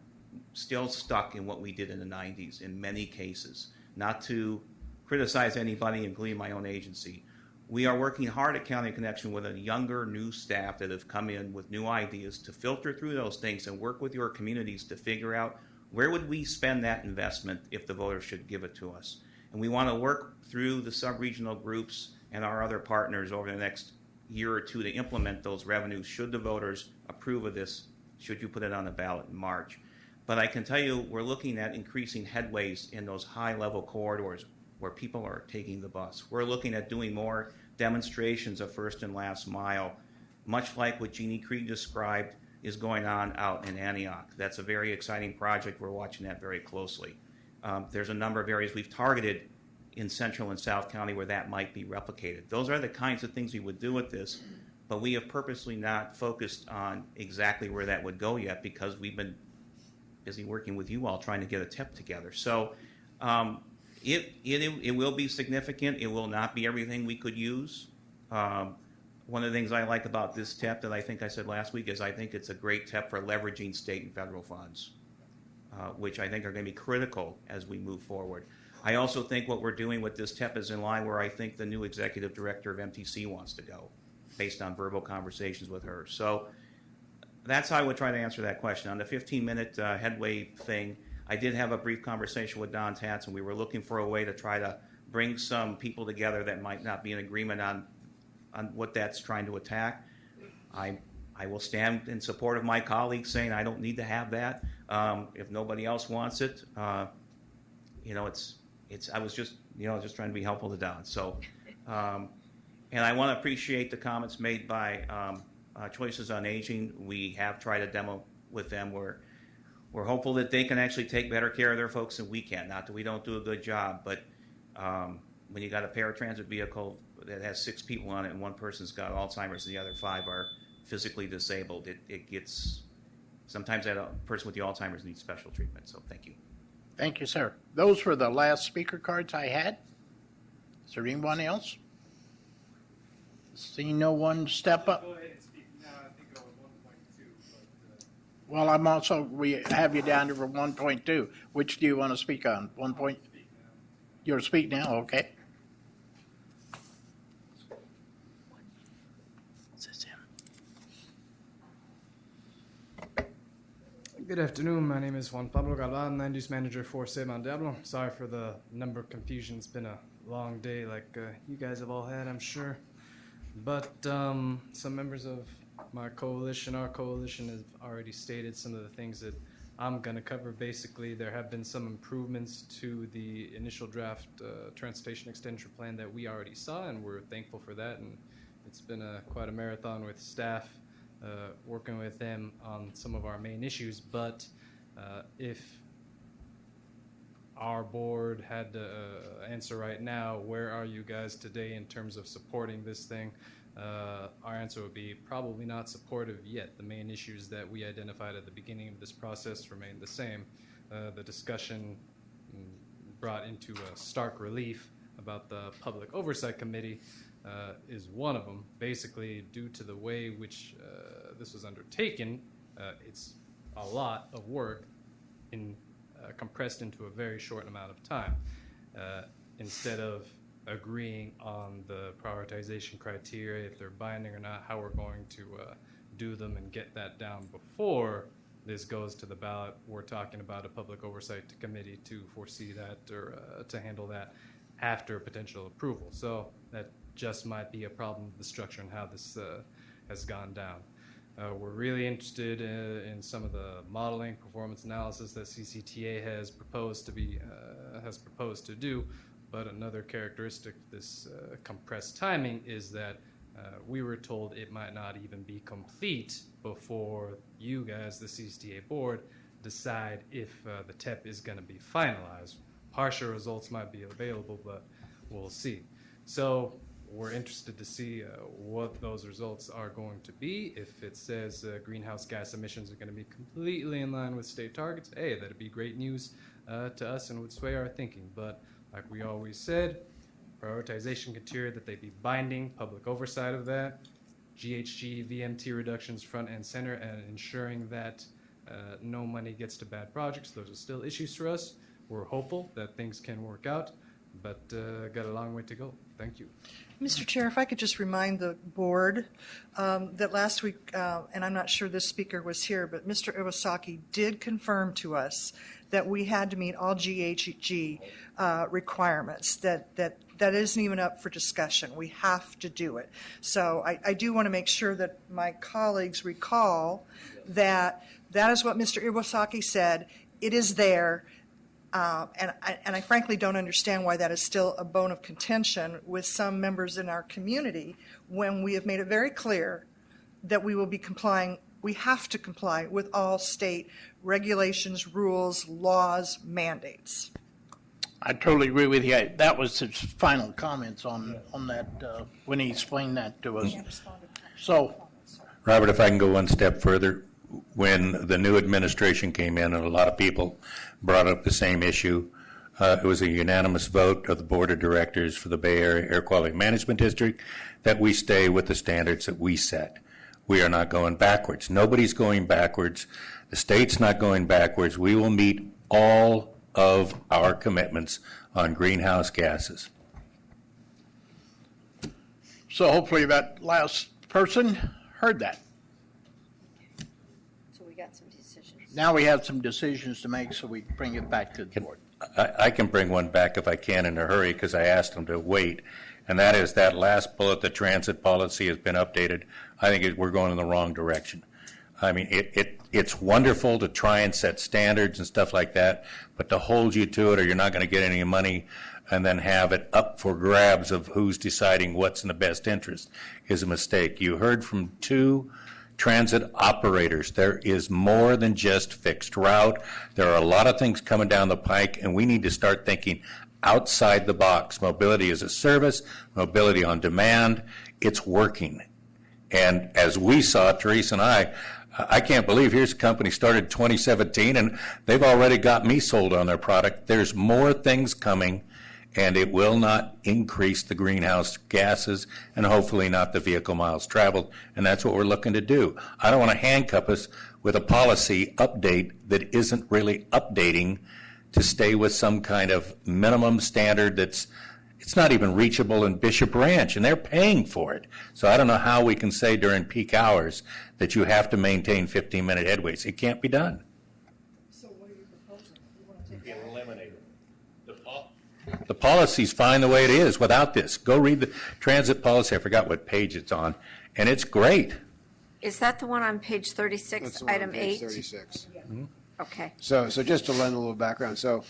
[SPEAKER 11] still stuck in what we did in the 90s in many cases. Not to criticize anybody, including my own agency. We are working hard at County Connection with a younger, new staff that have come in with new ideas to filter through those things and work with your communities to figure out where would we spend that investment if the voters should give it to us. And we want to work through the sub-regional groups and our other partners over the next year or two to implement those revenues should the voters approve of this, should you put it on the ballot in March. But I can tell you we're looking at increasing headways in those high-level corridors where people are taking the bus. We're looking at doing more demonstrations of first and last mile, much like what Jeannie Krieg described is going on out in Antioch. That's a very exciting project. We're watching that very closely. There's a number of areas we've targeted in Central and South County where that might be replicated. Those are the kinds of things we would do with this, but we have purposely not focused on exactly where that would go yet because we've been busy working with you all trying to get a TEP together. So it will be significant. It will not be everything we could use. One of the things I like about this TEP that I think I said last week is I think it's a great TEP for leveraging state and federal funds, which I think are going to be critical as we move forward. I also think what we're doing with this TEP is in line where I think the new executive director of MTC wants to go, based on verbal conversations with her. So that's how I would try to answer that question. On the 15-minute headway thing, I did have a brief conversation with Don Tatson. We were looking for a way to try to bring some people together that might not be in agreement on what that's trying to attack. I will stand in support of my colleagues saying I don't need to have that. If nobody else wants it, I was just trying to be helpful to Don. So, and I want to appreciate the comments made by Choices on Aging. We have tried a demo with them. We're hopeful that they can actually take better care of their folks than we can. Not that we don't do a good job, but when you got a paratransit vehicle that has 6 people on it and one person's got Alzheimer's and the other 5 are physically disabled, it gets, sometimes that person with the Alzheimer's needs special treatment. So thank you.
[SPEAKER 1] Thank you, sir. Those were the last speaker cards I had. Is there anyone else? See no one step up?
[SPEAKER 4] Go ahead and speak now. I think I was 1.2.
[SPEAKER 1] Well, we have you down to for 1.2. Which do you want to speak on? 1 point? You'll speak now, okay.
[SPEAKER 4] Good afternoon. My name is Juan Pablo Galvan, Land Use Manager for Save Diablo. Sorry for the number of confusion. It's been a long day like you guys have all had, I'm sure. But some members of our coalition, have already stated some of the things that I'm going to cover. Basically, there have been some improvements to the initial draft transportation extension plan that we already saw, and we're thankful for that. And it's been quite a marathon with staff working with them on some of our main issues. But if our board had to answer right now, where are you guys today in terms of supporting this thing? Our answer would be probably not supportive yet. The main issues that we identified at the beginning of this process remain the same. The discussion brought into a stark relief about the Public Oversight Committee is one of them. Basically, due to the way which this was undertaken, it's a lot of work compressed into a very short amount of time. Instead of agreeing on the prioritization criteria, if they're binding or not, how we're going to do them and get that down before this goes to the ballot, we're talking about a Public Oversight Committee to foresee that or to handle that after potential approval. So that just might be a problem with the structure and how this has gone down. We're really interested in some of the modeling, performance analysis that CCTA has proposed to do. But another characteristic of this compressed timing is that we were told it might not even be complete before you guys, the CCTA board, decide if the TEP is going to be finalized. Partial results might be available, but we'll see. So we're interested to see what those results are going to be. If it says greenhouse gas emissions are going to be completely in line with state targets, hey, that'd be great news to us and would sway our thinking. But like we always said, prioritization criteria that they be binding, public oversight of that, GHG, VMT reductions front and center, and ensuring that no money gets to bad projects. Those are still issues for us. We're hopeful that things can work out, but got a long way to go. Thank you.
[SPEAKER 8] Mr. Chair, if I could just remind the board that last week, and I'm not sure this speaker was here, but Mr. Iwasaki did confirm to us that we had to meet all GHG requirements, that isn't even up for discussion. We have to do it. So I do want to make sure that my colleagues recall that that is what Mr. Iwasaki said. It is there. And I frankly don't understand why that is still a bone of contention with some members in our community when we have made it very clear that we will be complying. We have to comply with all state regulations, rules, laws, mandates.
[SPEAKER 1] I totally agree with you. That was his final comments on that when he explained that to us. So,
[SPEAKER 9] Robert, if I can go one step further, when the new administration came in and a lot of people brought up the same issue, it was a unanimous vote of the Board of Directors for the Bay Area Air Quality Management District that we stay with the standards that we set. We are not going backwards. Nobody's going backwards. The state's not going backwards. We will meet all of our commitments on greenhouse gases.
[SPEAKER 1] So hopefully that last person heard that.
[SPEAKER 12] So we got some decisions.
[SPEAKER 1] Now we have some decisions to make, so we bring it back to the board.
[SPEAKER 9] I can bring one back if I can in a hurry because I asked them to wait. And that is that last bullet, the transit policy has been updated. I think we're going in the wrong direction. I mean, it's wonderful to try and set standards and stuff like that, but to hold you to it or you're not going to get any money and then have it up for grabs of who's deciding what's in the best interest is a mistake. You heard from 2 transit operators. There is more than just fixed route. There are a lot of things coming down the pike, and we need to start thinking outside the box. Mobility as a service, mobility on demand, it's working. And as we saw, Teresa and I can't believe here's a company started 2017 and they've already got me sold on their product. There's more things coming, and it will not increase the greenhouse gases and hopefully not the vehicle miles traveled. And that's what we're looking to do. I don't want to handcuff us with a policy update that isn't really updating to stay with some kind of minimum standard it's not even reachable in Bishop Ranch, and they're paying for it. So I don't know how we can say during peak hours that you have to maintain 15-minute headways. It can't be done.
[SPEAKER 8] So what are you proposing? You want to take that?
[SPEAKER 9] Eliminate it. The policy's fine the way it is without this. Go read the transit policy. I forgot what page it's on, and it's great.
[SPEAKER 13] Is that the one on page 36,
[SPEAKER 5] That's the one on
[SPEAKER 13] item
[SPEAKER 5] page
[SPEAKER 13] 8?
[SPEAKER 5] 36.
[SPEAKER 13] Okay.
[SPEAKER 5] So just to lend a little background, so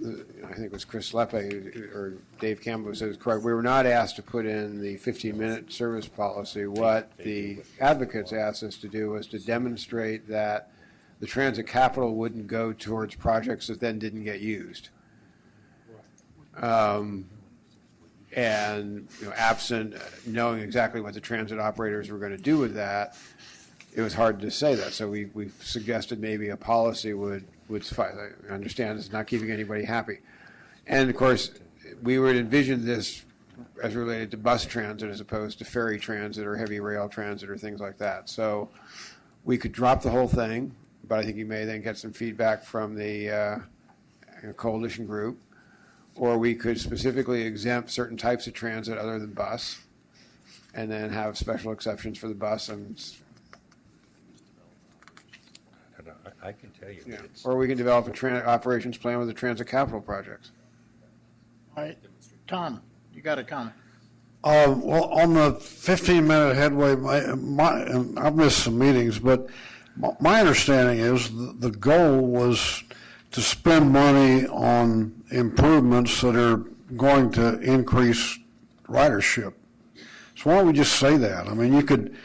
[SPEAKER 5] I think it was Chris Lepe or Dave Campbell who said it's correct. We were not asked to put in the 15-minute service policy. What the advocates asked us to do was to demonstrate that the transit capital wouldn't go towards projects that then didn't get used. And absent knowing exactly what the transit operators were going to do with that, it was hard to say that. So we suggested maybe a policy would suffice. I understand it's not keeping anybody happy. And of course, we would envision this as related to bus transit as opposed to ferry transit or heavy rail transit or things like that. So we could drop the whole thing, but I think you may then get some feedback from the coalition group, or we could specifically exempt certain types of transit other than bus and then have special exceptions for the bus. And
[SPEAKER 9] I can tell you.
[SPEAKER 5] yeah. Or we can develop a operations plan with the transit capital projects.
[SPEAKER 1] All right, Tom, you got a comment?
[SPEAKER 14] Well, on the 15-minute headway, I've missed some meetings, but my understanding is the goal was to spend money on improvements that are going to increase ridership. So why don't we just say that? I mean, you could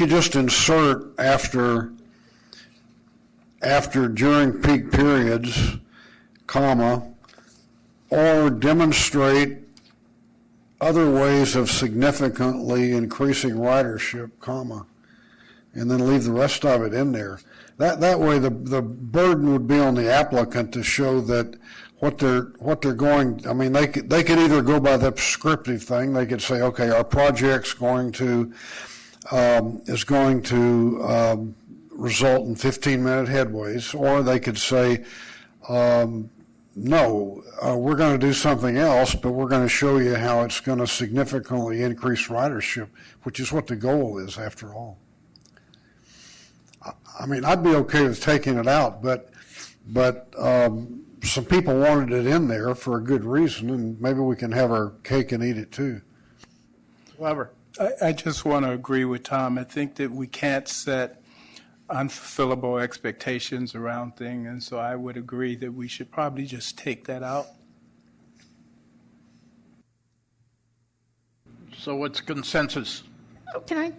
[SPEAKER 14] just insert after during peak periods, comma, or demonstrate other ways of significantly increasing ridership, comma, and then leave the rest of it in there. That way the burden would be on the applicant to show that what they're going, I mean, they could either go by the prescriptive thing. They could say, okay, our project's going to result in 15-minute headways, or they could say, no, we're going to do something else, but we're going to show you how it's going to significantly increase ridership, which is what the goal is after all. I mean, I'd be okay with taking it out, but some people wanted it in there for a good reason, and maybe we can have our cake and eat it too.
[SPEAKER 1] Weber.
[SPEAKER 23] I just want to agree with Tom. I think that we can't set unfulfillable expectations around things, and so I would agree that we should probably just take that out.
[SPEAKER 1] So what's consensus?
[SPEAKER 24] Can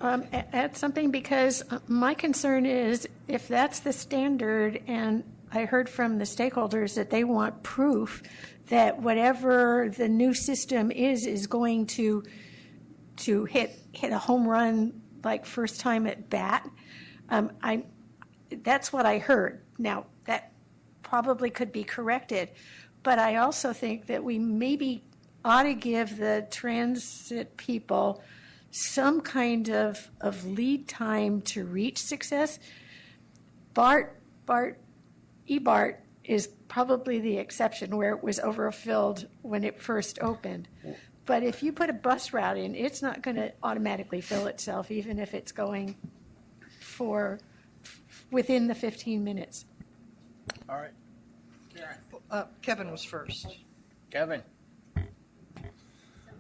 [SPEAKER 24] I add something? Because my concern is if that's the standard, and I heard from the stakeholders that they want proof that whatever the new system is going to hit a home run like first time at bat. That's what I heard. Now, that probably could be corrected, but I also think that we maybe ought to give the transit people some kind of lead time to reach success. EBART is probably the exception where it was overfilled when it first opened. But if you put a bus route in, it's not going to automatically fill itself, even if it's going for within the 15 minutes.
[SPEAKER 1] All right.
[SPEAKER 8] Kevin was first.
[SPEAKER 1] Kevin?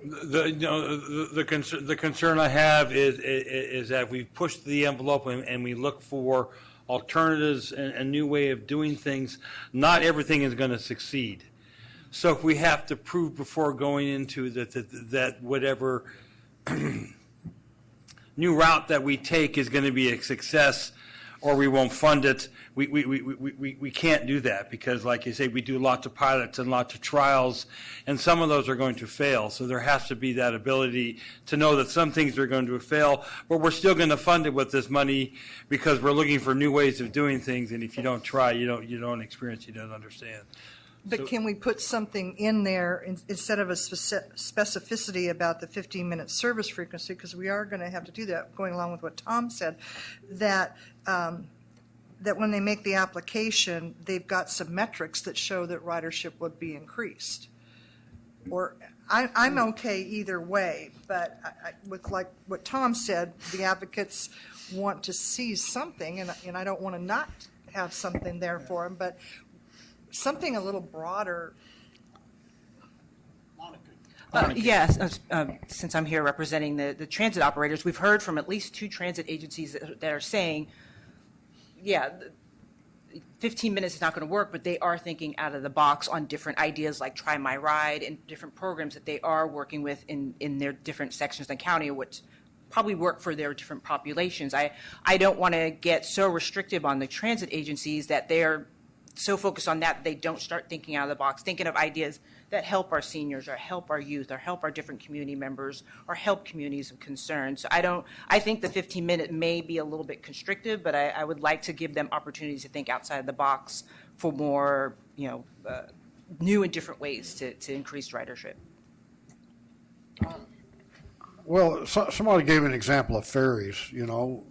[SPEAKER 15] The concern I have is that we push the envelope and we look for alternatives and a new way of doing things. Not everything is going to succeed. So if we have to prove before going into that whatever new route that we take is going to be a success, or we won't fund it, we can't do that, because, like you say, we do lots of pilots and lots of trials, and some of those are going to fail. So there has to be that ability to know that some things are going to fail, but we're still going to fund it with this money, because we're looking for new ways of doing things. And if you don't try, you don't experience, you don't understand.
[SPEAKER 8] But can we put something in there instead of a specificity about the 15-minute service frequency, because we are going to have to do that, going along with what Tom said, that that when they make the application, they've got some metrics that show that ridership would be increased. Or I'm okay either way, but with like what Tom said, the advocates want to see something, and I don't want to not have something there for them, but something a little broader.
[SPEAKER 16] Yes, since I'm here representing the transit operators, we've heard from at least 2 transit agencies that are saying, yeah, 15 minutes is not going to work, but they are thinking out of the box on different ideas like Try My Ride and different programs that they are working with in their different sections of the county, which probably work for their different populations. I don't want to get so restrictive on the transit agencies that they're so focused on that they don't start thinking out of the box, thinking of ideas that help our seniors or help our youth or help our different community members or help communities of concern. So I think the 15-minute may be a little bit constrictive, but I would like to give them opportunities to think outside the box for more, new and different ways to increase ridership.
[SPEAKER 14] Well, somebody gave an example of ferries.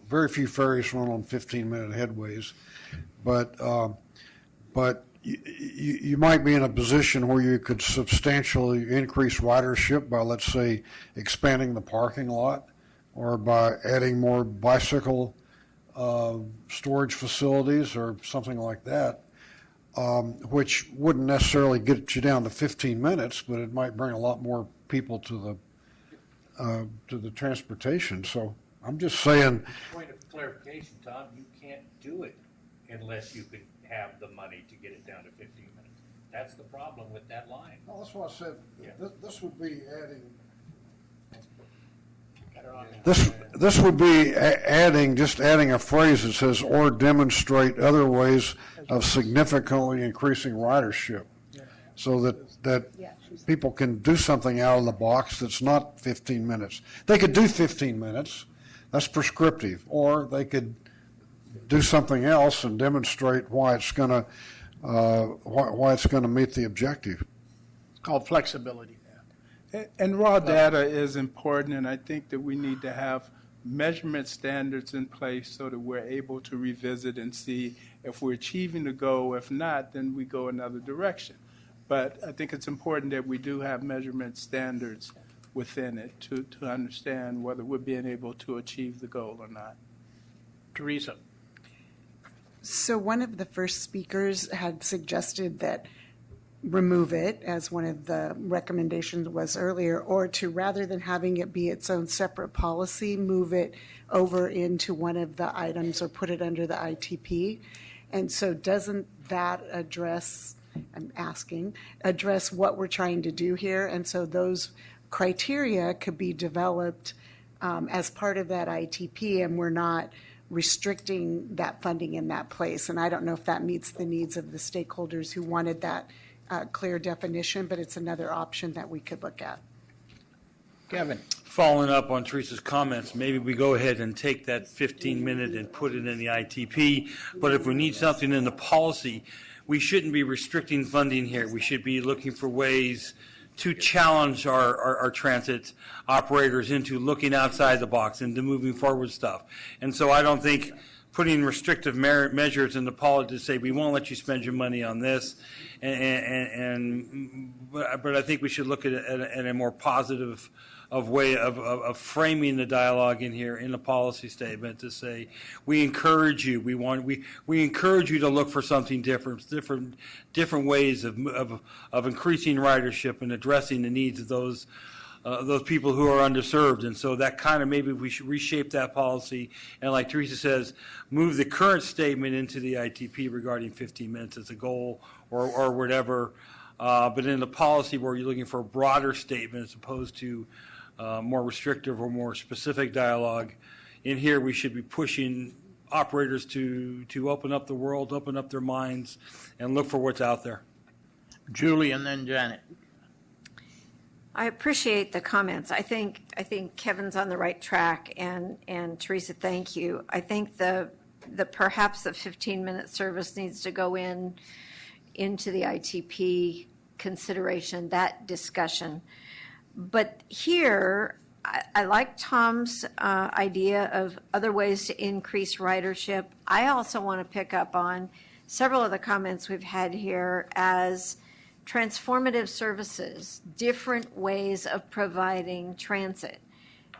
[SPEAKER 14] Very few ferries run on 15-minute headways, but you might be in a position where you could substantially increase ridership by, let's say, expanding the parking lot, or by adding more bicycle storage facilities or something like that, which wouldn't necessarily get you down to 15 minutes, but it might bring a lot more people to the transportation. So I'm just saying.
[SPEAKER 9] Point of clarification, Tom, you can't do it unless you could have the money to get it down to 15 minutes. That's the problem with that line.
[SPEAKER 14] Well, that's what I said. Yeah. This would be adding. This would be adding a phrase that says, or demonstrate other ways of significantly increasing ridership, so that people can do something out of the box that's not 15 minutes. They could do 15 minutes. That's prescriptive. Or they could do something else and demonstrate why it's going to meet the objective.
[SPEAKER 1] It's called flexibility.
[SPEAKER 23] And raw data is important, and I think that we need to have measurement standards in place so that we're able to revisit and see if we're achieving the goal. If not, then we go another direction. But I think it's important that we do have measurement standards within it to understand whether we're being able to achieve the goal or not.
[SPEAKER 1] Teresa.
[SPEAKER 17] So one of the first speakers had suggested that remove it, as one of the recommendations was earlier, or to, rather than having it be its own separate policy, move it over into one of the items or put it under the ITP. And so doesn't that address what we're trying to do here? And so those criteria could be developed as part of that ITP, and we're not restricting that funding in that place. And I don't know if that meets the needs of the stakeholders who wanted that clear definition, but it's another option that we could look at.
[SPEAKER 1] Kevin.
[SPEAKER 15] Following up on Teresa's comments, maybe we go ahead and take that 15-minute and put it in the ITP. But if we need something in the policy, we shouldn't be restricting funding here. We should be looking for ways to challenge our transit operators into looking outside the box, into moving forward stuff. And so I don't think putting restrictive measures in the policy to say we won't let you spend your money on this, but I think we should look at a more positive of framing the dialogue in here in the policy statement to say we encourage you, we encourage you to look for something different ways of increasing ridership and addressing the needs of those people who are underserved. And so that kind of, maybe we should reshape that policy and, like Teresa says, move the current statement into the ITP regarding 15 minutes as a goal or whatever. But in the policy where you're looking for a broader statement as opposed to more restrictive or more specific dialogue, in here we should be pushing operators to open up the world, open up their minds, and look for what's out there.
[SPEAKER 1] Julie and then Janet.
[SPEAKER 13] I appreciate the comments. I think Kevin's on the right track, and Teresa, thank you. I think the perhaps the 15-minute service needs to go into the ITP consideration, that discussion. But here, I like Tom's idea of other ways to increase ridership. I also want to pick up on several of the comments we've had here as transformative services, different ways of providing transit,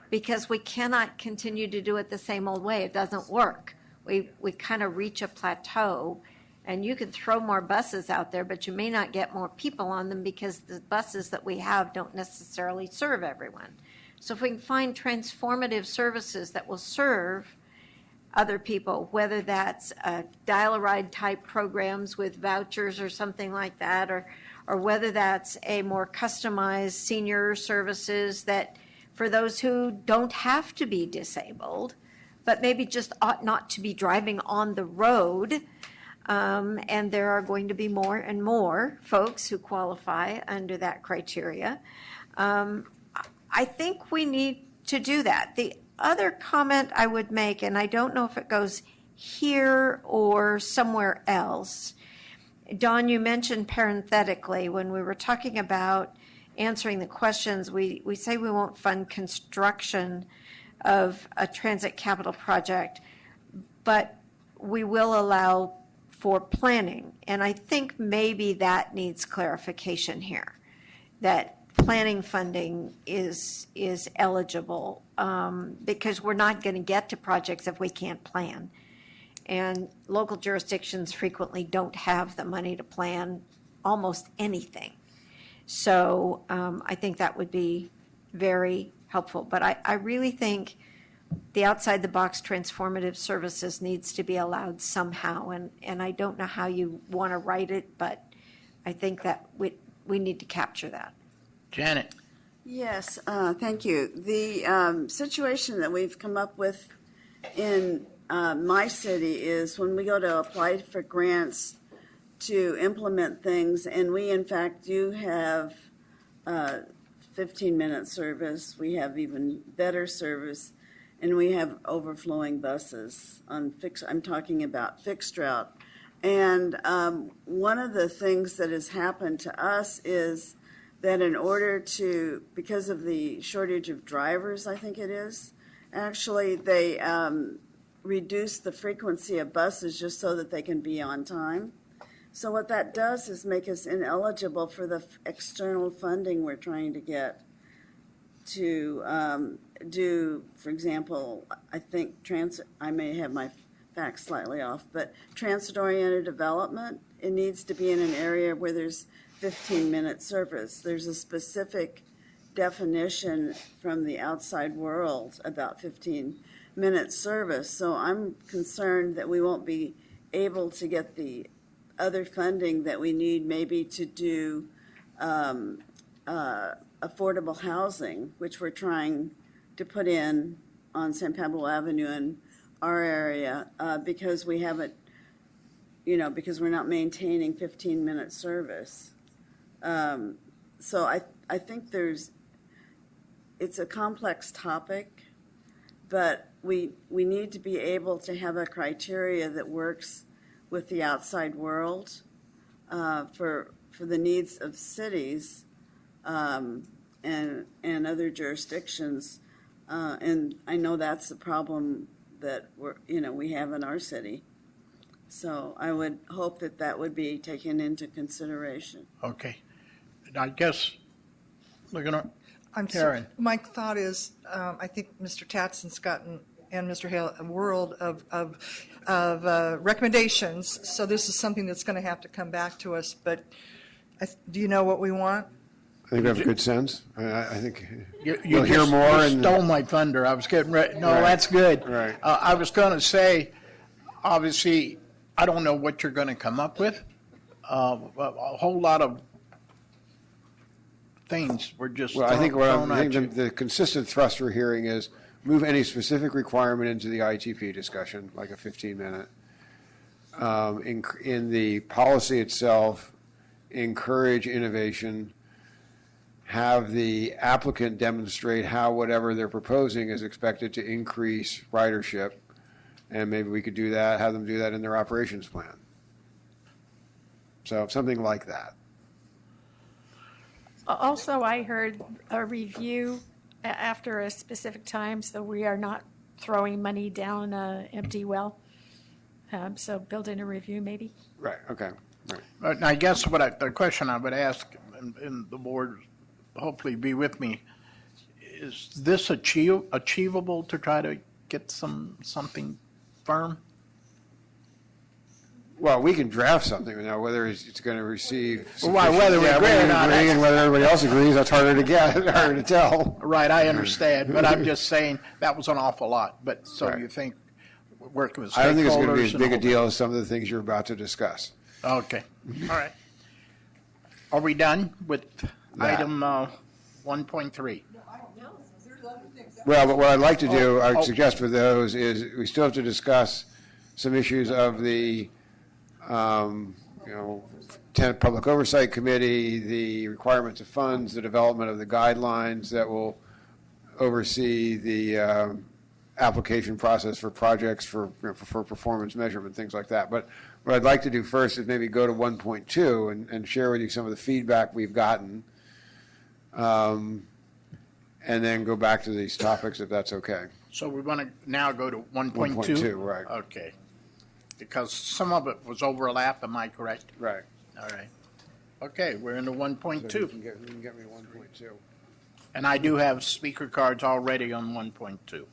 [SPEAKER 13] because we cannot continue to do it the same old way. It doesn't work. We kind of reach a plateau, and you can throw more buses out there, but you may not get more people on them because the buses that we have don't necessarily serve everyone. So if we can find transformative services that will serve other people, whether that's dial-a-ride type programs with vouchers or something like that, or whether that's a more customized senior services that for those who don't have to be disabled, but maybe just ought not to be driving on the road. And there are going to be more and more folks who qualify under that criteria. I think we need to do that. The other comment I would make, and I don't know if it goes here or somewhere else, Dawn, you mentioned parenthetically when we were talking about answering the questions, we say we won't fund construction of a transit capital project, but we will allow for planning. And I think maybe that needs clarification here, that planning funding is eligible because we're not going to get to projects if we can't plan. And local jurisdictions frequently don't have the money to plan almost anything. So I think that would be very helpful. But I really think the outside-the-box transformative services needs to be allowed somehow. And I don't know how you want to write it, but I think that we need to capture that.
[SPEAKER 1] Janet.
[SPEAKER 18] Yes, thank you. The situation that we've come up with in my city is when we go to apply for grants to implement things, and we in fact do have 15-minute service, we have even better service, and we have overflowing buses on I'm talking about fixed route. And one of the things that has happened to us is that in order to, because of the shortage of drivers, I think it is, actually they reduce the frequency of buses just so that they can be on time. So what that does is make us ineligible for the external funding we're trying to get to do, for example, I think I may have my facts slightly off, but transit-oriented development, it needs to be in an area where there's 15-minute service. There's a specific definition from the outside world about 15-minute service. So I'm concerned that we won't be able to get the other funding that we need maybe to do affordable housing, which we're trying to put in on San Pablo Avenue in our area because we haven't, because we're not maintaining 15-minute service. So I think it's a complex topic, but we need to be able to have a criteria that works with the outside world for the needs of cities and other jurisdictions. And I know that's the problem that we have in our city. So I would hope that would be taken into consideration.
[SPEAKER 1] Okay. I guess Karen.
[SPEAKER 8] My thought is, I think Mr. Tatson's gotten, and Mr. Hale, a world of recommendations. So this is something that's going to have to come back to us. But do you know what we want?
[SPEAKER 5] I think we have a good sense. I think
[SPEAKER 1] You
[SPEAKER 5] you'll hear
[SPEAKER 1] just-
[SPEAKER 5] more.
[SPEAKER 1] You
[SPEAKER 5] And
[SPEAKER 1] stole my thunder. I was getting ready. No,
[SPEAKER 5] Right.
[SPEAKER 1] that's good.
[SPEAKER 5] Right.
[SPEAKER 1] I was going to say, obviously, I don't know what you're going to come up with. A whole lot of things were just
[SPEAKER 5] Well, I think
[SPEAKER 1] thrown at you.
[SPEAKER 5] the consistent thrust we're hearing is move any specific requirement into the ITP discussion, like a 15-minute. In the policy itself, encourage innovation, have the applicant demonstrate how whatever they're proposing is expected to increase ridership, and maybe we could do that, have them do that in their operations plan. So something like that.
[SPEAKER 24] Also, I heard a review after a specific time, so we are not throwing money down an empty well. So build in a review, maybe.
[SPEAKER 5] Right, okay. Right.
[SPEAKER 1] But I guess the question I would ask, and the board hopefully be with me, is this achievable to try to get something firm?
[SPEAKER 5] Well, we can draft something now, whether it's going to receive.
[SPEAKER 1] Well, whether we agree or not,
[SPEAKER 5] agree and whether everybody else agrees, that's harder to get, harder to tell.
[SPEAKER 1] Right, I understand, but I'm just saying that was an awful lot. But so
[SPEAKER 5] Right.
[SPEAKER 1] you think working with stakeholders?
[SPEAKER 5] I don't think it's going to be as
[SPEAKER 1] and
[SPEAKER 5] big a
[SPEAKER 1] all
[SPEAKER 5] deal as some of the things you're about to discuss.
[SPEAKER 1] that. Okay, all right. Are we done with item 1.3?
[SPEAKER 5] Well, but what I'd like to do, I
[SPEAKER 1] Oh,
[SPEAKER 5] would
[SPEAKER 1] oh.
[SPEAKER 5] suggest for those is we still have to discuss some issues of the, Public Oversight Committee, the requirements of funds, the development of the guidelines that will oversee the application process for projects for performance measurement, things like that. But what I'd like to do first is maybe go to 1.2 and share with you some of the feedback we've gotten. And then go back to these topics if that's okay.
[SPEAKER 1] So we want to now go to 1.2?
[SPEAKER 5] 1.2, right.
[SPEAKER 1] Okay. Because some of it was overlap, am I correct?
[SPEAKER 5] Right.
[SPEAKER 1] All right. Okay, we're into 1.2.
[SPEAKER 5] So you can get me 1.2.
[SPEAKER 1] And I do have speaker cards already on 1.2.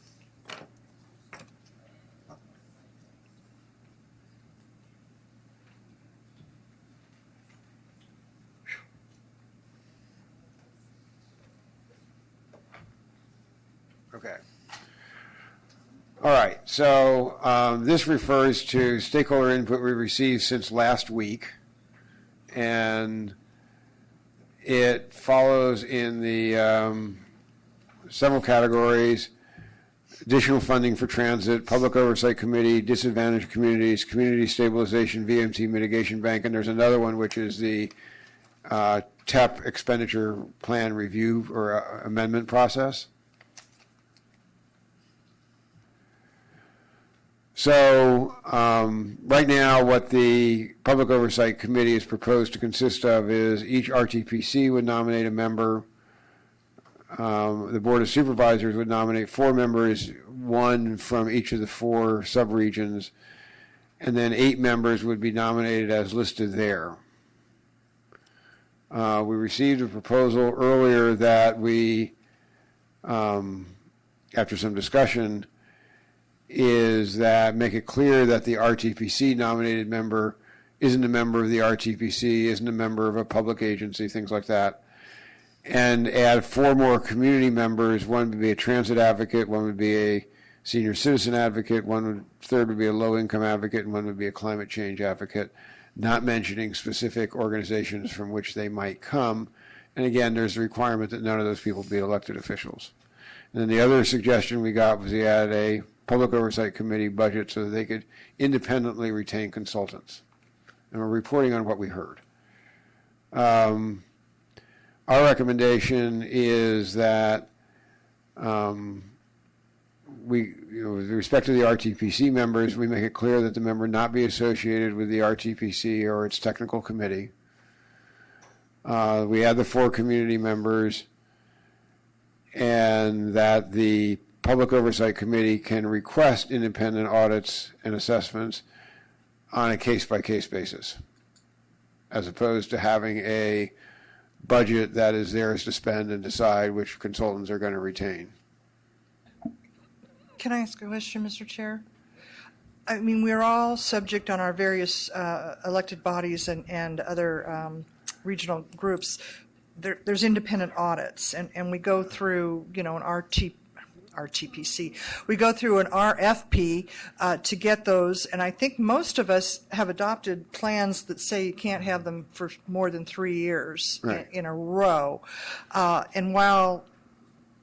[SPEAKER 5] Okay. All right, so this refers to stakeholder input we received since last week, and it follows in the several categories: additional funding for transit, public oversight committee, disadvantaged communities, community stabilization, VMT mitigation bank, and there's another one which is the TEP expenditure plan review or amendment process. So right now, what the Public Oversight Committee is proposed to consist of is each RTPC would nominate a member. The Board of Supervisors would nominate 4 members, 1 from each of the 4 subregions, and then 8 members would be nominated as listed there. We received a proposal earlier that we, after some discussion, is that make it clear that the RTPC nominated member isn't a member of the RTPC, isn't a member of a public agency, things like that. And add 4 more community members. 1 would be a transit advocate, 1 would be a senior citizen advocate, 3rd would be a low-income advocate, and 1 would be a climate change advocate, not mentioning specific organizations from which they might come. And again, there's a requirement that none of those people be elected officials. And then the other suggestion we got was we add a Public Oversight Committee budget so that they could independently retain consultants. And we're reporting on what we heard. Our recommendation is that with respect to the RTPC members, we make it clear that the member not be associated with the RTPC or its technical committee. We add the 4 community members, and that the Public Oversight Committee can request independent audits and assessments on a case-by-case basis, as opposed to having a budget that is theirs to spend and decide which consultants are going to retain.
[SPEAKER 8] Can I ask a question, Mr. Chair? I mean, we're all subject on our various elected bodies and other regional groups. There's independent audits, and we go through, an RTPC. We go through an RFP to get those, and I think most of us have adopted plans that say you can't have them for more than 3 years in a row. And while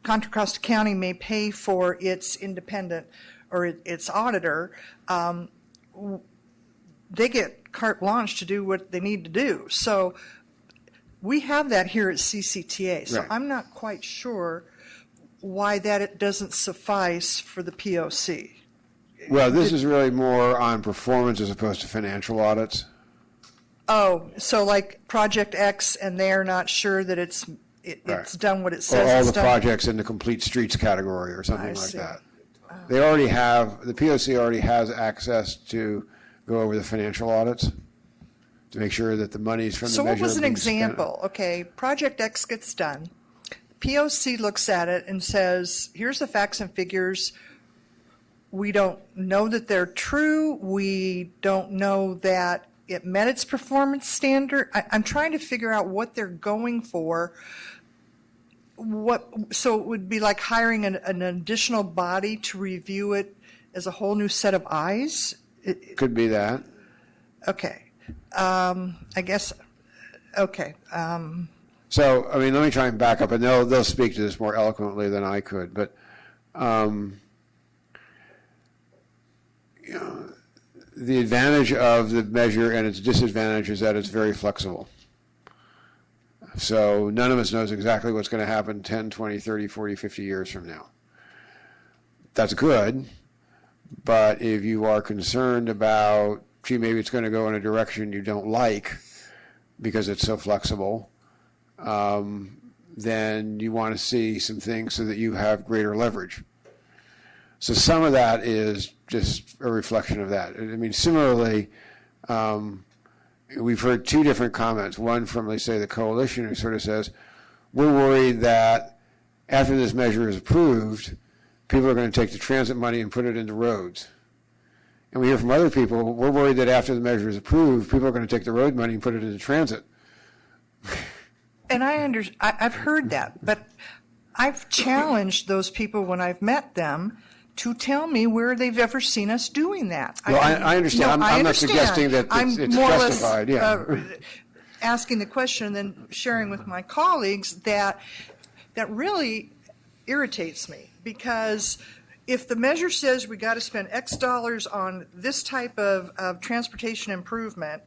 [SPEAKER 8] Contra Costa County may pay for its independent or its auditor, they get carte blanche to do what they need to do. So we have that here at CCTA. So I'm not quite sure why that it doesn't suffice for the POC.
[SPEAKER 5] Well, this is really more on performance as opposed to financial audits.
[SPEAKER 8] Oh, so like Project X, and they're not sure that it's done what it says
[SPEAKER 5] Or all
[SPEAKER 8] it's
[SPEAKER 5] the
[SPEAKER 8] done?
[SPEAKER 5] projects in the complete streets category or something
[SPEAKER 8] I
[SPEAKER 5] like
[SPEAKER 8] see.
[SPEAKER 5] that. They already have, the POC already has access to go over the financial audits to make sure that the monies from the
[SPEAKER 8] So
[SPEAKER 5] measure
[SPEAKER 8] what was
[SPEAKER 5] are
[SPEAKER 8] an
[SPEAKER 5] being spent.
[SPEAKER 8] example? Okay, Project X gets done. POC looks at it and says, here's the facts and figures. We don't know that they're true. We don't know that it met its performance standard. I'm trying to figure out what they're going for. So it would be like hiring an additional body to review it as a whole new set of eyes?
[SPEAKER 5] Could be that.
[SPEAKER 8] Okay. I guess, okay.
[SPEAKER 5] So, I mean, let me try and back up, and they'll speak to this more eloquently than I could. But, the advantage of the measure and its disadvantage is that it's very flexible. So none of us knows exactly what's going to happen 10, 20, 30, 40, 50 years from now. That's good, but if you are concerned about, gee, maybe it's going to go in a direction you don't like because it's so flexible, then you want to see some things so that you have greater leverage. So some of that is just a reflection of that. I mean, similarly, we've heard two different comments. One from, let's say, the coalition, who sort of says, we're worried that after this measure is approved, people are going to take the transit money and put it into roads. And we hear from other people, we're worried that after the measure is approved, people are going to take the road money and put it into transit.
[SPEAKER 8] And I've heard that, but I've challenged those people when I've met them to tell me where they've ever seen us doing that.
[SPEAKER 5] Well, I understand.
[SPEAKER 8] No,
[SPEAKER 5] I'm not suggesting that it's
[SPEAKER 8] more or less,
[SPEAKER 5] justified. Yeah.
[SPEAKER 8] Asking the question and then sharing with my colleagues that really irritates me, because if the measure says we got to spend X dollars on this type of transportation improvement,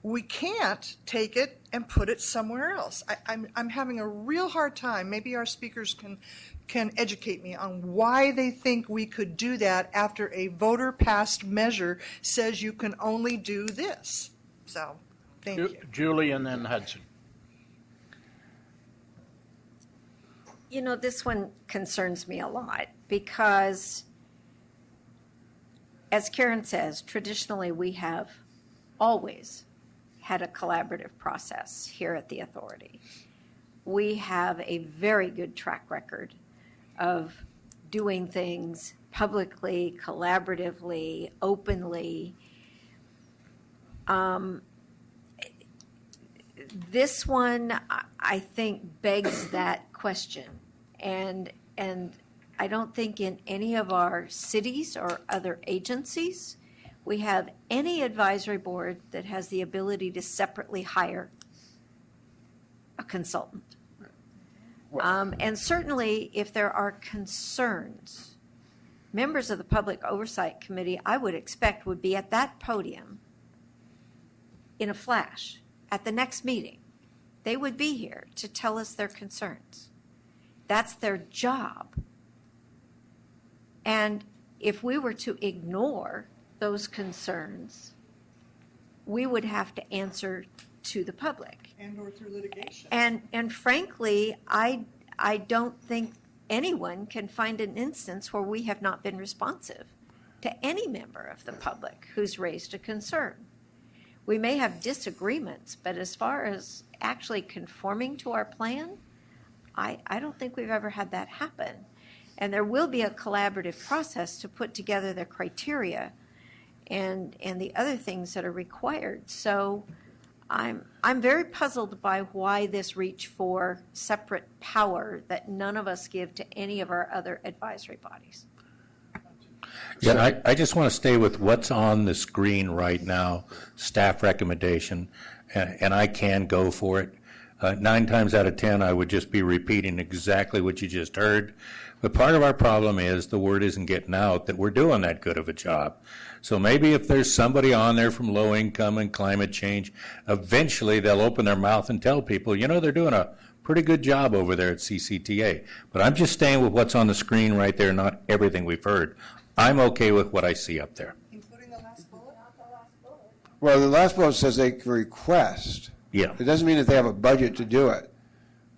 [SPEAKER 8] we can't take it and put it somewhere else. I'm having a real hard time. Maybe our speakers can educate me on why they think we could do that after a voter-passed measure says you can only do this. So, thank you.
[SPEAKER 1] Julie and then Hudson.
[SPEAKER 13] You know, this one concerns me a lot because, as Karen says, traditionally we have always had a collaborative process here at the authority. We have a very good track record of doing things publicly, collaboratively, openly. This one, I think, begs that question. And I don't think in any of our cities or other agencies we have any advisory board that has the ability to separately hire a consultant. And certainly, if there are concerns, members of the Public Oversight Committee, I would expect, would be at that podium in a flash at the next meeting. They would be here to tell us their concerns. That's their job. And if we were to ignore those concerns, we would have to answer to the public.
[SPEAKER 8] And or through litigation.
[SPEAKER 13] And frankly, I don't think anyone can find an instance where we have not been responsive to any member of the public who's raised a concern. we may have disagreements, but as far as actually conforming to our plan, I don't think we've ever had that happen. And there will be a collaborative process to put together the criteria and the other things that are required. So I'm very puzzled by why this reach for separate power that none of us give to any of our other advisory bodies.
[SPEAKER 9] Yeah, I just want to stay with what's on the screen right now, staff recommendation, and I can go for it. 9 times out of 10, I would just be repeating exactly what you just heard. But part of our problem is the word isn't getting out that we're doing that good of a job. So maybe if there's somebody on there from low income and climate change, eventually they'll open their mouth and tell people, you know, they're doing a pretty good job over there at CCTA. But I'm just staying with what's on the screen right there, not everything we've heard. I'm okay with what I see up there.
[SPEAKER 8] Including the last bullet?
[SPEAKER 5] Well, the last bullet says they can request.
[SPEAKER 9] Yeah.
[SPEAKER 5] It doesn't mean that they have a budget to do it.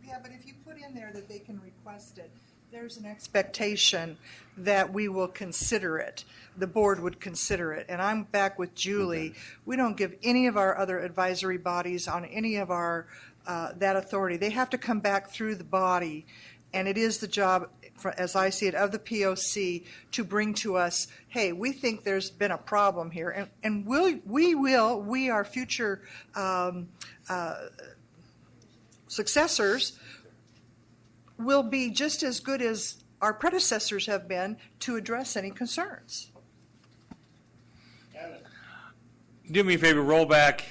[SPEAKER 8] Yeah, but if you put in there that they can request it, there's an expectation that we will consider it. The board would consider it. And I'm back with Julie. We don't give any of our other advisory bodies on any of our, that authority. They have to come back through the body. And it is the job, as I see it, of the POC to bring to us, hey, we think there's been a problem here. And we, our future successors, will be just as good as our predecessors have been to address any concerns.
[SPEAKER 15] Do me a favor, roll back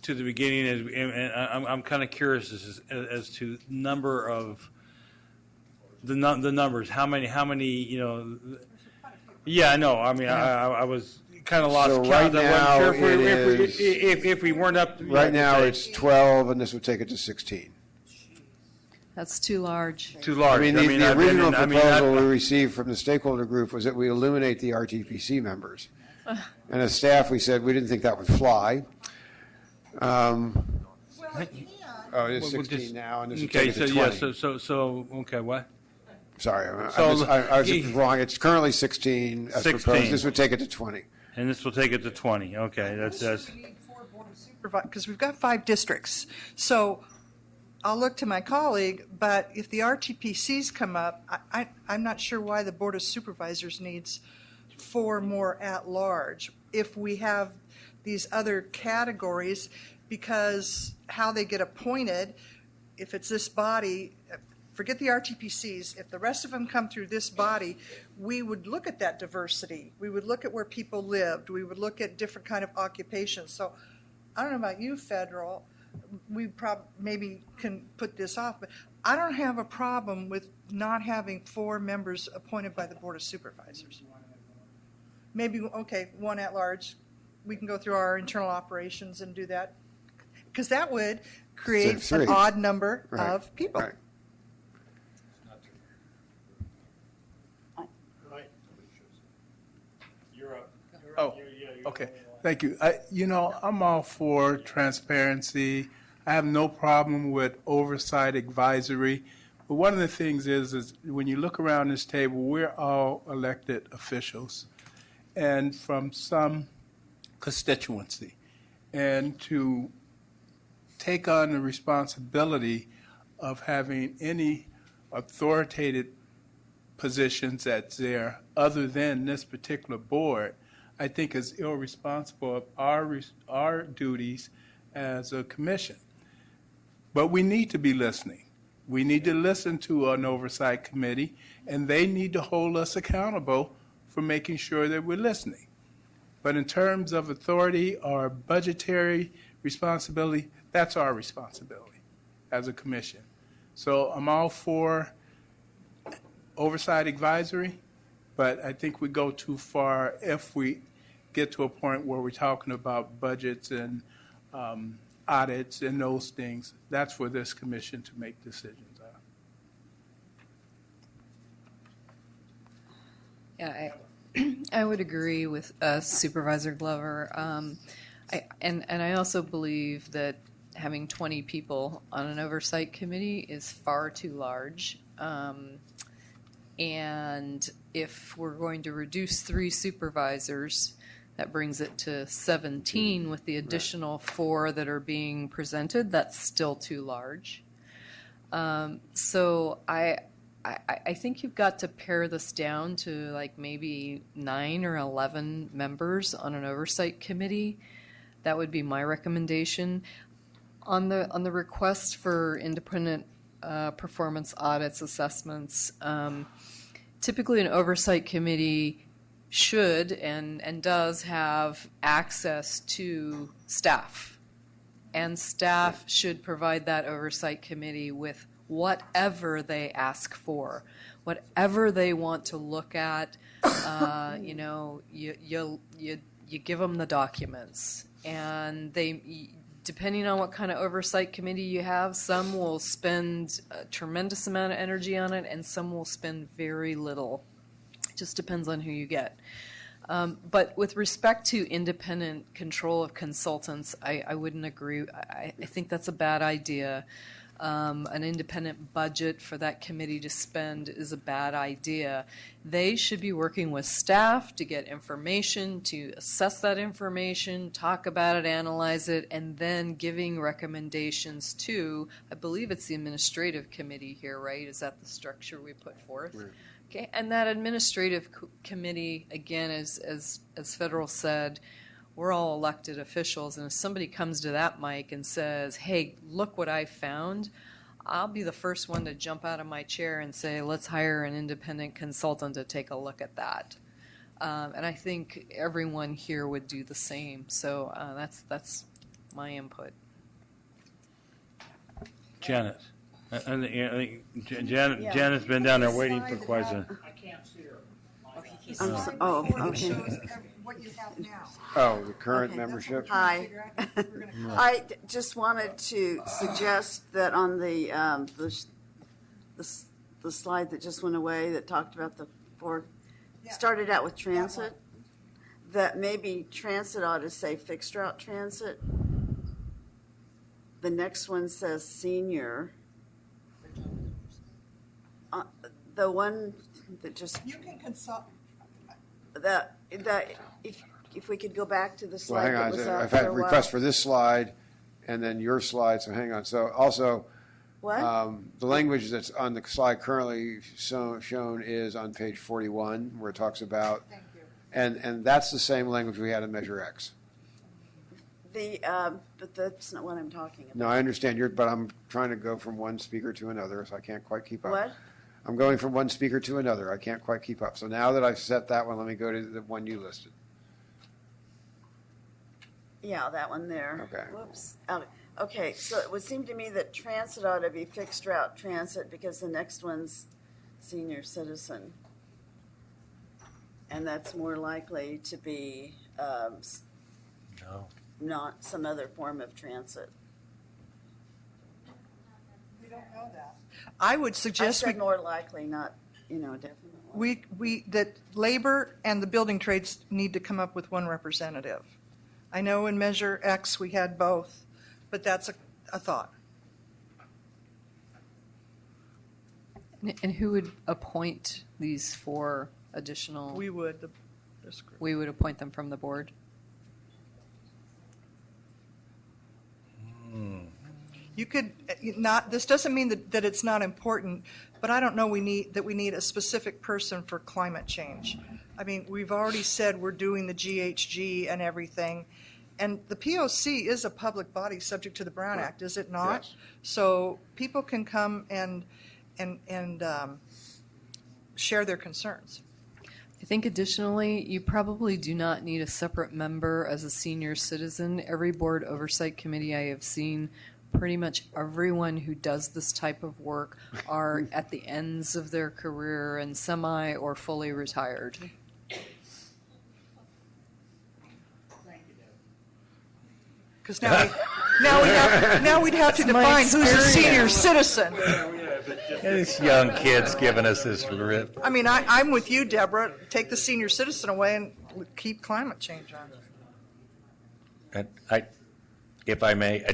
[SPEAKER 15] to the beginning, and I'm kind of curious as to number of the numbers. How many? You know? Yeah, I know. I mean, I was kind of lost
[SPEAKER 5] So
[SPEAKER 15] count.
[SPEAKER 5] right
[SPEAKER 15] I
[SPEAKER 5] now
[SPEAKER 15] wasn't sure
[SPEAKER 5] it
[SPEAKER 15] if we weren't up.
[SPEAKER 5] Right now it's 12, and this would take it to 16.
[SPEAKER 7] That's too large.
[SPEAKER 15] Too large.
[SPEAKER 5] I mean, the
[SPEAKER 15] I've
[SPEAKER 5] original
[SPEAKER 15] been- I mean,
[SPEAKER 5] proposal
[SPEAKER 15] I've-
[SPEAKER 5] we received from the stakeholder group was that we eliminate the RTPC members. And as staff, we said we didn't think that would fly. Oh, it is 16 now, and this would
[SPEAKER 15] Okay,
[SPEAKER 5] take it
[SPEAKER 15] so
[SPEAKER 5] to
[SPEAKER 15] yeah,
[SPEAKER 5] 20.
[SPEAKER 15] so okay, what?
[SPEAKER 5] Sorry,
[SPEAKER 15] So-
[SPEAKER 5] I was wrong. It's currently 16 as
[SPEAKER 15] 16.
[SPEAKER 5] proposed. This would take it to 20.
[SPEAKER 15] And this will take it to 20. Okay, that's
[SPEAKER 8] Because we've got 5 districts. So I'll look to my colleague, but if the RTPCs come up, I'm not sure why the Board of Supervisors needs 4 more at large. If we have these other categories, because how they get appointed, if it's this body, forget the RTPCs, if the rest of them come through this body, we would look at that diversity. We would look at where people lived. We would look at different kind of occupations. So I don't know about you, Federal, we maybe can put this off, but I don't have a problem with not having 4 members appointed by the Board of Supervisors. Maybe, okay, 1 at large. We can go through our internal operations and do that. Because that would create
[SPEAKER 5] So
[SPEAKER 8] an
[SPEAKER 5] 3.
[SPEAKER 8] odd number
[SPEAKER 5] Right,
[SPEAKER 8] of people.
[SPEAKER 5] right.
[SPEAKER 23] Oh, okay. Thank you. I'm all for transparency. I have no problem with oversight advisory. But one of the things is when you look around this table, we're all elected officials and from some constituency. And to take on the responsibility of having any authoritative positions that's there other than this particular board, I think is irresponsible of our duties as a commission. But we need to be listening. We need to listen to an oversight committee, and they need to hold us accountable for making sure that we're listening. But in terms of authority or budgetary responsibility, that's our responsibility as a commission. So I'm all for oversight advisory, but I think we go too far if we get to a point where we're talking about budgets and audits and those things. That's for this commission to make decisions on.
[SPEAKER 7] Yeah, I would agree with Supervisor Glover. And I also believe that having 20 people on an oversight committee is far too large. And if we're going to reduce 3 supervisors, That brings it to 17 with the additional 4 that are being presented. That's still too large. So I think you've got to pare this down to like maybe 9 or 11 members on an oversight committee. That would be my recommendation. On the request for independent performance audits, assessments, typically an oversight committee should and does have access to staff. And staff should provide that oversight committee with whatever they ask for, whatever they want to look at. You know, you give them the documents, and they, depending on what kind of oversight committee you have, some will spend a tremendous amount of energy on it, and some will spend very little. It just depends on who you get. But with respect to independent control of consultants, I wouldn't agree. I think that's a bad idea. An independent budget for that committee to spend is a bad idea. They should be working with staff to get information, to assess that information, talk about it, analyze it, and then giving recommendations to, I believe it's the administrative committee here, right? Is that the structure we put forth? Right. Okay, and that administrative committee, again, as Federal said, we're all elected officials, and if somebody comes to that mic and says, hey, look what I found, I'll be the first one to jump out of my chair and say, let's hire an independent consultant to take a look at that. And I think everyone here would do the same. So that's my input.
[SPEAKER 15] Janet. Janet's been down there waiting for quite some.
[SPEAKER 1] I can't see her.
[SPEAKER 18] Okay.
[SPEAKER 8] What you have now.
[SPEAKER 5] Oh, the current
[SPEAKER 18] Okay.
[SPEAKER 5] membership?
[SPEAKER 18] Hi. I just wanted to suggest that on the slide that just went away that talked about the 4, started out with transit, that maybe transit ought to say fixed route transit. The next one says senior. The one that just,
[SPEAKER 8] You can consult,
[SPEAKER 18] that if we could go back to the
[SPEAKER 5] Well,
[SPEAKER 18] slide
[SPEAKER 5] hang
[SPEAKER 18] that
[SPEAKER 5] on,
[SPEAKER 18] was
[SPEAKER 5] I've
[SPEAKER 18] out for
[SPEAKER 5] had
[SPEAKER 18] a while.
[SPEAKER 5] requests for this slide and then your slide, so hang on. So also,
[SPEAKER 18] What?
[SPEAKER 5] the language that's on the slide currently shown is on page 41, where it talks about, and that's the same language we had in Measure X.
[SPEAKER 18] But that's not what I'm talking about.
[SPEAKER 5] No, I understand, but I'm trying to go from one speaker to another, so I can't quite keep up.
[SPEAKER 18] What?
[SPEAKER 5] I'm going from one speaker to another. I can't quite keep up. So now that I've set that one, let me go to the one you listed.
[SPEAKER 18] Yeah, that one there.
[SPEAKER 5] Okay.
[SPEAKER 18] Whoops. Okay, so it would seem to me that transit ought to be fixed route transit because the next one's senior citizen. And that's more likely to be
[SPEAKER 9] No.
[SPEAKER 18] not some other form of transit.
[SPEAKER 8] we don't know that. I would
[SPEAKER 18] I
[SPEAKER 8] suggest
[SPEAKER 18] said more likely, not, definitely.
[SPEAKER 8] that labor and the building trades need to come up with one representative. I know in Measure X we had both, but that's a thought.
[SPEAKER 7] And who would appoint these 4 additional?
[SPEAKER 8] We would, this group.
[SPEAKER 7] We would appoint them from the board.
[SPEAKER 8] You could not, this doesn't mean that it's not important, but I don't know we need a specific person for climate change. I mean, we've already said we're doing the GHG and everything, and the POC is a public body subject to the Brown Act, is it not?
[SPEAKER 5] Yes.
[SPEAKER 8] So people can come and share their concerns.
[SPEAKER 7] I think additionally, you probably do not need a separate member as a senior citizen. Every board oversight committee I have seen, pretty much everyone who does this type of work are at the ends of their career and semi or fully retired.
[SPEAKER 8] Because now we'd have to define who's a senior citizen.
[SPEAKER 9] These young kids giving us this rip.
[SPEAKER 8] I mean, I'm with you, Deborah. Take the senior citizen away and keep climate change on.
[SPEAKER 9] And if I may,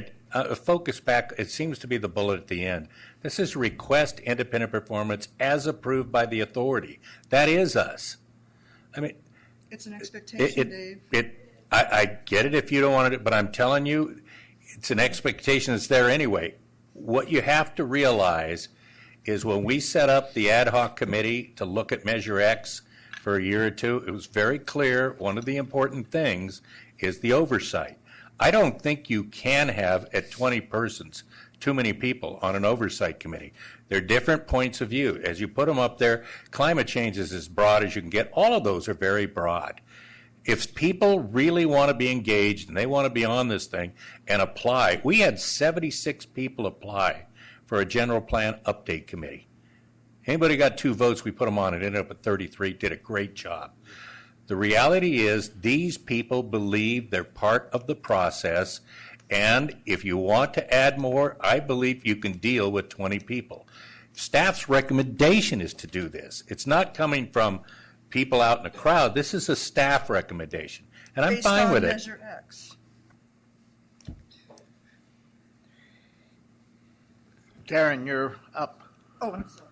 [SPEAKER 9] focus back, it seems to be the bullet at the end. This is request independent performance as approved by the authority. That is us. I mean,
[SPEAKER 8] It's an expectation, Dave.
[SPEAKER 9] I get it if you don't want it, but I'm telling you, it's an expectation that's there anyway. What you have to realize is when we set up the ad hoc committee to look at Measure X for a year or two, it was very clear one of the important things is the oversight. I don't think you can have, at 20 persons, too many people on an oversight committee. They're different points of view. As you put them up there, climate change is as broad as you can get. All of those are very broad. If people really want to be engaged and they want to be on this thing and apply, we had 76 people apply for a general plan update committee. Anybody got 2 votes, we put them on. It ended up at 33, did a great job. The reality is these people believe they're part of the process, and if you want to add more, I believe you can deal with 20 people. Staff's recommendation is to do this. It's not coming from people out in the crowd. This is a staff recommendation, and I'm fine with it.
[SPEAKER 8] Based on Measure X.
[SPEAKER 1] Karen, you're up.
[SPEAKER 8] Oh, I'm sorry.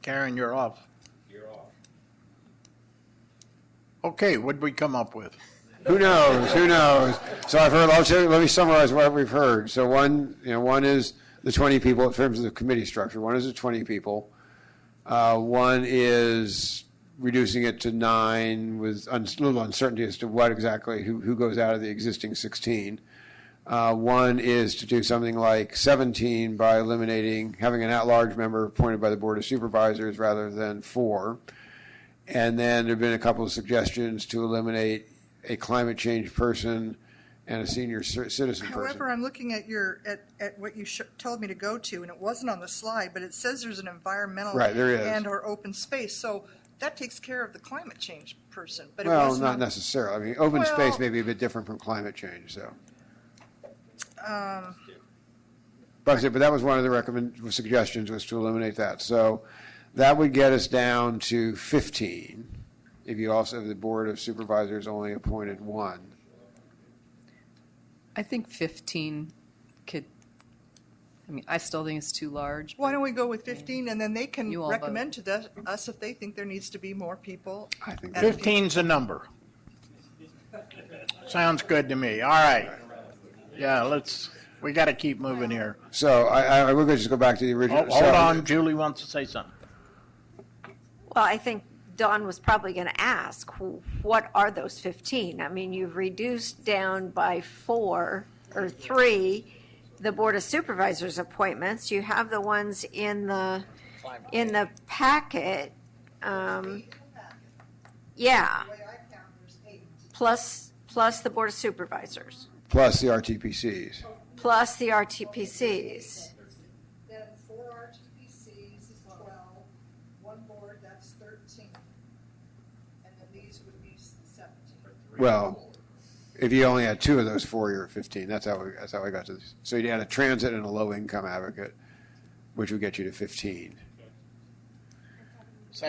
[SPEAKER 1] Karen, you're off.
[SPEAKER 9] You're off.
[SPEAKER 1] Okay, what'd we come up with?
[SPEAKER 5] Who knows? Who knows? So I've heard. Let me summarize what we've heard. So one is the 20 people in terms of the committee structure. One is the 20 people. One is reducing it to 9 with a little uncertainty as to what exactly who goes out of the existing 16. One is to do something like 17 by having an at-large member appointed by the Board of Supervisors rather than 4. And then there have been a couple of suggestions to eliminate a climate change person and a senior citizen person.
[SPEAKER 8] However, I'm looking at at what you told me to go to, and it wasn't on the slide, but it says there's an environmental
[SPEAKER 5] Right, there is.
[SPEAKER 8] and or open space. So that takes care of the climate change person. But it
[SPEAKER 5] Well,
[SPEAKER 8] wasn't
[SPEAKER 5] not necessarily. I mean, open
[SPEAKER 8] Well-
[SPEAKER 5] space may be a bit different from climate change, so. But that was one of the suggestions was to eliminate that. So that would get us down to 15 if you also have the Board of Supervisors only appointed 1.
[SPEAKER 7] I think 15 could, I still think it's too large.
[SPEAKER 8] Why don't we go with 15, and then they can
[SPEAKER 7] You all
[SPEAKER 8] recommend to us if they think there needs to be more people.
[SPEAKER 5] I think
[SPEAKER 1] 15's a number. Sounds good to me. All right. Yeah, we got to keep moving here.
[SPEAKER 5] So I will just go back to the original.
[SPEAKER 1] Hold on, Julie wants to say something.
[SPEAKER 13] Well, I think Don was probably going to ask, what are those 15? I mean, you've reduced down by 4 or 3 the Board of Supervisors appointments. You have the ones in the packet. Yeah. Plus the Board of Supervisors.
[SPEAKER 5] Plus the RTPCs.
[SPEAKER 13] Plus the RTPCs.
[SPEAKER 8] Then 4 RTPCs is 12, 1 board, that's 13. And then these would be 17.
[SPEAKER 5] Well, if you only had 2 of those 4, you're at 15. That's how I got to this. So you'd add a transit and a low-income advocate, which would get you to 15.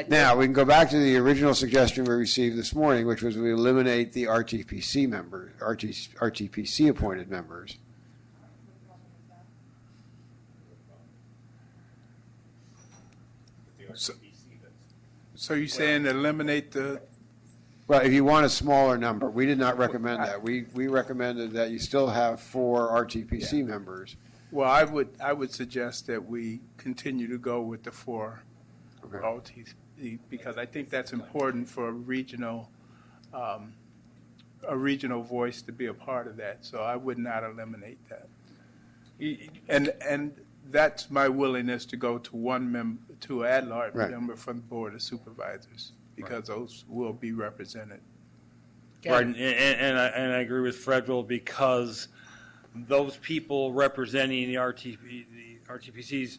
[SPEAKER 5] Now, we can go back to the original suggestion we received this morning, which was we eliminate the RTPC members, RTPC appointed members.
[SPEAKER 23] So you're saying eliminate the,
[SPEAKER 5] Well, if you want a smaller number, we did not recommend that. We recommended that you still have 4 RTPC members.
[SPEAKER 23] well, I would suggest that we continue to go with the 4 LTC, because I think that's important for a regional voice to be a part of that. So I would not eliminate that. And that's my willingness to go to 1 member, to an at-large
[SPEAKER 5] Right.
[SPEAKER 23] member from the Board of Supervisors, because those will be represented.
[SPEAKER 15] Right, and I agree with Fredwell, because those people representing the RTPCs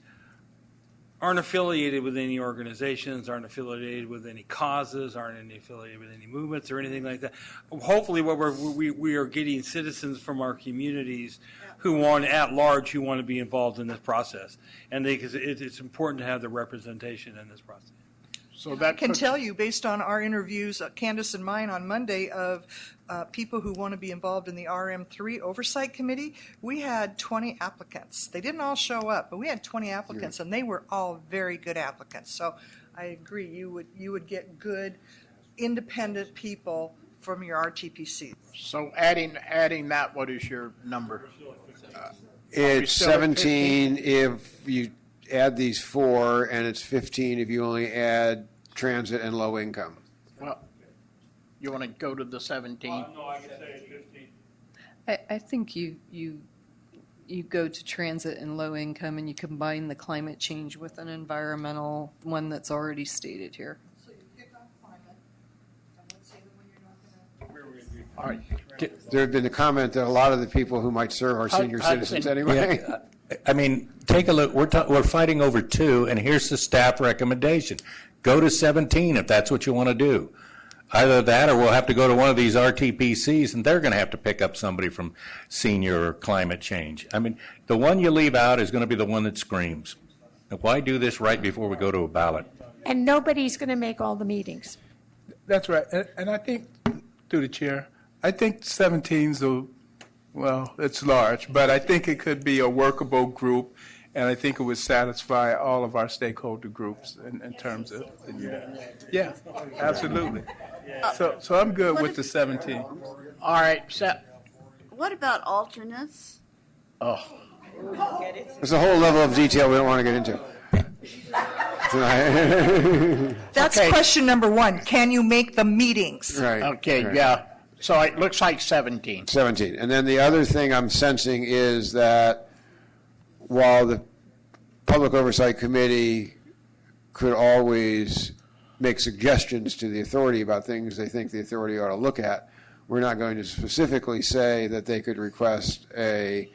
[SPEAKER 15] aren't affiliated with any organizations, aren't affiliated with any causes, aren't affiliated with any movements or anything like that. Hopefully, what we are getting citizens from our communities who want at large, who want to be involved in this process, and because it's important to have the representation in this process.
[SPEAKER 1] So
[SPEAKER 8] I can tell you, based on our interviews, Candace and mine on Monday, of people who want to be involved in the RM3 Oversight Committee, we had 20 applicants. They didn't all show up, but we had 20 applicants, and they were all very good applicants. So I agree, you would get good, independent people from your RTPC.
[SPEAKER 1] So adding that, what is your number?
[SPEAKER 5] It's
[SPEAKER 1] still at
[SPEAKER 5] 17 if you add these four, and it's 15 if you only add transit and low income.
[SPEAKER 1] Well, you want to go to the 17?
[SPEAKER 15] No, I would say 15.
[SPEAKER 7] I think you go to transit and low income and you combine the climate change with an environmental one that's already stated here.
[SPEAKER 8] So you pick on climate, and let's say the one you're not going to.
[SPEAKER 1] All right.
[SPEAKER 5] There had been a comment that a lot of the people who might serve are senior citizens anyway.
[SPEAKER 9] Yeah, I mean, take a look. We're fighting over 2, and here's the staff recommendation: go to 17 if that's what you want to do. Either that, or we'll have to go to one of these RTPCs, and they're going to have to pick up somebody from senior or climate change. I mean, the one you leave out is going to be the one that screams. Now, why do this right before we go to a ballot?
[SPEAKER 24] And nobody's going to make all the meetings.
[SPEAKER 23] That's right. And I think, through the chair, I think 17's well, it's large, but I think it could be a workable group, and I think it would satisfy all of our stakeholder groups in terms of, yeah, absolutely. So I'm good with the 17.
[SPEAKER 1] All right,
[SPEAKER 18] What about alternates?
[SPEAKER 1] Oh.
[SPEAKER 5] There's a whole level of detail we don't want to get into.
[SPEAKER 8] That's
[SPEAKER 1] Okay.
[SPEAKER 8] question number one. Can you make the meetings?
[SPEAKER 5] Right.
[SPEAKER 1] Okay,
[SPEAKER 5] right.
[SPEAKER 1] yeah. So it looks like 17.
[SPEAKER 5] 17. And then the other thing I'm sensing is that while the Public Oversight Committee could always make suggestions to the authority about things they think the authority ought to look at, we're not going to specifically say that they could request a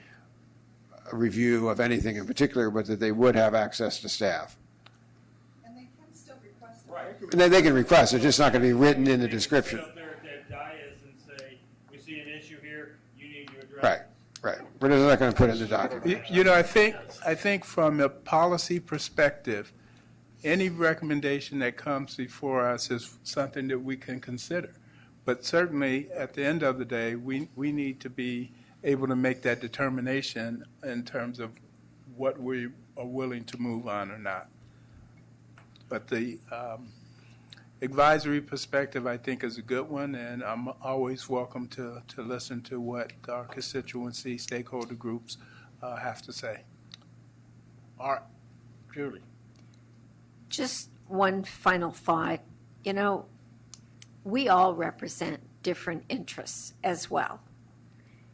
[SPEAKER 5] review of anything in particular, but that they would have access to staff.
[SPEAKER 8] And they can still request.
[SPEAKER 5] And then they can request, it's just not going to be written in the description.
[SPEAKER 15] Up there at that dais and say, we see an issue here, you need to address
[SPEAKER 5] Right,
[SPEAKER 15] it.
[SPEAKER 5] right. We're not going to put it in the document.
[SPEAKER 23] You know, I think from a policy perspective, any recommendation that comes before us is something that we can consider. But certainly, at the end of the day, we need to be able to make that determination in terms of what we are willing to move on or not. But the advisory perspective, I think, is a good one, and I'm always welcome to listen to what our constituency stakeholder groups have to say.
[SPEAKER 1] All right, Julie.
[SPEAKER 13] Just one final thought. You know, we all represent different interests as well.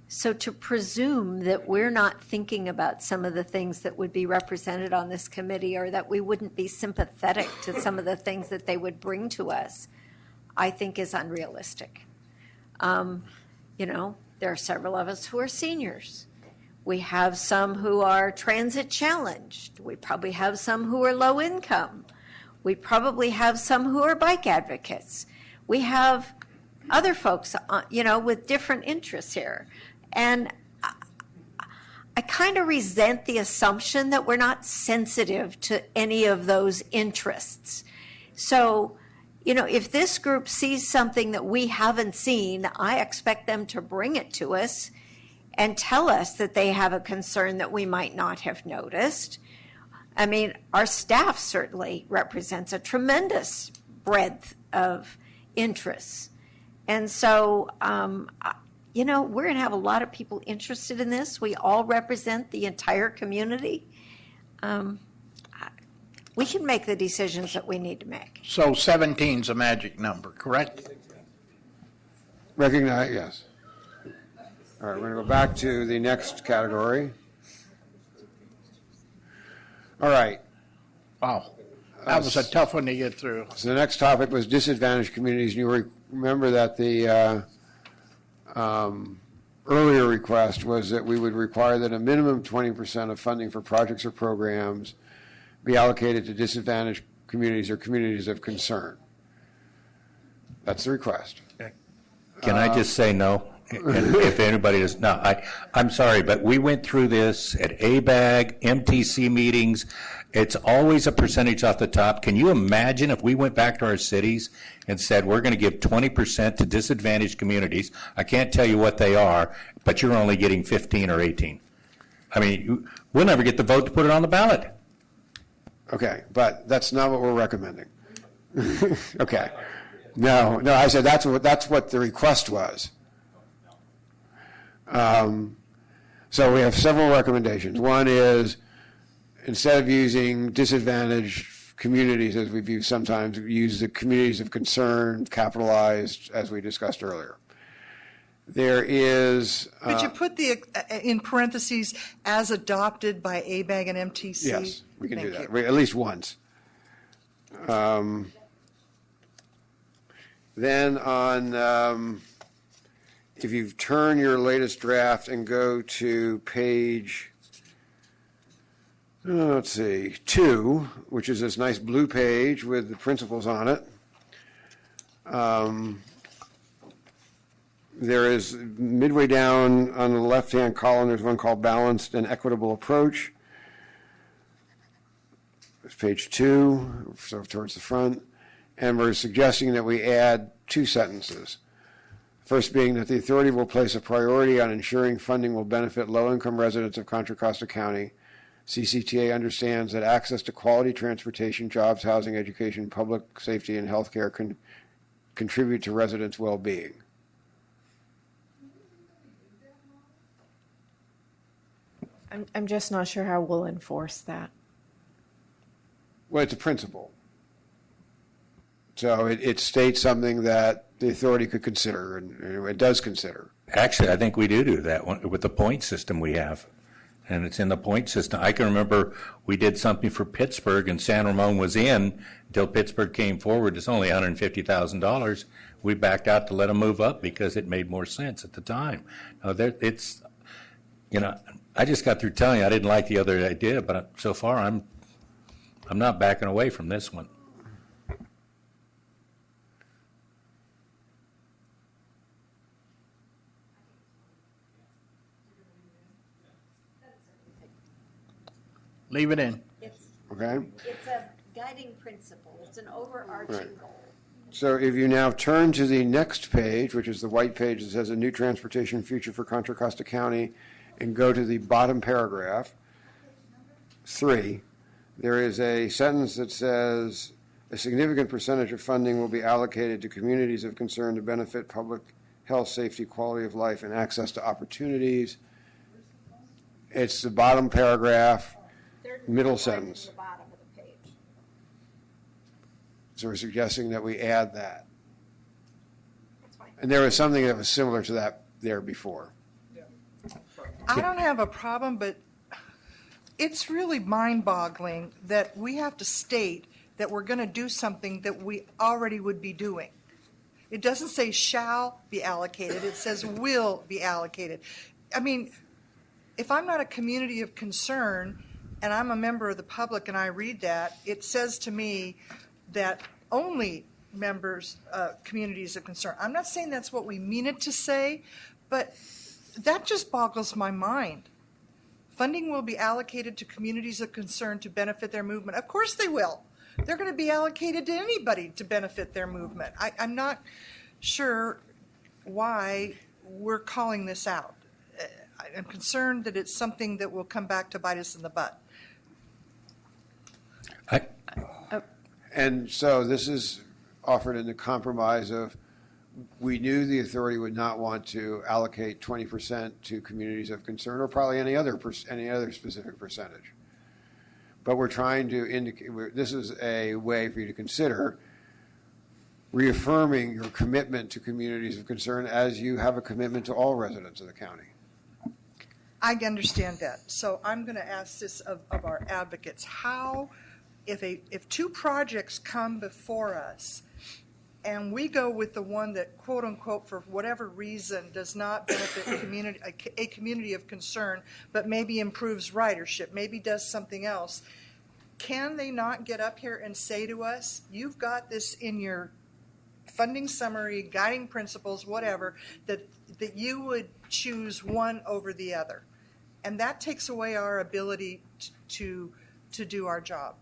[SPEAKER 13] So to presume that we're not thinking about some of the things that would be represented on this committee, or that we wouldn't be sympathetic to some of the things that they would bring to us, I think is unrealistic. You know, there are several of us who are seniors. We have some who are transit challenged. We probably have some who are low income. We probably have some who are bike advocates. We have other folks, you know, with different interests here. And I kind of resent the assumption that we're not sensitive to any of those interests. So, you know, if this group sees something that we haven't seen, I expect them to bring it to us and tell us that they have a concern that we might not have noticed. I mean, our staff certainly represents a tremendous breadth of interests. And so, you know, we're going to have a lot of people interested in this. We all represent the entire community. We can make the decisions that we need to make.
[SPEAKER 1] So 17's a magic number, correct?
[SPEAKER 5] Recognize, yes. All right, we're going to go back to the next category. All right.
[SPEAKER 1] Wow. That was a tough one to get through.
[SPEAKER 5] So the next topic was disadvantaged communities. And you remember that the earlier request was that we would require that a minimum 20% of funding for projects or programs be allocated to disadvantaged communities or communities of concern. That's the request.
[SPEAKER 9] Can I just say no? And if anybody is, no, I'm sorry, but we went through this at ABAG, MTC meetings. It's always a percentage off the top. Can you imagine if we went back to our cities and said, we're going to give 20% to disadvantaged communities? I can't tell you what they are, but you're only getting 15 or 18. I mean, we'll never get the vote to put it on the ballot.
[SPEAKER 5] Okay, but that's not what we're recommending. Okay. No, I said that's what the request was. So we have several recommendations. One is, instead of using disadvantaged communities, as we've used sometimes, use the communities of concern, capitalized, as we discussed earlier. There is...
[SPEAKER 8] Could you put the, in parentheses, as adopted by ABAG and MTC?
[SPEAKER 5] Yes, we can do
[SPEAKER 8] Thank
[SPEAKER 5] that,
[SPEAKER 8] you.
[SPEAKER 5] at least once. Then on, if you turn your latest draft and go to page, let's see, 2, which is this nice blue page with the principles on it. There is, midway down on the left-hand column, there's one called Balanced and Equitable Approach. It's page 2, so towards the front. And we're suggesting that we add 2 sentences. First being that the authority will place a priority on ensuring funding will benefit low-income residents of Contra Costa County. CCTA understands that access to quality transportation, jobs, housing, education, public safety, and health care can contribute to residents' well-being.
[SPEAKER 2] I'm just not sure how we'll enforce that.
[SPEAKER 5] Well, it's a principle. So it states something that the authority could consider, and it does consider.
[SPEAKER 9] Actually, I think we do that one with the point system we have. And it's in the point system. I can remember we did something for Pittsburgh, and San Ramon was in until Pittsburgh came forward. It's only $150,000. We backed out to let them move up because it made more sense at the time. Now, it's, I just got through telling you I didn't like the other idea, but so far I'm not backing away from this one.
[SPEAKER 1] Leave it in.
[SPEAKER 5] Okay?
[SPEAKER 13] It's a guiding principle. It's an overarching
[SPEAKER 5] Right.
[SPEAKER 13] goal.
[SPEAKER 5] So if you now turn to the next page, which is the white page that says a new transportation future for Contra Costa County, and go to the bottom paragraph, 3, there is a sentence that says a significant percentage of funding will be allocated to communities of concern to benefit public health, safety, quality of life, and access to opportunities. It's the bottom paragraph, middle sentence.
[SPEAKER 13] The bottom of the page.
[SPEAKER 5] So we're suggesting that we add that. And there was something that was similar to that there before.
[SPEAKER 8] I don't have a problem, but it's really mind-boggling that we have to state that we're going to do something that we already would be doing. It doesn't say shall be allocated, it says will be allocated. I mean, if I'm not a community of concern and I'm a member of the public and I read that, it says to me that only members, communities of concern. I'm not saying that's what we mean it to say, but that just boggles my mind. Funding will be allocated to communities of concern to benefit their movement. Of course they will. They're going to be allocated to anybody to benefit their movement. I'm not sure why we're calling this out. I'm concerned that it's something that will come back to bite us in the butt.
[SPEAKER 5] And so this is offered in the compromise of, we knew the authority would not want to allocate 20% to communities of concern, or probably any other specific percentage. But we're trying to indicate, this is a way for you to consider reaffirming your commitment to communities of concern as you have a commitment to all residents of the county.
[SPEAKER 8] I understand that. So I'm going to ask this of our advocates. How, if 2 projects come before us and we go with the one that, quote unquote, for whatever reason does not benefit a community of concern, but maybe improves ridership, maybe does something else, can they not get up here and say to us, you've got this in your funding summary, guiding principles, whatever, that you would choose one over the other? And that takes away our ability to do our job.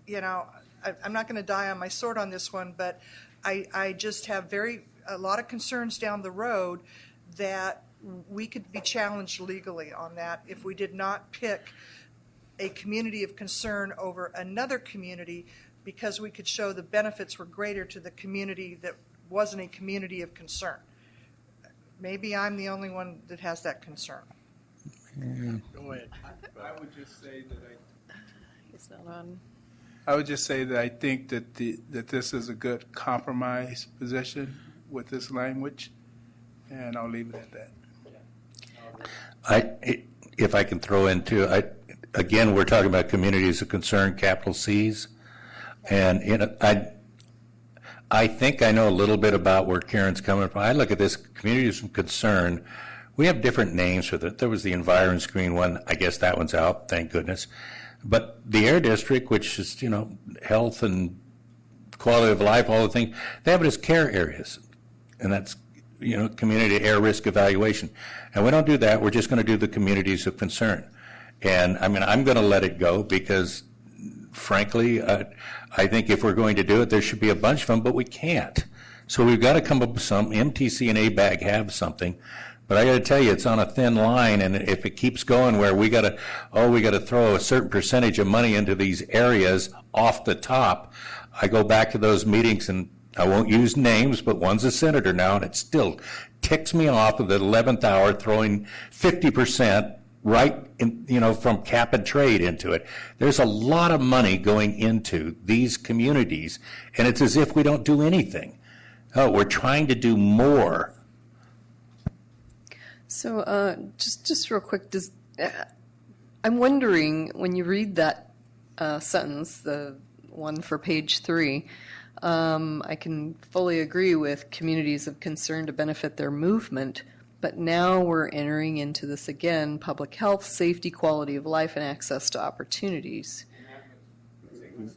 [SPEAKER 8] You know, I'm not going to die on my sword on this one, but I just have a lot of concerns down the road that we could be challenged legally on that if we did not pick a community of concern over another community because we could show the benefits were greater to the community that wasn't a community of concern. Maybe I'm the only one that has that concern.
[SPEAKER 1] Go ahead.
[SPEAKER 23] I would just say that
[SPEAKER 2] It's not on.
[SPEAKER 23] I would just say that I think that that this is a good compromise position with this language, and I'll leave it at that.
[SPEAKER 9] If I can throw into, again, we're talking about communities of concern, capital C's, and I think I know a little bit about where Karen's coming from. I look at this communities of concern. We have different names for that. There was the Environ Screen one. I guess that one's out, thank goodness. But the Air District, which is, health and quality of life, all the things, they have it as care areas. And that's, community air risk evaluation. And we don't do that. We're just going to do the communities of concern. And, I'm going to let it go because, frankly, I think if we're going to do it, there should be a bunch of them, but we can't. So we've got to come up with some. MTC and ABAG have something. But I got to tell you, it's on a thin line, and if it keeps going where we got to throw a certain percentage of money into these areas off the top, I go back to those meetings, and I won't use names, but one's a senator now, and it still ticks me off at the 11th hour throwing 50% right in, from cap and trade into it. There's a lot of money going into these communities, and it's as if we don't do anything. Oh, we're trying to do more.
[SPEAKER 7] So just real quick, I'm wondering, when you read that sentence, the one for page 3, I can fully agree with communities of concern to benefit their movement, but now we're entering into this again, public health, safety, quality of life, and access to opportunities.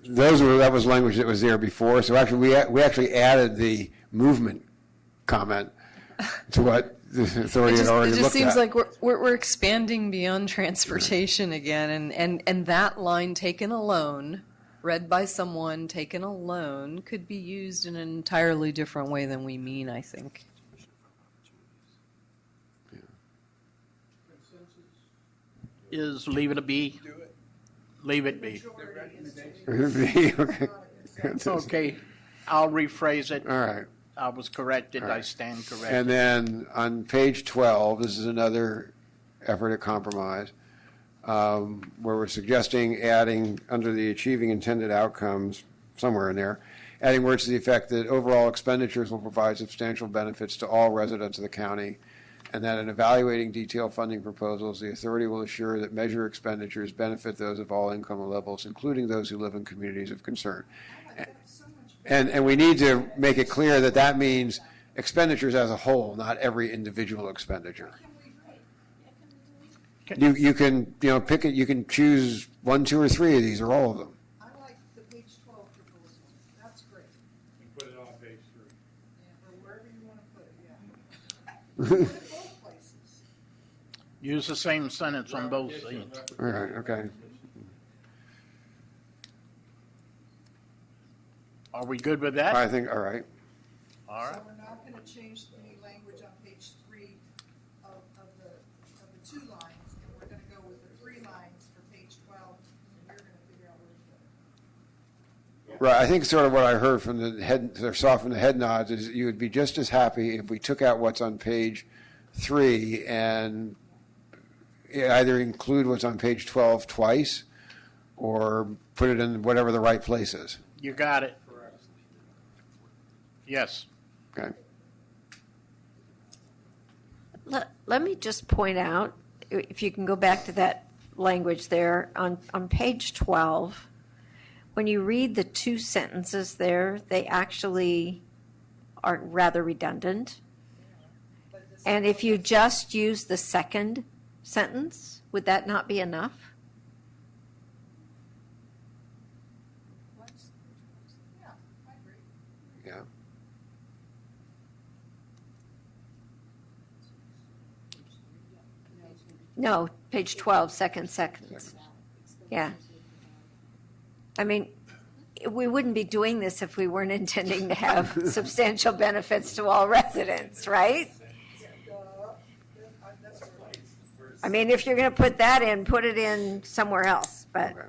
[SPEAKER 5] That was language that was there before, so actually we actually added the movement comment to what the authority had already looked at.
[SPEAKER 7] It just seems like we're expanding beyond transportation again, and that line taken alone, read by someone taken alone, could be used in an entirely different way than we mean, I think.
[SPEAKER 1] Is leave it a B? Leave it be.
[SPEAKER 5] Okay.
[SPEAKER 1] Okay, I'll rephrase it.
[SPEAKER 5] All right.
[SPEAKER 1] I was corrected.
[SPEAKER 5] All right.
[SPEAKER 1] I stand corrected.
[SPEAKER 5] And then on page 12, this is another effort at compromise, where we're suggesting adding under the achieving intended outcomes, somewhere in there, adding words to the effect that overall expenditures will provide substantial benefits to all residents of the county, and that in evaluating detailed funding proposals, the authority will assure that measure expenditures benefit those of all income levels, including those who live in communities of concern. And we need to make it clear that that means expenditures as a whole, not every individual expenditure. You can pick it. You can choose 1, 2, or 3 of these, or all of them.
[SPEAKER 8] I like the page 12 proposal. That's great.
[SPEAKER 23] You put it on page 3.
[SPEAKER 8] Or wherever you want to put it, yeah. Put it both places.
[SPEAKER 1] Use the same sentence on both sides.
[SPEAKER 5] All right. Okay.
[SPEAKER 1] Are we good with that?
[SPEAKER 5] I think. All right.
[SPEAKER 1] All right.
[SPEAKER 8] So we're now going to change the language on page 3 of the 2 lines, and we're going to go with the 3 lines for page 12, and you're going to figure out where to put it.
[SPEAKER 5] Right. I think sort of what I heard from the head, from the head nods, is you would be just as happy if we took out what's on page 3 and either include what's on page 12 twice, or put it in whatever the right place is.
[SPEAKER 1] You got it. Yes.
[SPEAKER 5] Okay.
[SPEAKER 13] Let me just point out, if you can go back to that language there, on page 12, when you read the 2 sentences there, they actually are rather redundant. And if you just use the second sentence, would that not be enough?
[SPEAKER 5] Yeah.
[SPEAKER 13] No, page 12, second sentence. Yeah. I mean, we wouldn't be doing this if we weren't intending to have substantial benefits to all residents, right? I mean, if you're going to put that in, put it in somewhere else, but.
[SPEAKER 5] Okay.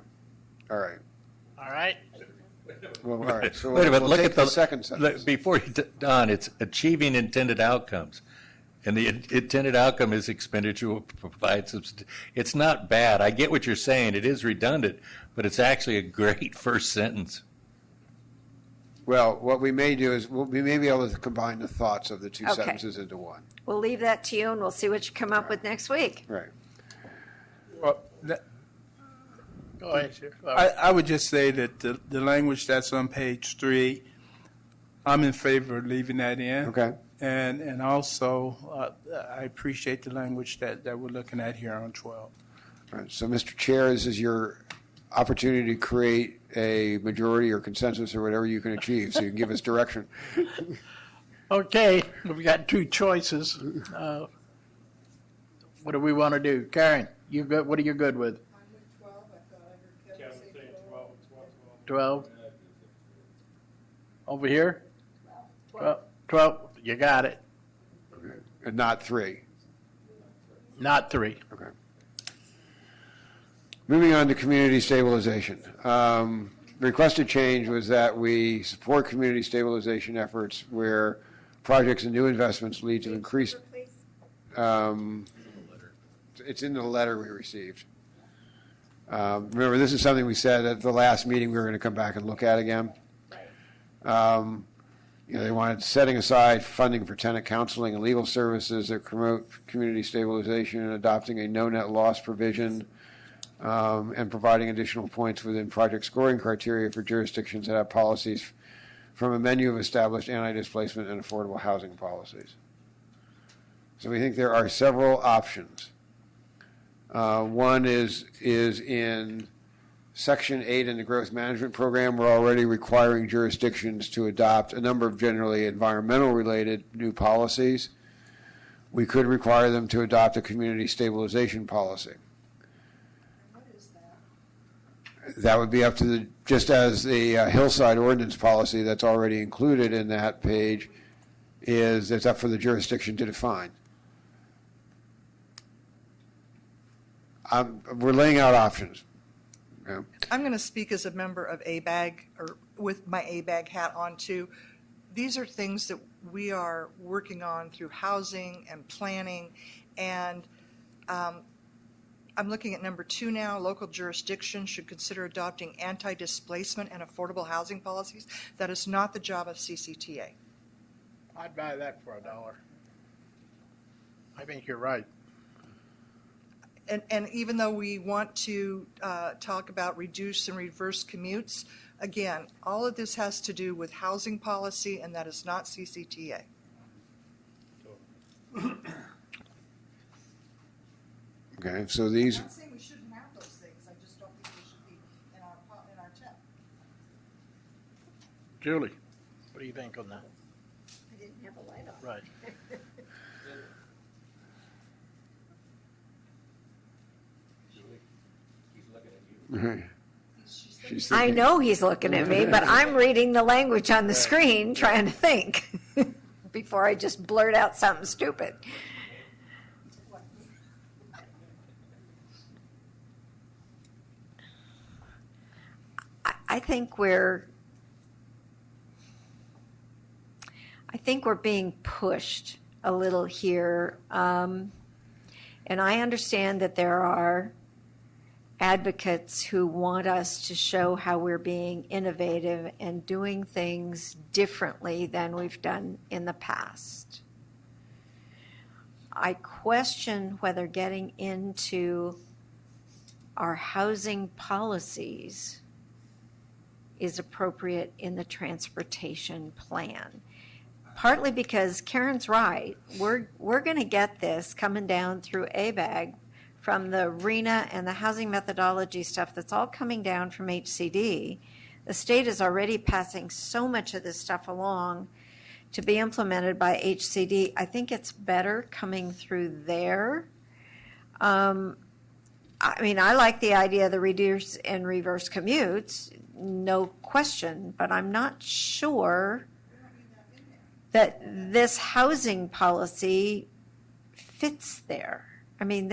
[SPEAKER 5] All right.
[SPEAKER 1] All right.
[SPEAKER 5] Well, all right, so
[SPEAKER 9] Wait a minute,
[SPEAKER 5] we'll
[SPEAKER 9] look
[SPEAKER 5] take
[SPEAKER 9] at the
[SPEAKER 5] second sentence.
[SPEAKER 9] Before you, Don, it's achieving intended outcomes. And the intended outcome is expenditure will provide it's not bad. I get what you're saying. It is redundant, but it's actually a great first sentence.
[SPEAKER 5] Well, what we may do is we may be able to combine the thoughts of the two
[SPEAKER 13] Okay.
[SPEAKER 5] sentences into one.
[SPEAKER 13] We'll leave that to you, and we'll see what you come up with next week.
[SPEAKER 5] Right.
[SPEAKER 23] Well,
[SPEAKER 1] Go ahead, sir.
[SPEAKER 23] I would just say that the language that's on page 3, I'm in favor of leaving that in.
[SPEAKER 5] Okay.
[SPEAKER 23] And also, I appreciate the language that we're looking at here on 12.
[SPEAKER 5] All right. So, Mr. Chair, this is your opportunity to create a majority or consensus or whatever you can achieve, so you can give us direction.
[SPEAKER 1] Okay, we've got two choices. What do we want to do? Karen, you good? What are you good with? 12? Over here? 12. You got it.
[SPEAKER 5] And not 3.
[SPEAKER 1] Not 3.
[SPEAKER 5] Okay. Moving on to community stabilization. The requested change was that we support community stabilization efforts where projects and new investments lead to increased. It's in the letter we received. Remember, this is something we said at the last meeting we were going to come back and look at again. They wanted setting aside funding for tenant counseling and legal services that promote community stabilization and adopting a no net loss provision and providing additional points within project scoring criteria for jurisdictions that have policies from a menu of established anti-displacement and affordable housing policies. So we think there are several options. One is in Section 8 in the Growth Management Program. We're already requiring jurisdictions to adopt a number of generally environmental-related new policies. We could require them to adopt a community stabilization policy.
[SPEAKER 8] What is that?
[SPEAKER 5] That would be up to just as the Hillside Ordinance policy that's already included in that page it's up for the jurisdiction to define. We're laying out options. Okay.
[SPEAKER 8] I'm going to speak as a member of ABAG, or with my ABAG hat on too. These are things that we are working on through housing and planning, and I'm looking at number 2 now. Local jurisdictions should consider adopting anti-displacement and affordable housing policies. That is not the job of CCTA.
[SPEAKER 1] I'd buy that for $1. I think you're right.
[SPEAKER 8] And even though we want to talk about reduce and reverse commutes, again, all of this has to do with housing policy, and that is not CCTA.
[SPEAKER 5] Okay, so these.
[SPEAKER 8] I'm not saying we shouldn't have those things. I just don't think they should be in our tip.
[SPEAKER 1] Julie, what do you think on that?
[SPEAKER 13] I didn't have a light on.
[SPEAKER 1] Right.
[SPEAKER 13] I know he's looking at me, but I'm reading the language on the screen, trying to think before I just blurt out something stupid. I think we're being pushed a little here, and I understand that there are advocates who want us to show how we're being innovative and doing things differently than we've done in the past. I question whether getting into our housing policies is appropriate in the transportation plan. Partly because Karen's right, we're going to get this coming down through ABAG from the RENA and the housing methodology stuff that's all coming down from HCD. The state is already passing so much of this stuff along to be implemented by HCD. I think it's better coming through there. I mean, I like the idea of the reduce and reverse commutes, no question, but I'm not sure that this housing policy fits there. I mean,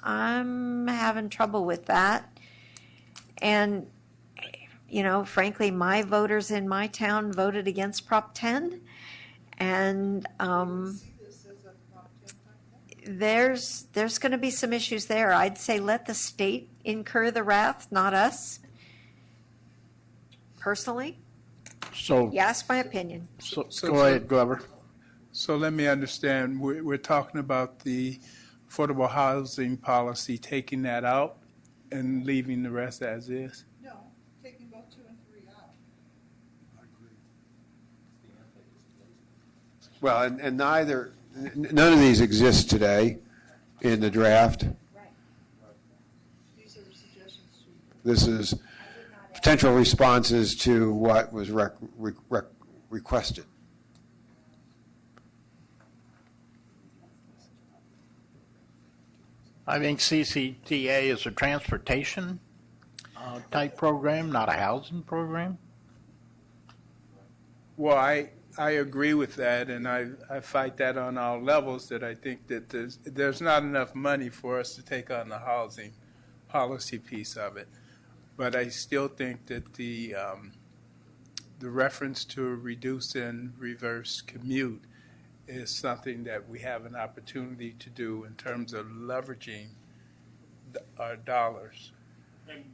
[SPEAKER 13] I'm having trouble with that. And frankly, my voters in my town voted against Prop 10. And there's going to be some issues there. I'd say let the state incur the wrath, not us. Personally,
[SPEAKER 1] So,
[SPEAKER 13] you ask my opinion.
[SPEAKER 1] go ahead, Glover.
[SPEAKER 23] So let me understand, we're talking about the affordable housing policy, taking that out and leaving the rest as is?
[SPEAKER 8] No, taking both 2 and 3 out.
[SPEAKER 5] Well, and none of these exist today in the draft.
[SPEAKER 8] These are suggestions.
[SPEAKER 5] This is potential responses to what was requested.
[SPEAKER 1] I think CCTA is a transportation type program, not a housing program.
[SPEAKER 23] Well, I agree with that, and I fight that on all levels, that I think that there's not enough money for us to take on the housing policy piece of it. But I still think that the reference to reduce and reverse commute is something that we have an opportunity to do in terms of leveraging our dollars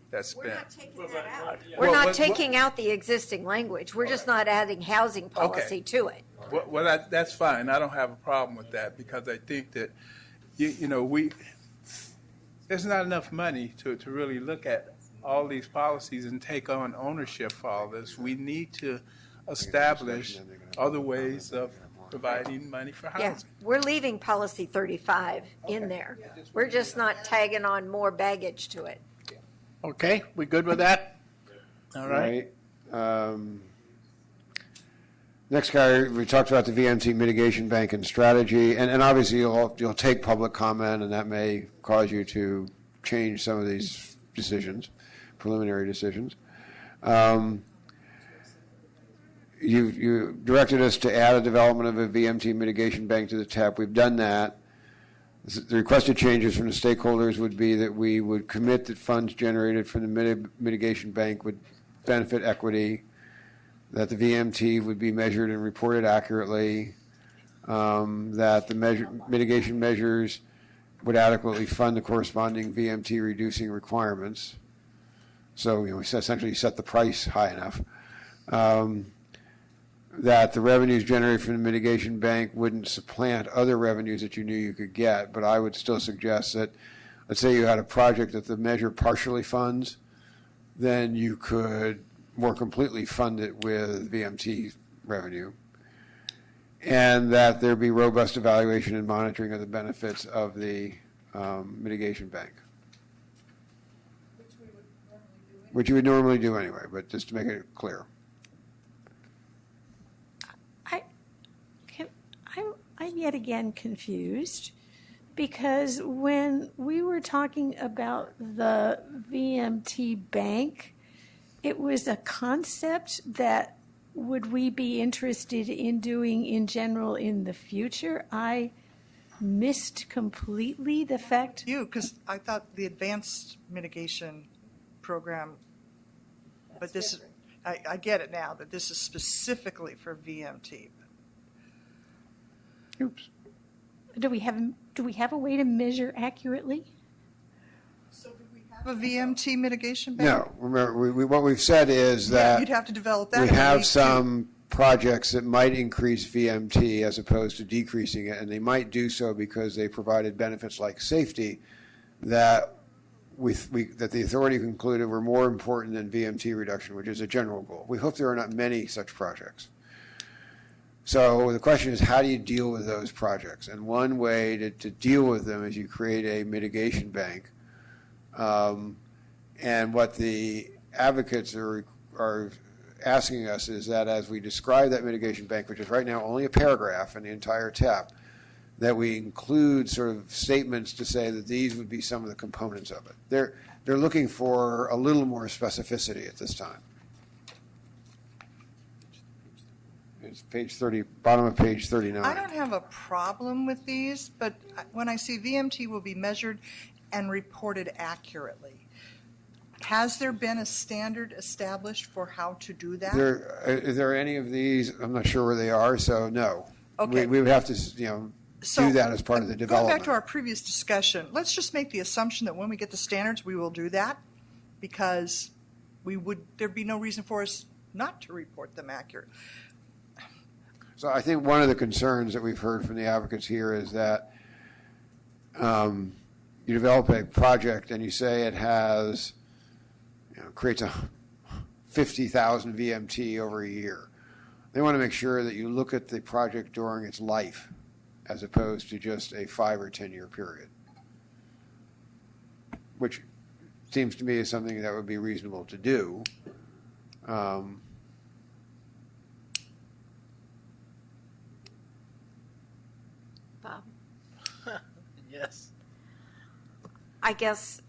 [SPEAKER 23] that's spent.
[SPEAKER 13] We're not taking that out. We're not taking out the existing language. We're just not adding housing policy to it.
[SPEAKER 23] Well, that's fine. I don't have a problem with that, because I think that, there's not enough money to really look at all these policies and take on ownership for all this. We need to establish other ways of providing money for
[SPEAKER 13] Yeah,
[SPEAKER 23] housing.
[SPEAKER 13] we're leaving policy 35 in there. We're just not tagging on more baggage to it.
[SPEAKER 1] Okay, we good with that? All right.
[SPEAKER 5] Next guy, we talked about the VMT mitigation bank and strategy, and obviously you'll take public comment, and that may cause you to change some of these decisions, preliminary decisions. You directed us to add a development of a VMT mitigation bank to the TAP. We've done that. The requested changes from the stakeholders would be that we would commit that funds generated from the mitigation bank would benefit equity, that the VMT would be measured and reported accurately, that the mitigation measures would adequately fund the corresponding VMT reducing requirements. So, we essentially set the price high enough. That the revenues generated from the mitigation bank wouldn't supplant other revenues that you knew you could get, but I would still suggest that, let's say you had a project that the measure partially funds, then you could more completely fund it with VMT revenue, and that there be robust evaluation and monitoring of the benefits of the mitigation bank. Which you would normally do anyway, but just to make it clear.
[SPEAKER 24] I'm yet again confused, because when we were talking about the VMT bank, it was a concept that would we be interested in doing in general in the future. I missed completely the fact.
[SPEAKER 8] Because I thought the advanced mitigation program, but this, I get it now, that this is specifically for VMT.
[SPEAKER 24] Oops. Do we have a way to measure accurately?
[SPEAKER 8] Have a VMT mitigation bank?
[SPEAKER 5] No, remember, what we've said is that
[SPEAKER 8] you'd have to develop that.
[SPEAKER 5] we have some projects that might increase VMT as opposed to decreasing it, and they might do so because they provided benefits like safety that that the authority concluded were more important than VMT reduction, which is a general goal. We hope there are not many such projects. So the question is, how do you deal with those projects? And one way to deal with them is you create a mitigation bank. And what the advocates are asking us is that as we describe that mitigation bank, which is right now only a paragraph in the entire TAP, that we include sort of statements to say that these would be some of the components of it. They're looking for a little more specificity at this time. It's page 30, bottom of page 39.
[SPEAKER 8] I don't have a problem with these, but when I see VMT will be measured and reported accurately, Has there been a standard established for how to do that?
[SPEAKER 5] Is there any of these? I'm not sure where they are, so no.
[SPEAKER 8] Okay.
[SPEAKER 5] We would have to, do that as part of the
[SPEAKER 8] Going
[SPEAKER 5] development.
[SPEAKER 8] back to our previous discussion, let's just make the assumption that when we get the standards, we will do that, because there'd be no reason for us not to report them accurate.
[SPEAKER 5] So I think one of the concerns that we've heard from the advocates here is that you develop a project and you say it has, creates a 50,000 VMT over a year. They want to make sure that you look at the project during its life as opposed to just a 5 or 10 year period, which seems to me is something that would be reasonable to do.
[SPEAKER 13] Bob?
[SPEAKER 1] Yes.
[SPEAKER 13] I guess,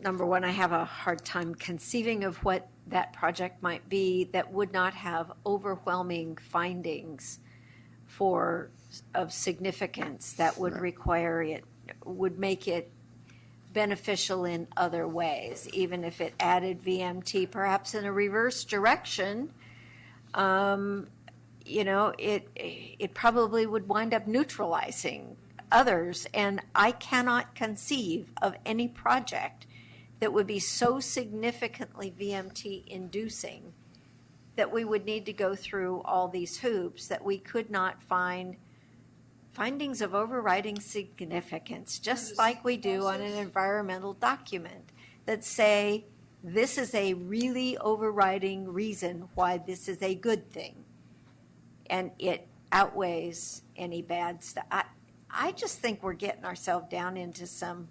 [SPEAKER 13] number one, I have a hard time conceiving of what that project might be that would not have overwhelming findings of significance that would require it, would make it beneficial in other ways, even if it added VMT, perhaps in a reverse direction. It probably would wind up neutralizing others, and I cannot conceive of any project that would be so significantly VMT inducing that we would need to go through all these hoops, that we could not find findings of overriding significance, just like we do on an environmental document, that say this is a really overriding reason why this is a good thing, and it outweighs any bad stuff. I just think we're getting ourselves down into some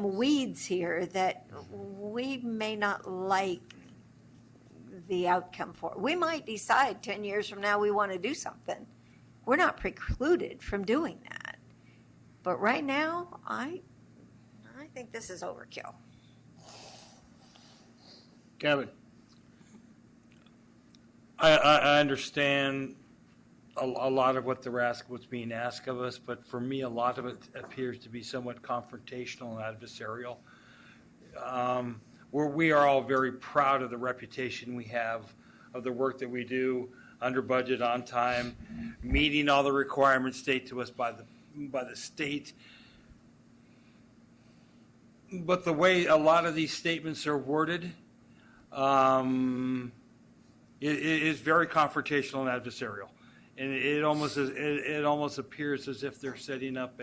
[SPEAKER 13] weeds here that we may not like the outcome for. We might decide 10 years from now we want to do something. We're not precluded from doing that. But right now, I think this is overkill.
[SPEAKER 1] Kevin?
[SPEAKER 15] I understand a lot of what's being asked of us, but for me, a lot of it appears to be somewhat confrontational and adversarial. We are all very proud of the reputation we have, of the work that we do, under budget, on time, meeting all the requirements stated to us by the state. But the way a lot of these statements are worded, it is very confrontational and adversarial. And it almost appears as if they're setting up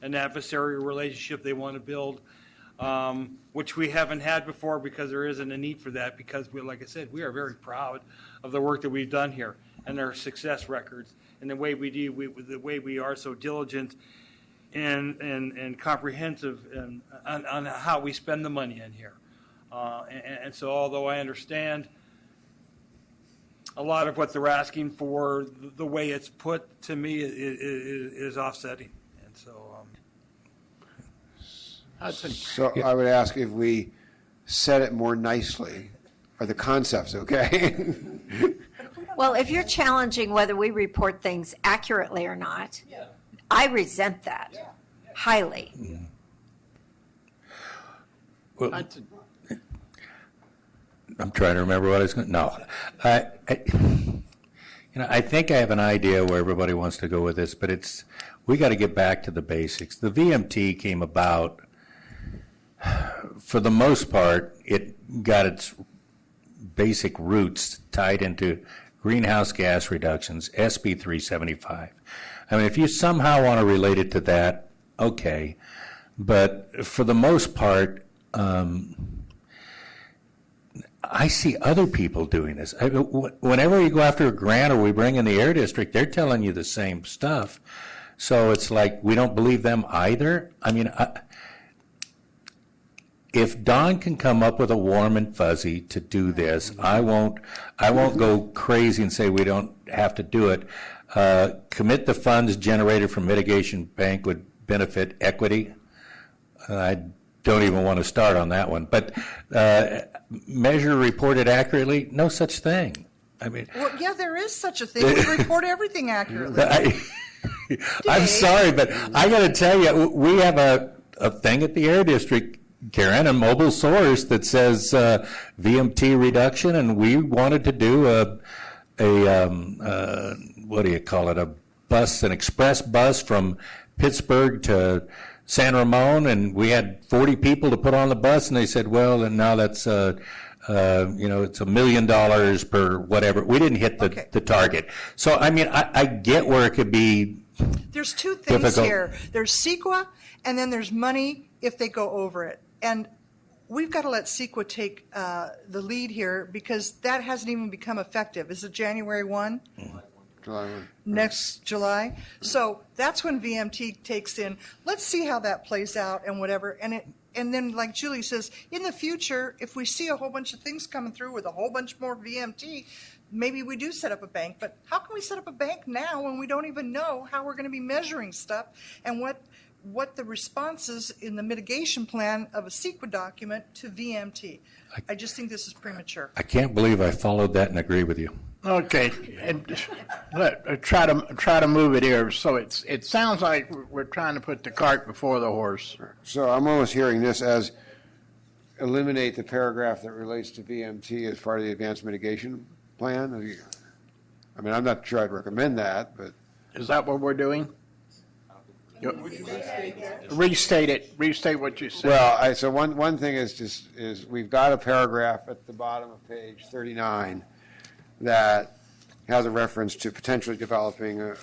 [SPEAKER 15] an adversarial relationship they want to build, which we haven't had before, because there isn't a need for that, because like I said, we are very proud of the work that we've done here and our success records and the way the way we are so diligent and comprehensive on how we spend the money in here. And so although I understand a lot of what they're asking for, the way it's put to me is offsetting. And so
[SPEAKER 5] So I would ask if we said it more nicely. Are the concepts okay?
[SPEAKER 13] Well, if you're challenging whether we report things accurately or not, I resent that highly.
[SPEAKER 9] Well, I'm trying to remember what I was going to. No. I think I have an idea where everybody wants to go with this, but we got to get back to the basics. The VMT came about, for the most part, it got its basic roots tied into greenhouse gas reductions, SB 375. I mean, if you somehow want to relate it to that, okay. But for the most part, I see other people doing this. Whenever you go after a grant or we bring in the Air District, they're telling you the same stuff. So it's like we don't believe them either. I mean, if Don can come up with a warm and fuzzy to do this, I won't go crazy and say we don't have to do it. Commit the funds generated from mitigation bank would benefit equity. I don't even want to start on that one. But measure reported accurately, no such thing. I mean,
[SPEAKER 8] well, yeah, there is such a thing. We report everything accurately.
[SPEAKER 9] I'm sorry, but I got to tell you, we have a thing at the Air District. Karen, a mobile source that says VMT reduction, and we wanted to do a what do you call it, an express bus from Pittsburgh to San Ramon, and we had 40 people to put on the bus, and they said, well, and now that's it's $1 million per whatever. We didn't hit the target. So, I mean, I get where it could be
[SPEAKER 8] There's two things
[SPEAKER 9] difficult.
[SPEAKER 8] here. There's CEQA, and then there's money if they go over it. And we've got to let CEQA take the lead here because that hasn't even become effective. Is it January 1?
[SPEAKER 5] July 1.
[SPEAKER 8] Next July. So that's when VMT takes in. Let's see how that plays out and whatever. And then, like Julie says, in the future, if we see a whole bunch of things coming through with a whole bunch more VMT, maybe we do set up a bank. But how can we set up a bank now when we don't even know how we're going to be measuring stuff and what the response is in the mitigation plan of a CEQA document to VMT? I just think this is premature.
[SPEAKER 9] I can't believe I followed that and agree with you.
[SPEAKER 1] Okay, and try to move it here. So it sounds like we're trying to put the cart before the horse.
[SPEAKER 5] So I'm almost hearing this as eliminate the paragraph that relates to VMT as part of the advanced mitigation plan. I mean, I'm not sure I'd recommend that, but.
[SPEAKER 1] Is that what we're doing? Restate it. Restate what you said.
[SPEAKER 5] Well, so one thing is we've got a paragraph at the bottom of page 39 that has a reference to potentially developing a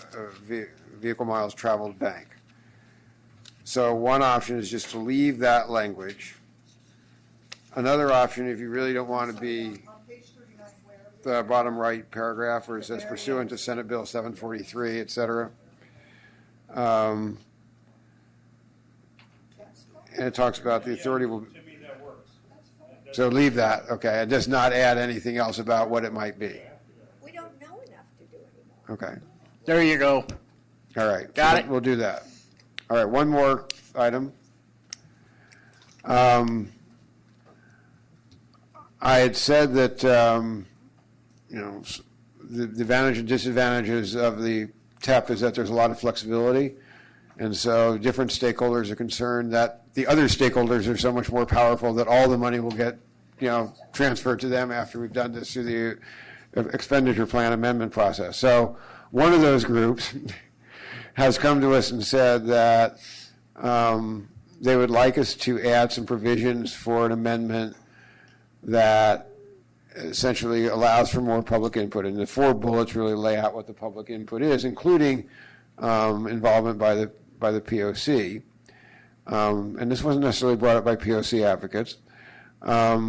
[SPEAKER 5] vehicle miles traveled bank. So one option is just to leave that language. Another option, if you really don't want to be the bottom right paragraph where it says pursuant to Senate Bill 743, et cetera. And it talks about the authority will. So leave that, okay, and just not add anything else about what it might be.
[SPEAKER 13] We don't know enough to do anymore.
[SPEAKER 5] Okay.
[SPEAKER 1] There you go.
[SPEAKER 5] All right.
[SPEAKER 1] Got it.
[SPEAKER 5] We'll do that. All right, one more item. I had said that, the advantage and disadvantages of the TEP is that there's a lot of flexibility. And so different stakeholders are concerned that the other stakeholders are so much more powerful that all the money will get, transferred to them after we've done this through the expenditure plan amendment process. So one of those groups has come to us and said that they would like us to add some provisions for an amendment that essentially allows for more public input. And the 4 bullets really lay out what the public input is, including involvement by the POC. And this wasn't necessarily brought up by POC advocates. But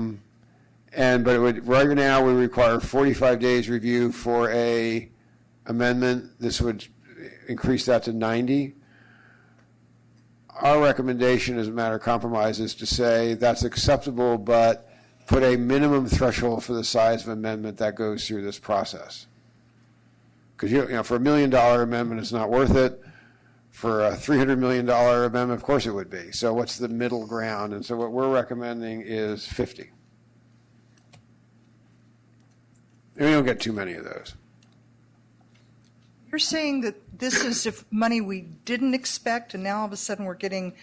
[SPEAKER 5] right now we require 45 days review for a amendment. This would increase that to 90. Our recommendation as a matter of compromise is to say that's acceptable, but put a minimum threshold for the size of amendment that goes through this process. Because for $1 million amendment, it's not worth it. For a $300 million amendment, of course it would be. So what's the middle ground? And so what we're recommending is 50. And we don't get too many of those.
[SPEAKER 8] You're saying that this is if money we didn't expect, and now all of a sudden we're getting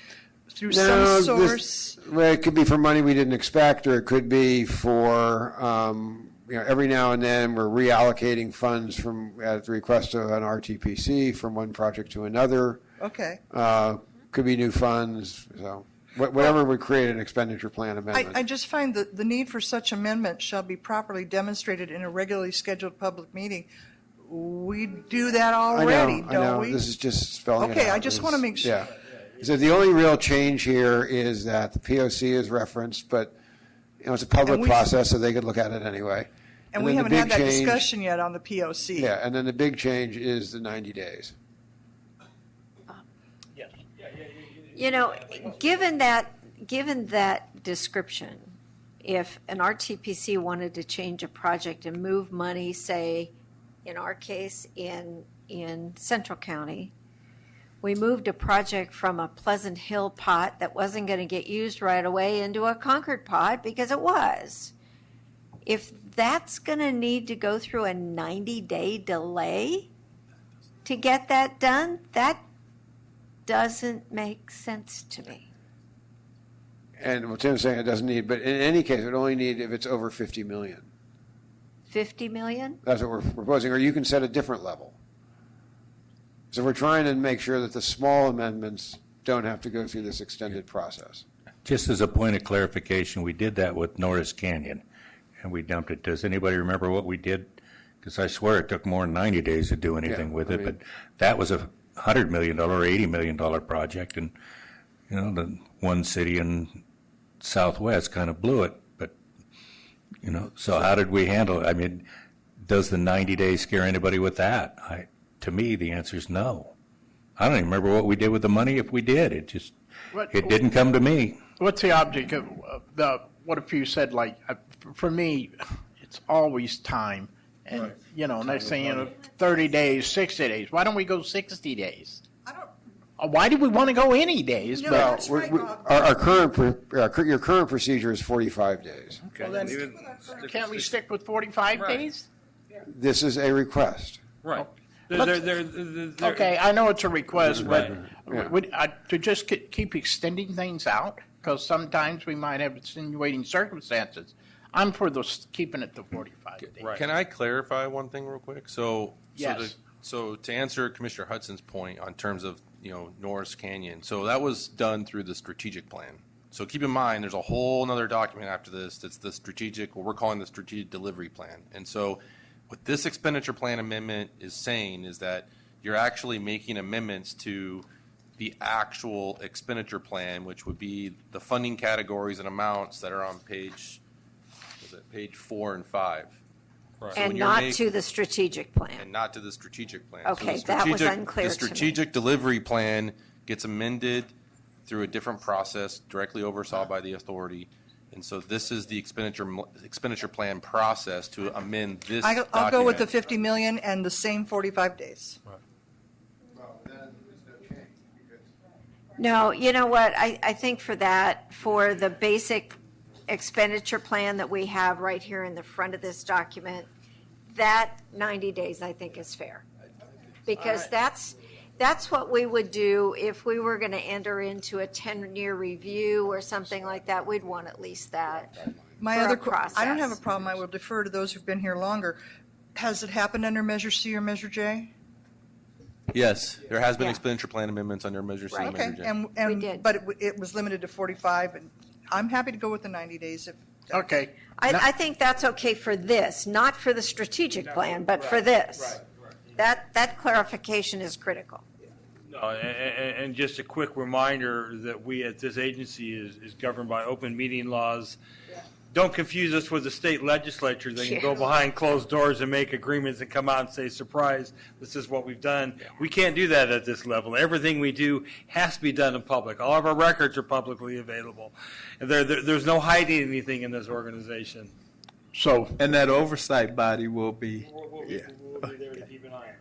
[SPEAKER 8] through some source?
[SPEAKER 5] Well, it could be for money we didn't expect, or it could be for, every now and then we're reallocating funds from, at the request of an RTPC, from one project to another.
[SPEAKER 8] Okay.
[SPEAKER 5] Could be new funds, so whatever would create an expenditure plan amendment.
[SPEAKER 8] I just find that the need for such amendment shall be properly demonstrated in a regularly scheduled public meeting. We do that already,
[SPEAKER 5] I know.
[SPEAKER 8] don't we?
[SPEAKER 5] This is just spelling it out.
[SPEAKER 8] Okay, I just want to make sure.
[SPEAKER 5] Yeah. So the only real change here is that the POC is referenced, but it's a public process, so they could look at it anyway.
[SPEAKER 8] And we haven't had that discussion yet on the POC.
[SPEAKER 5] Yeah, and then the big change is the 90 days.
[SPEAKER 13] Given that description, if an RTPC wanted to change a project and move money, say, in our case, in Central County, we moved a project from a Pleasant Hill pot that wasn't going to get used right away into a Concord pot because it was. If that's going to need to go through a 90-day delay to get that done, that doesn't make sense to me.
[SPEAKER 5] And what Tim's saying, it doesn't need, but in any case, it would only need if it's over 50 million.
[SPEAKER 13] 50 million?
[SPEAKER 5] That's what we're proposing, or you can set a different level. So we're trying to make sure that the small amendments don't have to go through this extended process.
[SPEAKER 9] Just as a point of clarification, we did that with Norris Canyon, and we dumped it. Does anybody remember what we did? Because I swear it took more than 90 days to do anything with it, but that was a $100 million or $80 million project, and, you know, the one city in Southwest kind of blew it. But, you know, so how did we handle it? I mean, does the 90 days scare anybody with that? To me, the answer is no. I don't even remember what we did with the money if we did. It just, it didn't come to me.
[SPEAKER 1] What's the object of what if you said, like, for me, it's always time. And, you know, next thing you know, 30 days, 60 days. Why don't we go 60 days? Why do we want to go any days?
[SPEAKER 8] No,
[SPEAKER 1] But
[SPEAKER 8] that's right, Bob.
[SPEAKER 5] Your current procedure is 45 days.
[SPEAKER 1] Well, then, can't we stick with 45 days?
[SPEAKER 5] This is a request.
[SPEAKER 15] Right.
[SPEAKER 1] Okay, I know it's a request, but
[SPEAKER 5] Yeah.
[SPEAKER 1] to just keep extending things out, because sometimes we might have extenuating circumstances. I'm for keeping it to 45 days.
[SPEAKER 19] Can I clarify one thing real quick?
[SPEAKER 1] Yes.
[SPEAKER 19] So to answer Commissioner Hudson's point on terms of, you know, Norris Canyon, so that was done through the strategic plan. So keep in mind, there's a whole other document after this that's the strategic, what we're calling the strategic delivery plan. And so what this expenditure plan amendment is saying is that you're actually making amendments to the actual expenditure plan, which would be the funding categories and amounts that are on page 4 and 5.
[SPEAKER 13] Right. And not to the strategic plan.
[SPEAKER 19] And not to the strategic plan.
[SPEAKER 13] Okay,
[SPEAKER 19] So
[SPEAKER 13] that was unclear to me.
[SPEAKER 19] The strategic delivery plan gets amended through a different process directly oversaw by the authority. And so this is the expenditure plan process to amend this
[SPEAKER 8] I'll go with the
[SPEAKER 19] document.
[SPEAKER 8] 50 million and the same 45 days.
[SPEAKER 13] No, you know what, I think for that, for the basic expenditure plan that we have right here in the front of this document, that 90 days I think is fair. Because that's what we would do if we were going to enter into a 10-year review or something like that. We'd want at least that.
[SPEAKER 8] My
[SPEAKER 13] for
[SPEAKER 8] other,
[SPEAKER 13] a process.
[SPEAKER 8] I don't have a problem. I will defer to those who've been here longer. Has it happened under Measure C or Measure J?
[SPEAKER 19] Yes, there has been
[SPEAKER 8] Yeah.
[SPEAKER 19] expenditure plan amendments under Measure C and
[SPEAKER 8] Okay,
[SPEAKER 19] Measure J.
[SPEAKER 8] and but it was limited to 45, and I'm happy to go with the 90 days if.
[SPEAKER 1] Okay.
[SPEAKER 13] I think that's okay for this, not for the strategic plan, but for this. That clarification is critical.
[SPEAKER 15] No, and just a quick reminder that we at this agency is governed by open meeting laws. Don't confuse us with the state legislature. They can go behind closed doors and make agreements and come out and say, surprise, this is what we've done. We can't do that at this level. Everything we do has to be done in public. All of our records are publicly available. And there's no hiding anything in this organization.
[SPEAKER 23] And that oversight body will be, yeah.
[SPEAKER 15] We'll be there to keep an eye on it.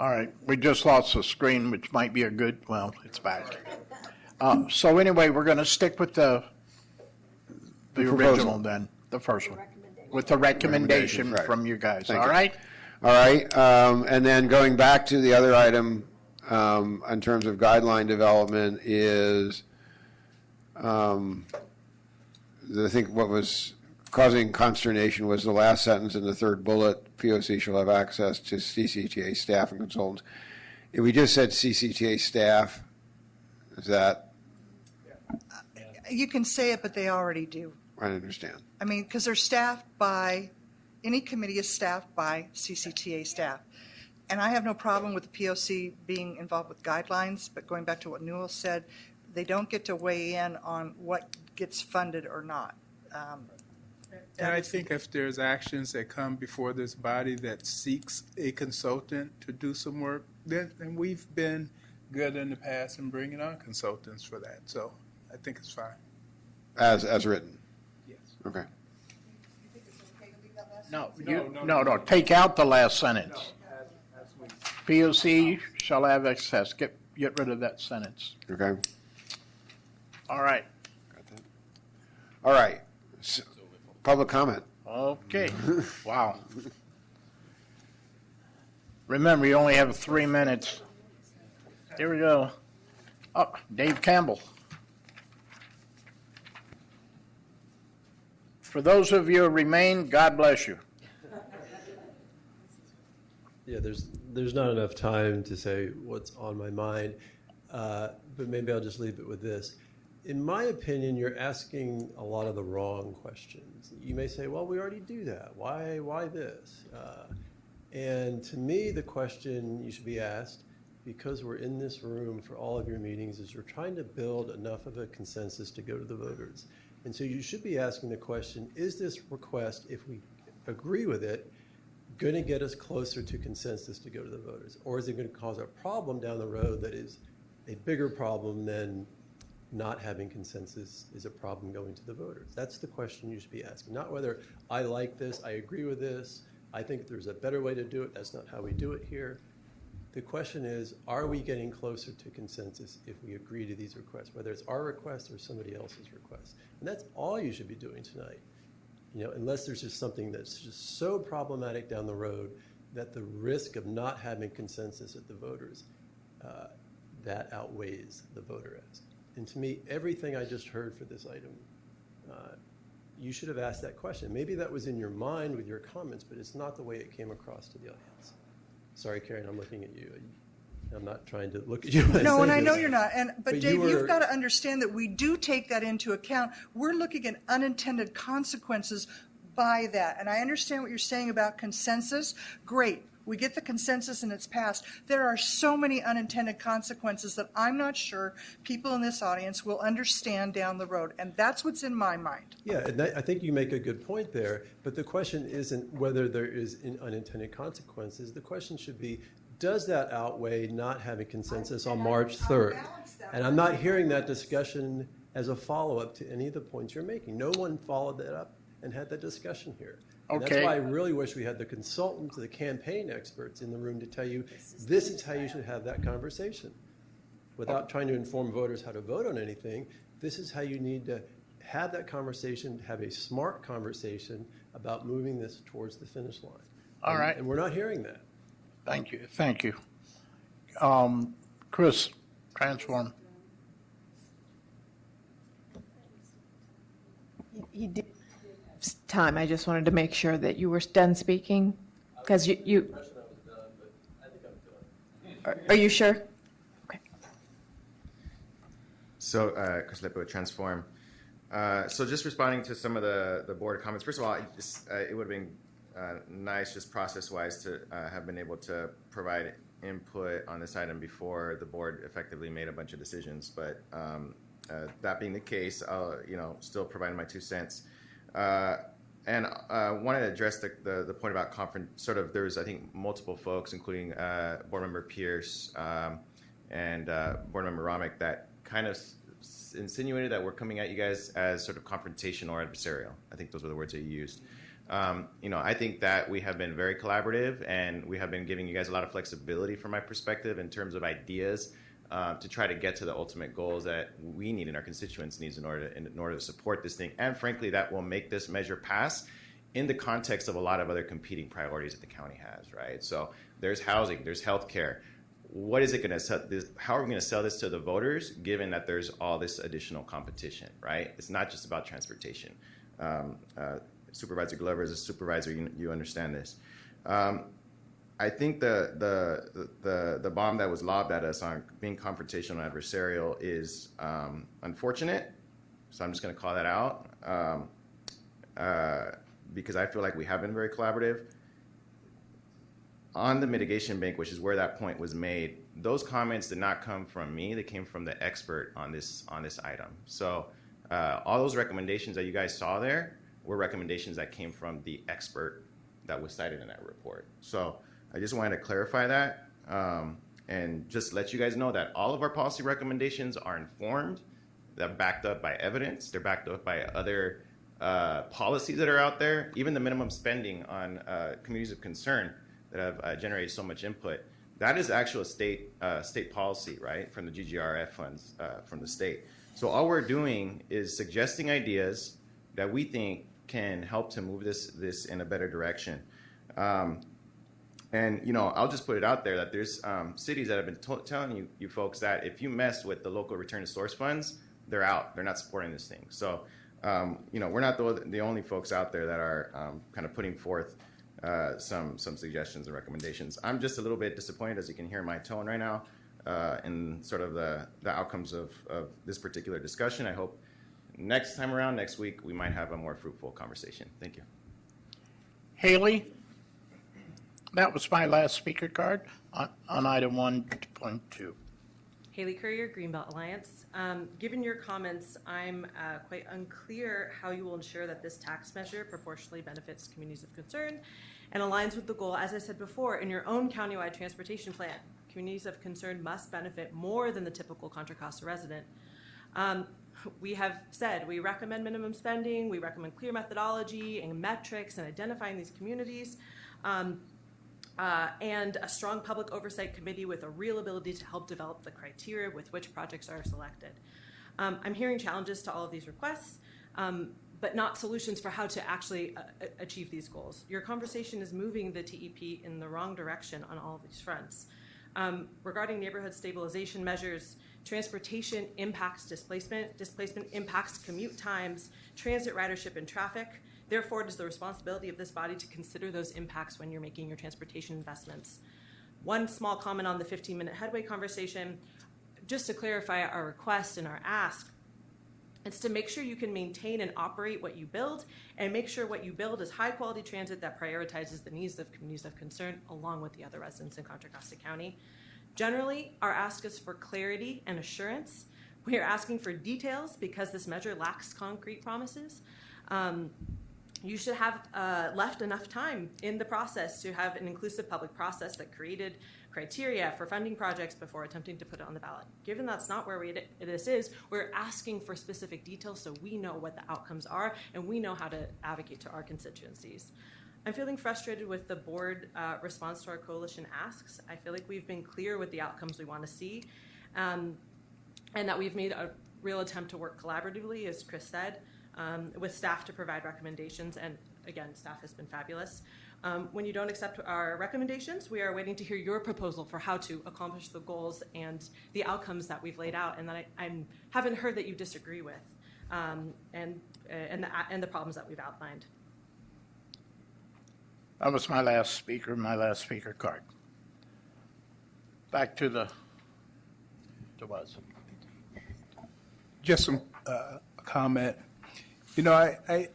[SPEAKER 1] All right, we just lost the screen, which might be a good, well, it's back. So anyway, we're going to stick with the
[SPEAKER 5] proposal.
[SPEAKER 1] original then, the first one, with the recommendation
[SPEAKER 5] Right.
[SPEAKER 1] from you guys,
[SPEAKER 5] Thank
[SPEAKER 1] all
[SPEAKER 5] you.
[SPEAKER 1] right?
[SPEAKER 5] All right, and then going back to the other item, in terms of guideline development is, I think what was causing consternation was the last sentence in the third bullet, POC shall have access to CCTA staff and consultants. If we just said CCTA staff, is that,
[SPEAKER 8] You can say it, but they already do.
[SPEAKER 5] I understand.
[SPEAKER 8] I mean, because they're staffed by, any committee is staffed by CCTA staff. And I have no problem with the POC being involved with guidelines, but going back to what Newell said, they don't get to weigh in on what gets funded or not.
[SPEAKER 23] And I think if there's actions that come before this body that seeks a consultant to do some work, then we've been good in the past in bringing on consultants for that. So I think it's fine.
[SPEAKER 5] As written?
[SPEAKER 23] Yes.
[SPEAKER 5] Okay.
[SPEAKER 1] No, take out the last sentence. POC shall have access, get rid of that sentence.
[SPEAKER 5] Okay.
[SPEAKER 1] All right.
[SPEAKER 5] All right. Public comment.
[SPEAKER 1] Okay, wow. Remember, you only have 3 minutes. Here we go. Oh, Dave Campbell. For those of you who remain, God bless you.
[SPEAKER 10] Yeah, there's not enough time to say what's on my mind, but maybe I'll just leave it with this. In my opinion, you're asking a lot of the wrong questions. You may say, well, we already do that. Why this? And to me, the question you should be asked, because we're in this room for all of your meetings, is you're trying to build enough of a consensus to go to the voters. And so you should be asking the question, is this request, if we agree with it, going to get us closer to consensus to go to the voters? Or is it going to cause a problem down the road that is a bigger problem than not having consensus is a problem going to the voters? That's the question you should be asking. Not whether I like this, I agree with this, I think there's a better way to do it, that's not how we do it here. The question is, are we getting closer to consensus if we agree to these requests, whether it's our request or somebody else's request? And that's all you should be doing tonight. You know, unless there's just something that's just so problematic down the road that the risk of not having consensus at the voters, that outweighs the voter ask. And to me, everything I just heard for this item, you should have asked that question. Maybe that was in your mind with your comments, but it's not the way it came across to the audience. Sorry, Karen, I'm looking at you. I'm not trying to look at you.
[SPEAKER 8] No, and I know you're not. But Dave,
[SPEAKER 10] you
[SPEAKER 8] you've got to understand that we do take that into account. We're looking at unintended consequences by that. And I understand what you're saying about consensus. Great. We get the consensus and it's passed. There are so many unintended consequences that I'm not sure people in this audience will understand down the road. And that's what's in my mind.
[SPEAKER 10] Yeah, and I think you make a good point there. But the question isn't whether there is unintended consequences. The question should be, does that outweigh not having consensus on March 3rd? And I'm not hearing that discussion as a follow-up to any of the points you're making. No one followed that up and had that discussion here. And
[SPEAKER 1] Okay.
[SPEAKER 10] that's why I really wish we had the consultants, the campaign experts in the room to tell you this is how you should have that conversation. Without trying to inform voters how to vote on anything, this is how you need to have that conversation, have a smart conversation about moving this towards the finish line.
[SPEAKER 1] All right.
[SPEAKER 10] And we're not hearing that.
[SPEAKER 1] Thank you. Thank you. Chris, transform.
[SPEAKER 2] He did have time. I just wanted to make sure that you were done speaking, because you. Are you sure?
[SPEAKER 20] So, Chris Lippe with Transform. So just responding to some of the board comments. First of all, it would have been nice just process-wise to have been able to provide input on this item before the board effectively made a bunch of decisions. But that being the case, I'll still providing my 2 cents. And wanted to address the point about there was, I think, multiple folks, including Board Member Pierce and Board Member Romick, that kind of insinuated that we're coming at you guys as sort of confrontational or adversarial. I think those were the words that you used. I think that we have been very collaborative, and we have been giving you guys a lot of flexibility from my perspective in terms of ideas to try to get to the ultimate goals that we need and our constituents needs in order to support this thing. And frankly, that will make this measure pass in the context of a lot of other competing priorities that the county has, right? So there's housing, there's healthcare. What is it going to sell this? How are we going to sell this to the voters, given that there's all this additional competition, right? It's not just about transportation. Supervisor Glover, as a supervisor, you understand this. I think the bomb that was lobbed at us on being confrontational and adversarial is unfortunate. So I'm just going to call that out because I feel like we have been very collaborative. On the mitigation bank, which is where that point was made, those comments did not come from me. They came from the expert on this item. So all those recommendations that you guys saw there were recommendations that came from the expert that was cited in that report. So I just wanted to clarify that and just let you guys know that all of our policy recommendations are informed, they're backed up by evidence, they're backed up by other policies that are out there, even the minimum spending on communities of concern that have generated so much input. That is actual state policy, right, from the GGRF funds from the state. So all we're doing is suggesting ideas that we think can help to move this in a better direction. And I'll just put it out there that there's cities that have been telling you folks that if you mess with the local return to source funds, they're out. They're not supporting this thing. So we're not the only folks out there that are kind of putting forth some suggestions and recommendations. I'm just a little bit disappointed, as you can hear in my tone right now, in sort of the outcomes of this particular discussion. I hope next time around, next week, we might have a more fruitful conversation. Thank you.
[SPEAKER 1] Haley, that was my last speaker card on item 1.2.
[SPEAKER 3] Haley Courier, Greenbelt Alliance. Given your comments, I'm quite unclear how you will ensure that this tax measure proportionally benefits communities of concern and aligns with the goal, as I said before, in your own countywide transportation plan. Communities of concern must benefit more than the typical Contra Costa resident. We have said we recommend minimum spending, we recommend clear methodology and metrics and identifying these communities. And a strong public oversight committee with a real ability to help develop the criteria with which projects are selected. I'm hearing challenges to all of these requests, but not solutions for how to actually achieve these goals. Your conversation is moving the TEP in the wrong direction on all of these fronts. Regarding neighborhood stabilization measures, transportation impacts displacement, displacement impacts commute times, transit ridership and traffic. Therefore, it is the responsibility of this body to consider those impacts when you're making your transportation investments. One small comment on the 15-minute headway conversation, just to clarify our request and our ask, it's to make sure you can maintain and operate what you build and make sure what you build is high-quality transit that prioritizes the needs of communities of concern along with the other residents in Contra Costa County. Generally, our ask is for clarity and assurance. We are asking for details because this measure lacks concrete promises. You should have left enough time in the process to have an inclusive public process that created criteria for funding projects before attempting to put it on the ballot. Given that's not where this is, we're asking for specific details so we know what the outcomes are and we know how to advocate to our constituencies. I'm feeling frustrated with the board response to our coalition asks. I feel like we've been clear with the outcomes we want to see and that we've made a real attempt to work collaboratively, as Chris said, with staff to provide recommendations, and again, staff has been fabulous. When you don't accept our recommendations, we are waiting to hear your proposal for how to accomplish the goals and the outcomes that we've laid out and that I haven't heard that you disagree with, and the problems that we've outlined.
[SPEAKER 1] That was my last speaker card. Back to was.
[SPEAKER 23] Just some comment. You know, I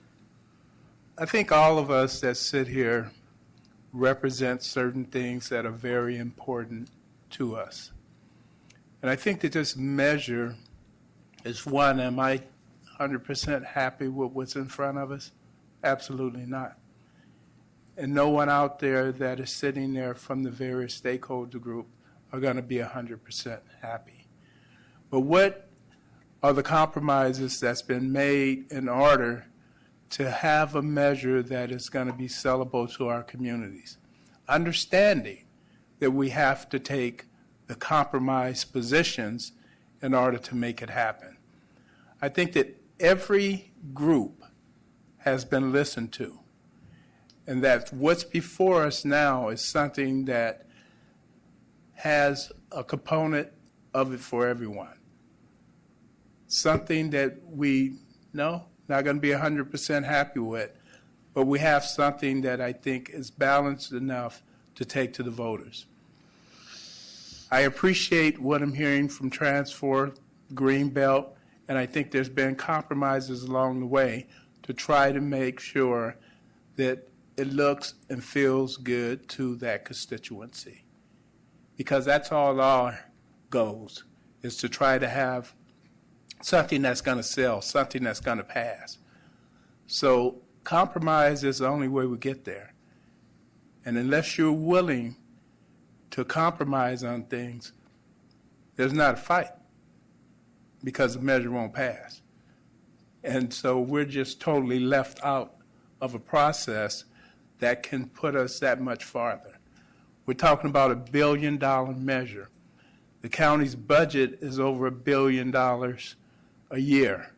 [SPEAKER 23] think all of us that sit here represent certain things that are very important to us. And I think that this measure is one, am I 100% happy with what's in front of us? Absolutely not. And no one out there that is sitting there from the various stakeholder group are going to be 100% happy. But what are the compromises that's been made in order to have a measure that is going to be sellable to our communities? Understanding that we have to take the compromise positions in order to make it happen. I think that every group has been listened to, and that what's before us now is something that has a component of it for everyone. Something that we not going to be 100% happy with, but we have something that I think is balanced enough to take to the voters. I appreciate what I'm hearing from Transport, Greenbelt, and I think there's been compromises along the way to try to make sure that it looks and feels good to that constituency. Because that's all our goals, is to try to have something that's going to sell, something that's going to pass. So compromise is the only way we get there. And unless you're willing to compromise on things, there's not a fight, because the measure won't pass. And so we're just totally left out of a process that can put us that much farther. We're talking about $1 billion measure. The county's budget is over $1 billion a year,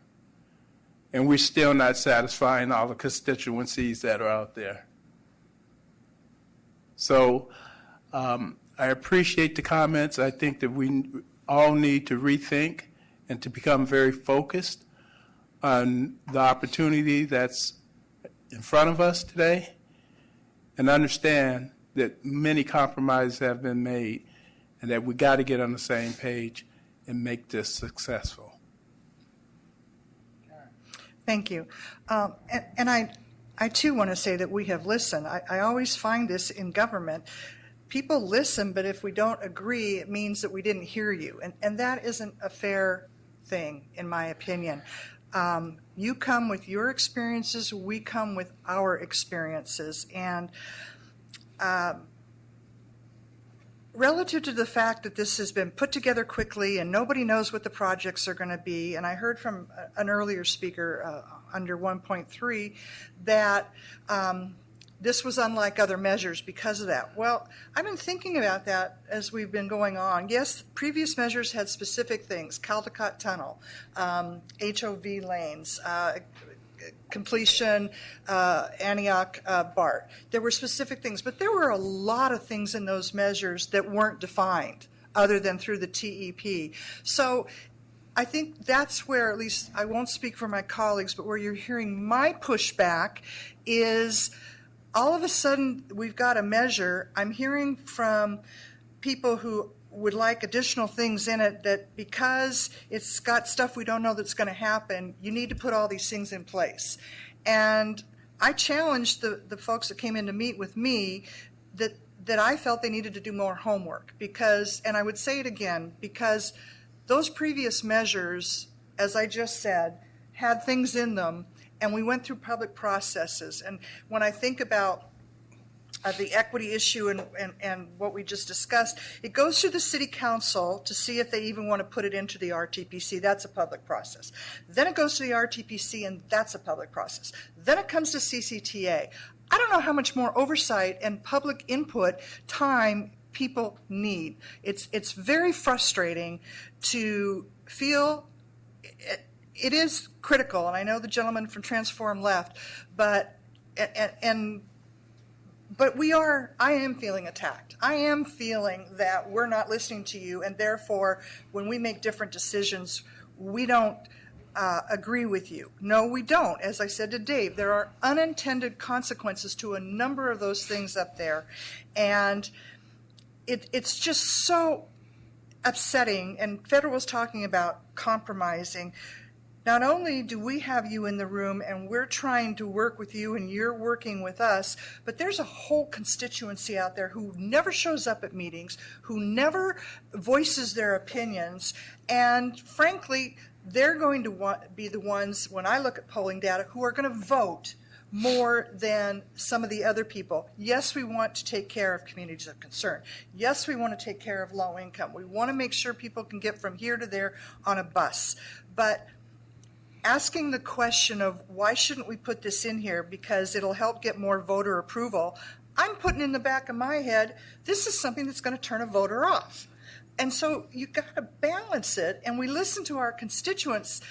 [SPEAKER 23] and we're still not satisfying all the constituencies that are out there. So I appreciate the comments. I think that we all need to rethink and to become very focused on the opportunity that's in front of us today and understand that many compromises have been made and that we got to get on the same page and make this successful.
[SPEAKER 8] Thank you. And I too want to say that we have listened. I always find this in government. People listen, but if we don't agree, it means that we didn't hear you. And that isn't a fair thing, in my opinion. You come with your experiences, we come with our experiences. And relative to the fact that this has been put together quickly and nobody knows what the projects are going to be, and I heard from an earlier speaker under 1.3 that this was unlike other measures because of that. Well, I've been thinking about that as we've been going on. Yes, previous measures had specific things, Caldecott Tunnel, HOV lanes, completion, Antioch BART. There were specific things, but there were a lot of things in those measures that weren't defined other than through the TEP. So I think that's where, at least I won't speak for my colleagues, but where you're hearing my pushback is all of a sudden we've got a measure. I'm hearing from people who would like additional things in it that because it's got stuff we don't know that's going to happen, you need to put all these things in place. And I challenged the folks that came in to meet with me that I felt they needed to do more homework because, and I would say it again, because those previous measures, as I just said, had things in them and we went through public processes. And when I think about the equity issue and what we just discussed, it goes through the city council to see if they even want to put it into the RTPC. That's a public process. Then it goes to the RTPC, and that's a public process. Then it comes to CCTA. I don't know how much more oversight and public input time people need. It's very frustrating to feel it is critical, and I know the gentleman from Transform left, but I am feeling attacked. I am feeling that we're not listening to you, and therefore, when we make different decisions, we don't agree with you. No, we don't. As I said to Dave, there are unintended consequences to a number of those things up there, and it's just so upsetting. And Federal was talking about compromising. Not only do we have you in the room and we're trying to work with you and you're working with us, but there's a whole constituency out there who never shows up at meetings, who never voices their opinions, and frankly, they're going to be the ones, when I look at polling data, who are going to vote more than some of the other people. Yes, we want to take care of communities of concern. Yes, we want to take care of low income. We want to make sure people can get from here to there on a bus. But asking the question of why shouldn't we put this in here because it'll help get more voter approval, I'm putting in the back of my head, this is something that's going to turn a voter off. And so you've got to balance it, and we listen to our constituents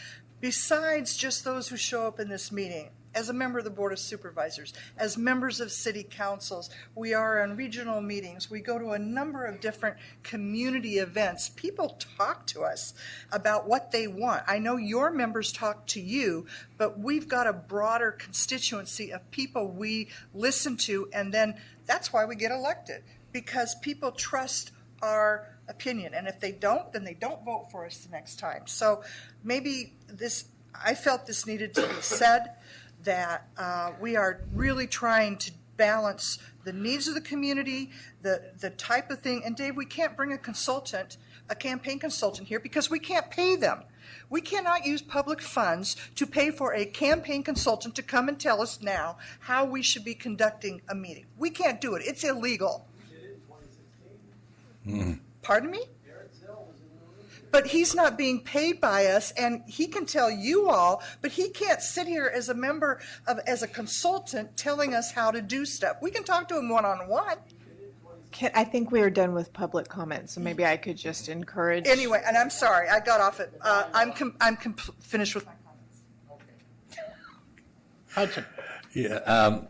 [SPEAKER 8] besides just those who show up in this meeting. As a member of the Board of Supervisors, as members of city councils, we are on regional meetings. We go to a number of different community events. People talk to us about what they want. I know your members talk to you, but we've got a broader constituency of people we listen to, and then that's why we get elected, because people trust our opinion. And if they don't, then they don't vote for us the next time. So maybe I felt this needed to be said, that we are really trying to balance the needs of the community, the type of thing. And Dave, we can't bring a campaign consultant here because we can't pay them. We cannot use public funds to pay for a campaign consultant to come and tell us now how we should be conducting a meeting. We can't do it. It's illegal. Pardon me? But he's not being paid by us, and he can tell you all, but he can't sit here as a member as a consultant telling us how to do stuff. We can talk to him one-on-one.
[SPEAKER 2] I think we are done with public comments, so maybe I could just encourage.
[SPEAKER 8] Anyway, and I'm sorry, I got off it. I'm finished with my comments.
[SPEAKER 9] Yeah,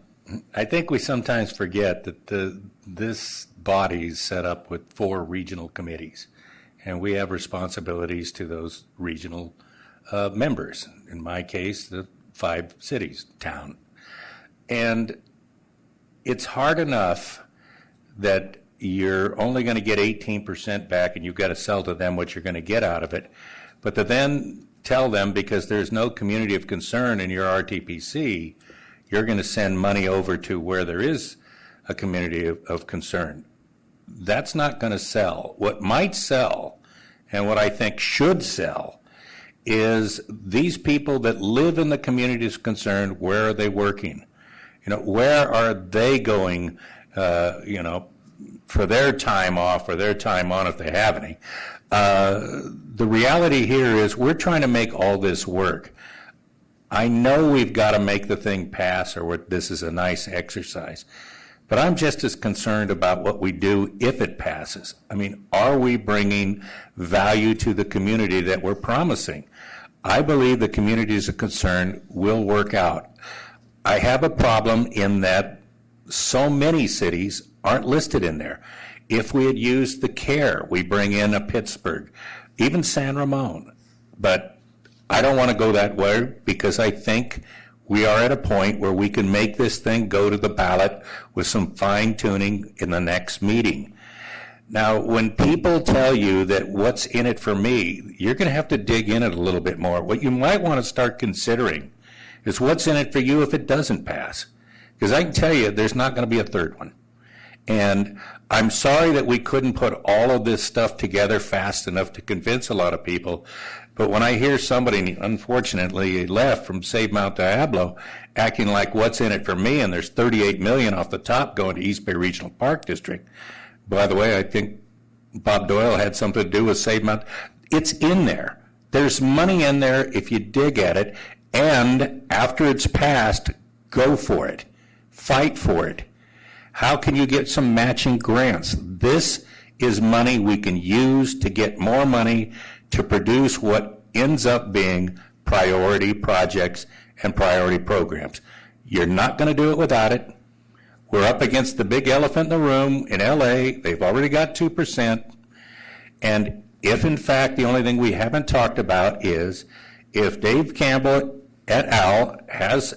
[SPEAKER 9] I think we sometimes forget that this body is set up with 4 regional committees, and we have responsibilities to those regional members. In my case, the 5 cities, town. And it's hard enough that you're only going to get 18% back and you've got to sell to them what you're going to get out of it. But to then tell them, because there's no community of concern in your RTPC, you're going to send money over to where there is a community of concern. That's not going to sell. What might sell, and what I think should sell, is these people that live in the communities of concern, where are they working? Where are they going, for their time off or their time on if they have any? The reality here is we're trying to make all this work. I know we've got to make the thing pass, or this is a nice exercise. But I'm just as concerned about what we do if it passes. I mean, are we bringing value to the community that we're promising? I believe the communities of concern will work out. I have a problem in that so many cities aren't listed in there. If we had used the care, we bring in a Pittsburgh, even San Ramon. But I don't want to go that way because I think we are at a point where we can make this thing go to the ballot with some fine tuning in the next meeting. Now, when people tell you that what's in it for me, you're going to have to dig in it a little bit more. What you might want to start considering is what's in it for you if it doesn't pass. Because I can tell you there's not going to be a third one. And I'm sorry that we couldn't put all of this stuff together fast enough to convince a lot of people. But when I hear somebody, unfortunately, left from Save Mount Diablo acting like what's in it for me, and there's $38 million off the top going to East Bay Regional Park District. By the way, I think Bob Doyle had something to do with Save Mount. It's in there. There's money in there if you dig at it. And after it's passed, go for it. Fight for it. How can you get some matching grants? This is money we can use to get more money to produce what ends up being priority projects and priority programs. You're not going to do it without it. We're up against the big elephant in the room in LA. They've already got 2%. And if, in fact, the only thing we haven't talked about is if Dave Campbell et al. Has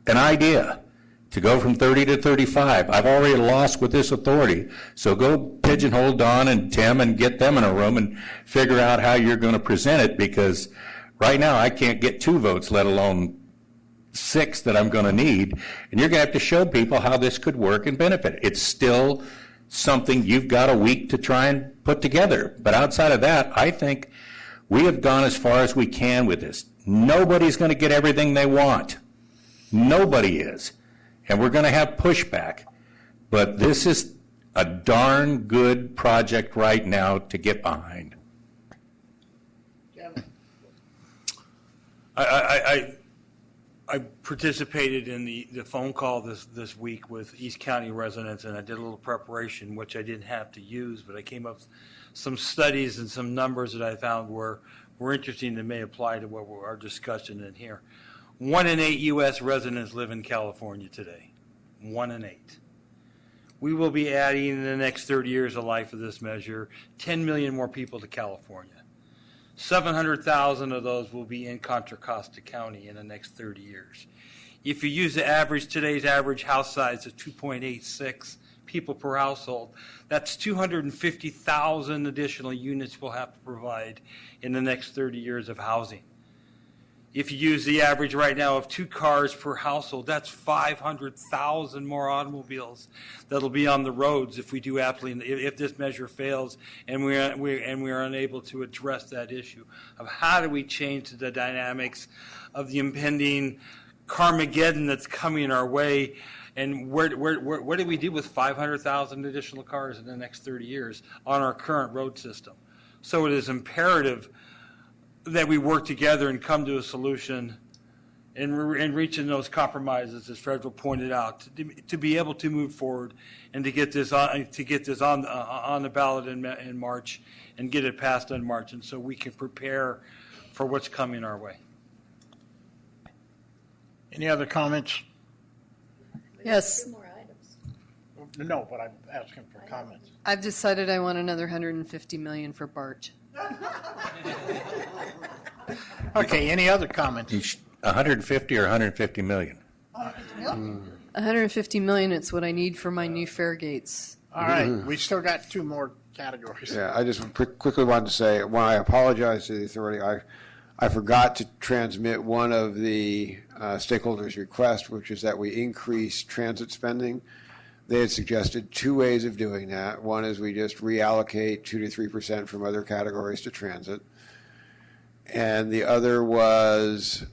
[SPEAKER 9] an idea to go from 30 to 35, I've already lost with this authority. So go pigeonhole Don and Tim and get them in a room and figure out how you're going to present it, because right now I can't get 2 votes, let alone 6 that I'm going to need. And you're going to have to show people how this could work and benefit. It's still something you've got a week to try and put together. But outside of that, I think we have gone as far as we can with this. Nobody's going to get everything they want. Nobody is. And we're going to have pushback. But this is a darn good project right now to get behind.
[SPEAKER 15] I participated in the phone call this week with East County residents, and I did a little preparation, which I didn't have to use, but I came up with some studies and some numbers that I found were interesting that may apply to what our discussion in here. 1 in 8 U.S. residents live in California today. 1 in 8. We will be adding in the next 30 years of life of this measure 10 million more people to California. 700,000 of those will be in Contra Costa County in the next 30 years. If you use today's average house size of 2.86 people per household, that's 250,000 additional units we'll have to provide in the next 30 years of housing. If you use the average right now of 2 cars per household, that's 500,000 more automobiles that'll be on the roads if we do if this measure fails and we are unable to address that issue of how do we change the dynamics of the impending Carmageddon that's coming our way, and what do we do with 500,000 additional cars in the next 30 years on our current road system? So it is imperative that we work together and come to a solution and reaching those compromises, as Frederick pointed out, to be able to move forward and to get this on the ballot in March and get it passed in March, and so we can prepare for what's coming our way.
[SPEAKER 1] Any other comments?
[SPEAKER 7] Yes.
[SPEAKER 1] No, but I'm asking for comments.
[SPEAKER 7] I've decided I want another $150 million for BART.
[SPEAKER 1] Okay, any other comments?
[SPEAKER 9] 150 or 150 million?
[SPEAKER 7] 150 million, it's what I need for my new fair gates.
[SPEAKER 1] All right, we still got two more categories.
[SPEAKER 5] Yeah, I just quickly wanted to say, when I apologize to the authority, I forgot to transmit one of the stakeholders' requests, which is that we increase transit spending. They had suggested two ways of doing that. One is we just reallocate 2 to 3% from other categories to transit. And the other was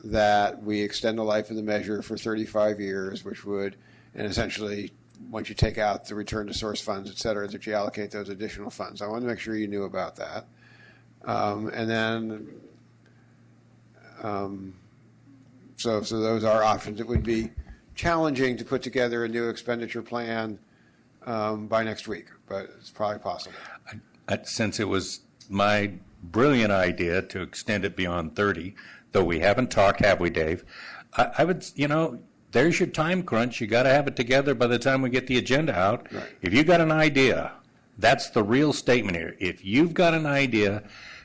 [SPEAKER 5] that we extend the life of the measure for 35 years, which would, and essentially, once you take out the return to source funds, et cetera, that you allocate those additional funds. I wanted to make sure you knew about that. So those are options. It would be challenging to put together a new expenditure plan by next week, but it's probably possible.
[SPEAKER 9] Since it was my brilliant idea to extend it beyond 30, though we haven't talked, have we, Dave? I would, there's your time crunch. You got to have it together by the time we get the agenda out.
[SPEAKER 5] Right.
[SPEAKER 9] If you've got an idea, that's the real statement here. If you've got an idea,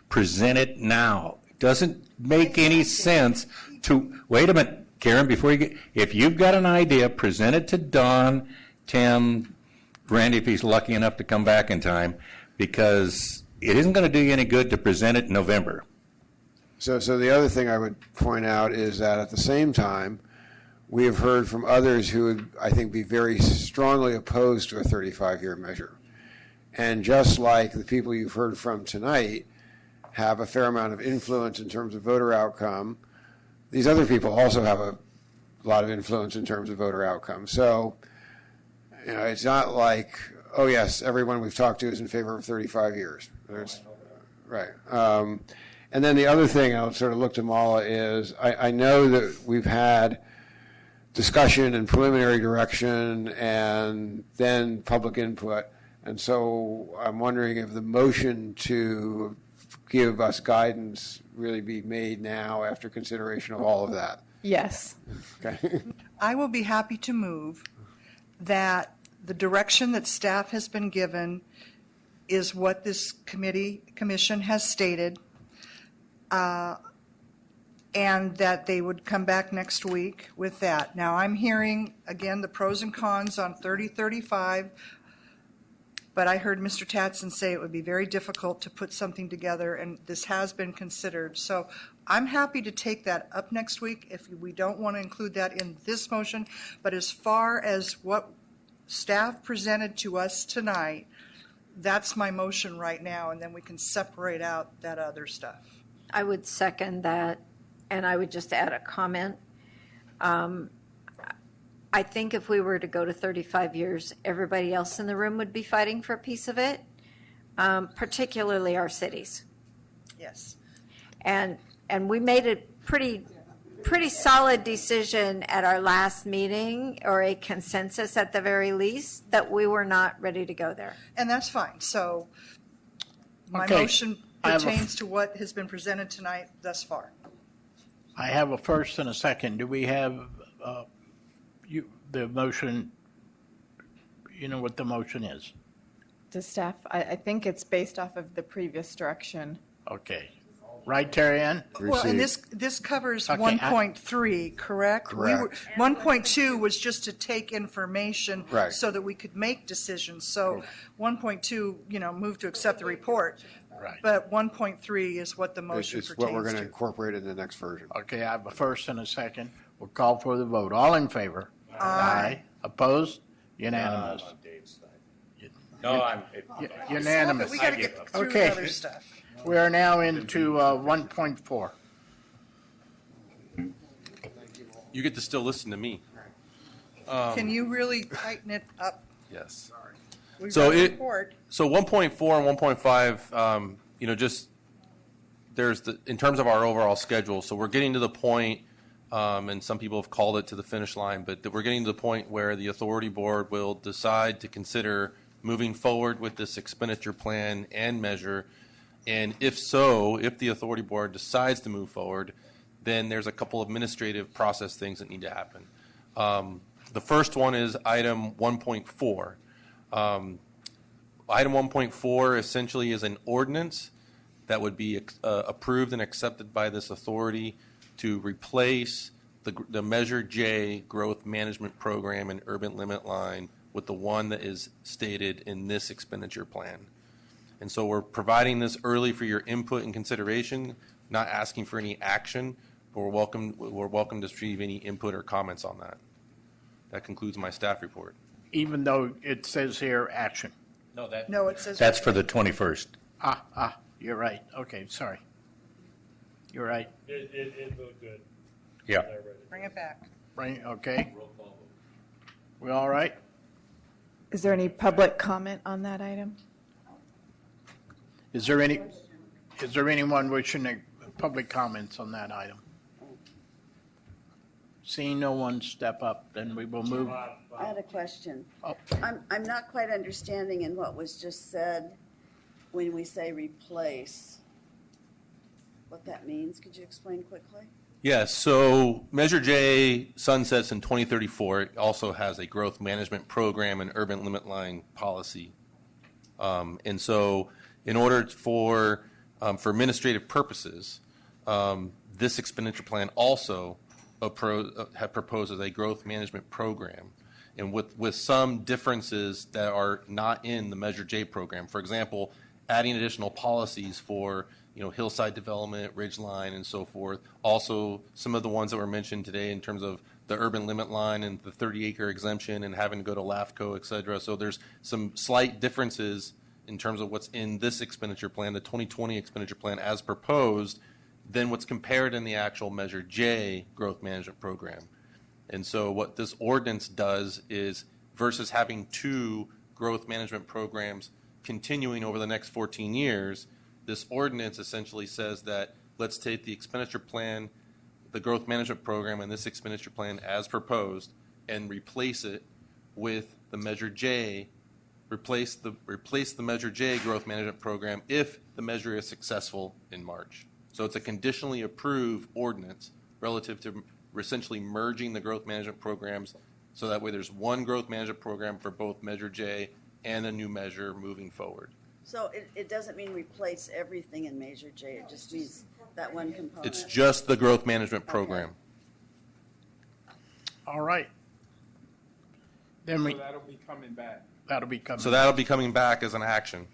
[SPEAKER 9] present it now. It doesn't make any sense to, wait a minute, Karen, before you get, if you've got an idea, present it to Don, Tim, Randy, if he's lucky enough to come back in time, because it isn't going to do you any good to present it in November.
[SPEAKER 5] So the other thing I would point out is that at the same time, we have heard from others who would, I think, be very strongly opposed to a 35-year measure. And just like the people you've heard from tonight have a fair amount of influence in terms of voter outcome, these other people also have a lot of influence in terms of voter outcome. So, it's not like, oh yes, everyone we've talked to is in favor of 35 years. Right. And then the other thing I'll sort of look to Mala is, I know that we've had discussion and preliminary direction and then public input. And so I'm wondering if the motion to give us guidance really be made now after consideration of all of that.
[SPEAKER 2] Yes.
[SPEAKER 5] Okay.
[SPEAKER 8] I will be happy to move that the direction that staff has been given is what this commission has stated, and that they would come back next week with that. Now, I'm hearing, again, the pros and cons on 3035, but I heard Mr. Tatson say it would be very difficult to put something together, and this has been considered. So I'm happy to take that up next week if we don't want to include that in this motion. But as far as what staff presented to us tonight, that's my motion right now, and then we can separate out that other stuff.
[SPEAKER 13] I would second that, and I would just add a comment. I think if we were to go to 35 years, everybody else in the room would be fighting for a piece of it, particularly our cities.
[SPEAKER 8] Yes.
[SPEAKER 13] And we made a pretty solid decision at our last meeting, or a consensus at the very least, that we were not ready to go there.
[SPEAKER 8] And that's fine. So my
[SPEAKER 1] Okay.
[SPEAKER 8] motion pertains to what has been presented tonight thus far.
[SPEAKER 1] I have a first and a second. Do we have the motion, you know what the motion is?
[SPEAKER 2] Does staff, I think it's based off of the previous direction.
[SPEAKER 1] Okay. Right, Terry Ann?
[SPEAKER 8] Well, and this covers
[SPEAKER 1] Okay,
[SPEAKER 8] 1.3, correct?
[SPEAKER 5] Correct.
[SPEAKER 8] 1.2 was just to take information
[SPEAKER 5] Right.
[SPEAKER 8] so that we could make decisions. So 1.2, move to accept the report.
[SPEAKER 1] Right.
[SPEAKER 8] But 1.3 is what the motion
[SPEAKER 5] It's what we're
[SPEAKER 8] pertains
[SPEAKER 5] going to
[SPEAKER 8] to.
[SPEAKER 5] incorporate in the next version.
[SPEAKER 1] Okay, I have a first and a second. We'll call for the vote. All in favor? Aye. Opposed? Unanimous.
[SPEAKER 9] No, I'm.
[SPEAKER 1] Unanimous.
[SPEAKER 8] We got to get through
[SPEAKER 1] Okay.
[SPEAKER 8] the other stuff.
[SPEAKER 1] We are now into 1.4.
[SPEAKER 19] You get to still listen to me.
[SPEAKER 8] Can you really tighten it up?
[SPEAKER 19] Yes.
[SPEAKER 8] We've
[SPEAKER 19] So
[SPEAKER 8] got a report.
[SPEAKER 19] So 1.4 and 1.5, just there's in terms of our overall schedule. So we're getting to the point, and some people have called it to the finish line, but that we're getting to the point where the authority board will decide to consider moving forward with this expenditure plan and measure. And if the authority board decides to move forward, then there's a couple of administrative process things that need to happen. The first one is item 1.4. Item 1.4 essentially is an ordinance that would be approved and accepted by this authority to replace the Measure J growth management program and urban limit line with the one that is stated in this expenditure plan. And so we're providing this early for your input and consideration, not asking for any action, but we're welcome to receive any input or comments on that. That concludes my staff report.
[SPEAKER 1] Even though it says here action.
[SPEAKER 8] No, it says.
[SPEAKER 9] That's for the 21st.
[SPEAKER 1] You're right. Okay, sorry. You're right.
[SPEAKER 15] It looked good.
[SPEAKER 9] Yeah.
[SPEAKER 8] Bring it back.
[SPEAKER 1] Okay. We all right?
[SPEAKER 2] Is there any public comment on that item?
[SPEAKER 1] Is there anyone wishing to public comments on that item? Seeing no one step up, then we will move.
[SPEAKER 18] I had a question.
[SPEAKER 1] Oh.
[SPEAKER 18] I'm not quite understanding in what was just said when we say replace, what that means. Could you explain quickly?
[SPEAKER 19] Yes, so Measure J sunsets in 2034. It also has a growth management program and urban limit line policy. And so in order for administrative purposes, this expenditure plan also proposes a growth management program, and with some differences that are not in the Measure J program. For example, adding additional policies for hillside development, ridgeline, and so forth. Also, some of the ones that were mentioned today in terms of the urban limit line and the 30-acre exemption and having to go to LAFCO, et cetera. So there's some slight differences in terms of what's in this expenditure plan, the 2020 expenditure plan as proposed, than what's compared in the actual Measure J growth management program. And so what this ordinance does is, versus having two growth management programs continuing over the next 14 years, this ordinance essentially says that let's take the expenditure plan, the growth management program, and this expenditure plan as proposed, and replace it with the Measure J, replace the Measure J growth management program if the measure is successful in March. So it's a conditionally approved ordinance relative to essentially merging the growth management programs, so that way there's one growth management program for both Measure J and a new measure moving forward.
[SPEAKER 18] So it doesn't mean replace everything in Measure J. It just means that one component.
[SPEAKER 19] It's just the growth management program.
[SPEAKER 1] All right. Then
[SPEAKER 23] So that'll be coming back.
[SPEAKER 1] That'll be coming.
[SPEAKER 19] So that'll be coming back as an action.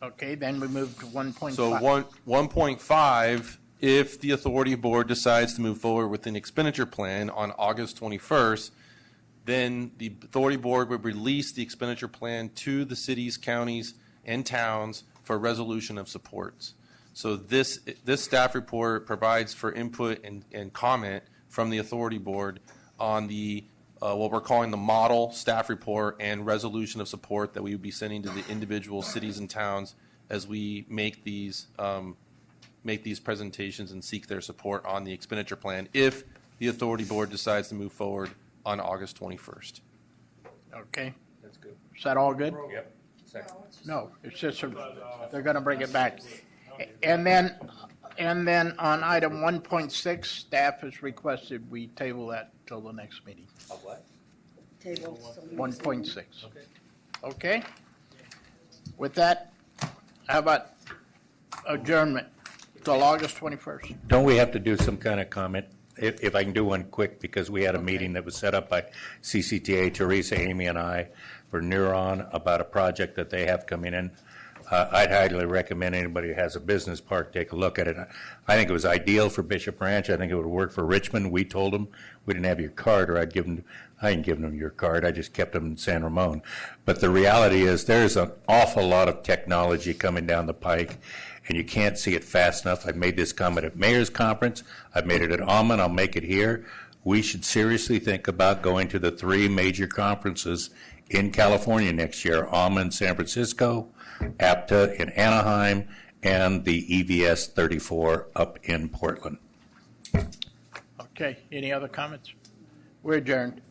[SPEAKER 1] Okay, then we move to 1.5.
[SPEAKER 19] So 1.5, if the authority board decides to move forward with an expenditure plan on August 21st, then the authority board would release the expenditure plan to the cities, counties, and towns for resolution of supports. So this staff report provides for input and comment from the authority board on the what we're calling the model staff report and resolution of support that we would be sending to the individual cities and towns as we make these presentations and seek their support on the expenditure plan if the authority board decides to move forward on August 21st.
[SPEAKER 1] Okay.
[SPEAKER 9] That's good.
[SPEAKER 1] Is that all good?
[SPEAKER 9] Yep. Second.
[SPEAKER 1] No, it's just, they're going to bring it back. And then on item 1.6, staff has requested we table that till the next meeting.
[SPEAKER 9] Of what?
[SPEAKER 18] Table.
[SPEAKER 1] 1.6. Okay? With that, how about adjournment till August 21st?
[SPEAKER 9] Don't we have to do some kind of comment? If I can do one quick, because we had a meeting that was set up by CCTA, Teresa, Amy, and I for Neuron about a project that they have coming in. I'd highly recommend anybody who has a business park take a look at it. I think it was ideal for Bishop Ranch. I think it would work for Richmond. We told them we didn't have your card, or I ain't giving them your card. I just kept them in San Ramon. But the reality is there's an awful lot of technology coming down the pike, and you can't see it fast enough. I've made this comment at Mayor's Conference. I've made it at Almond. I'll make it here. We should seriously think about going to the 3 major conferences in California next year: Almond, San Francisco, APTA in Anaheim, and the EVS 34 up in Portland.
[SPEAKER 1] Okay, any other comments? We're adjourned.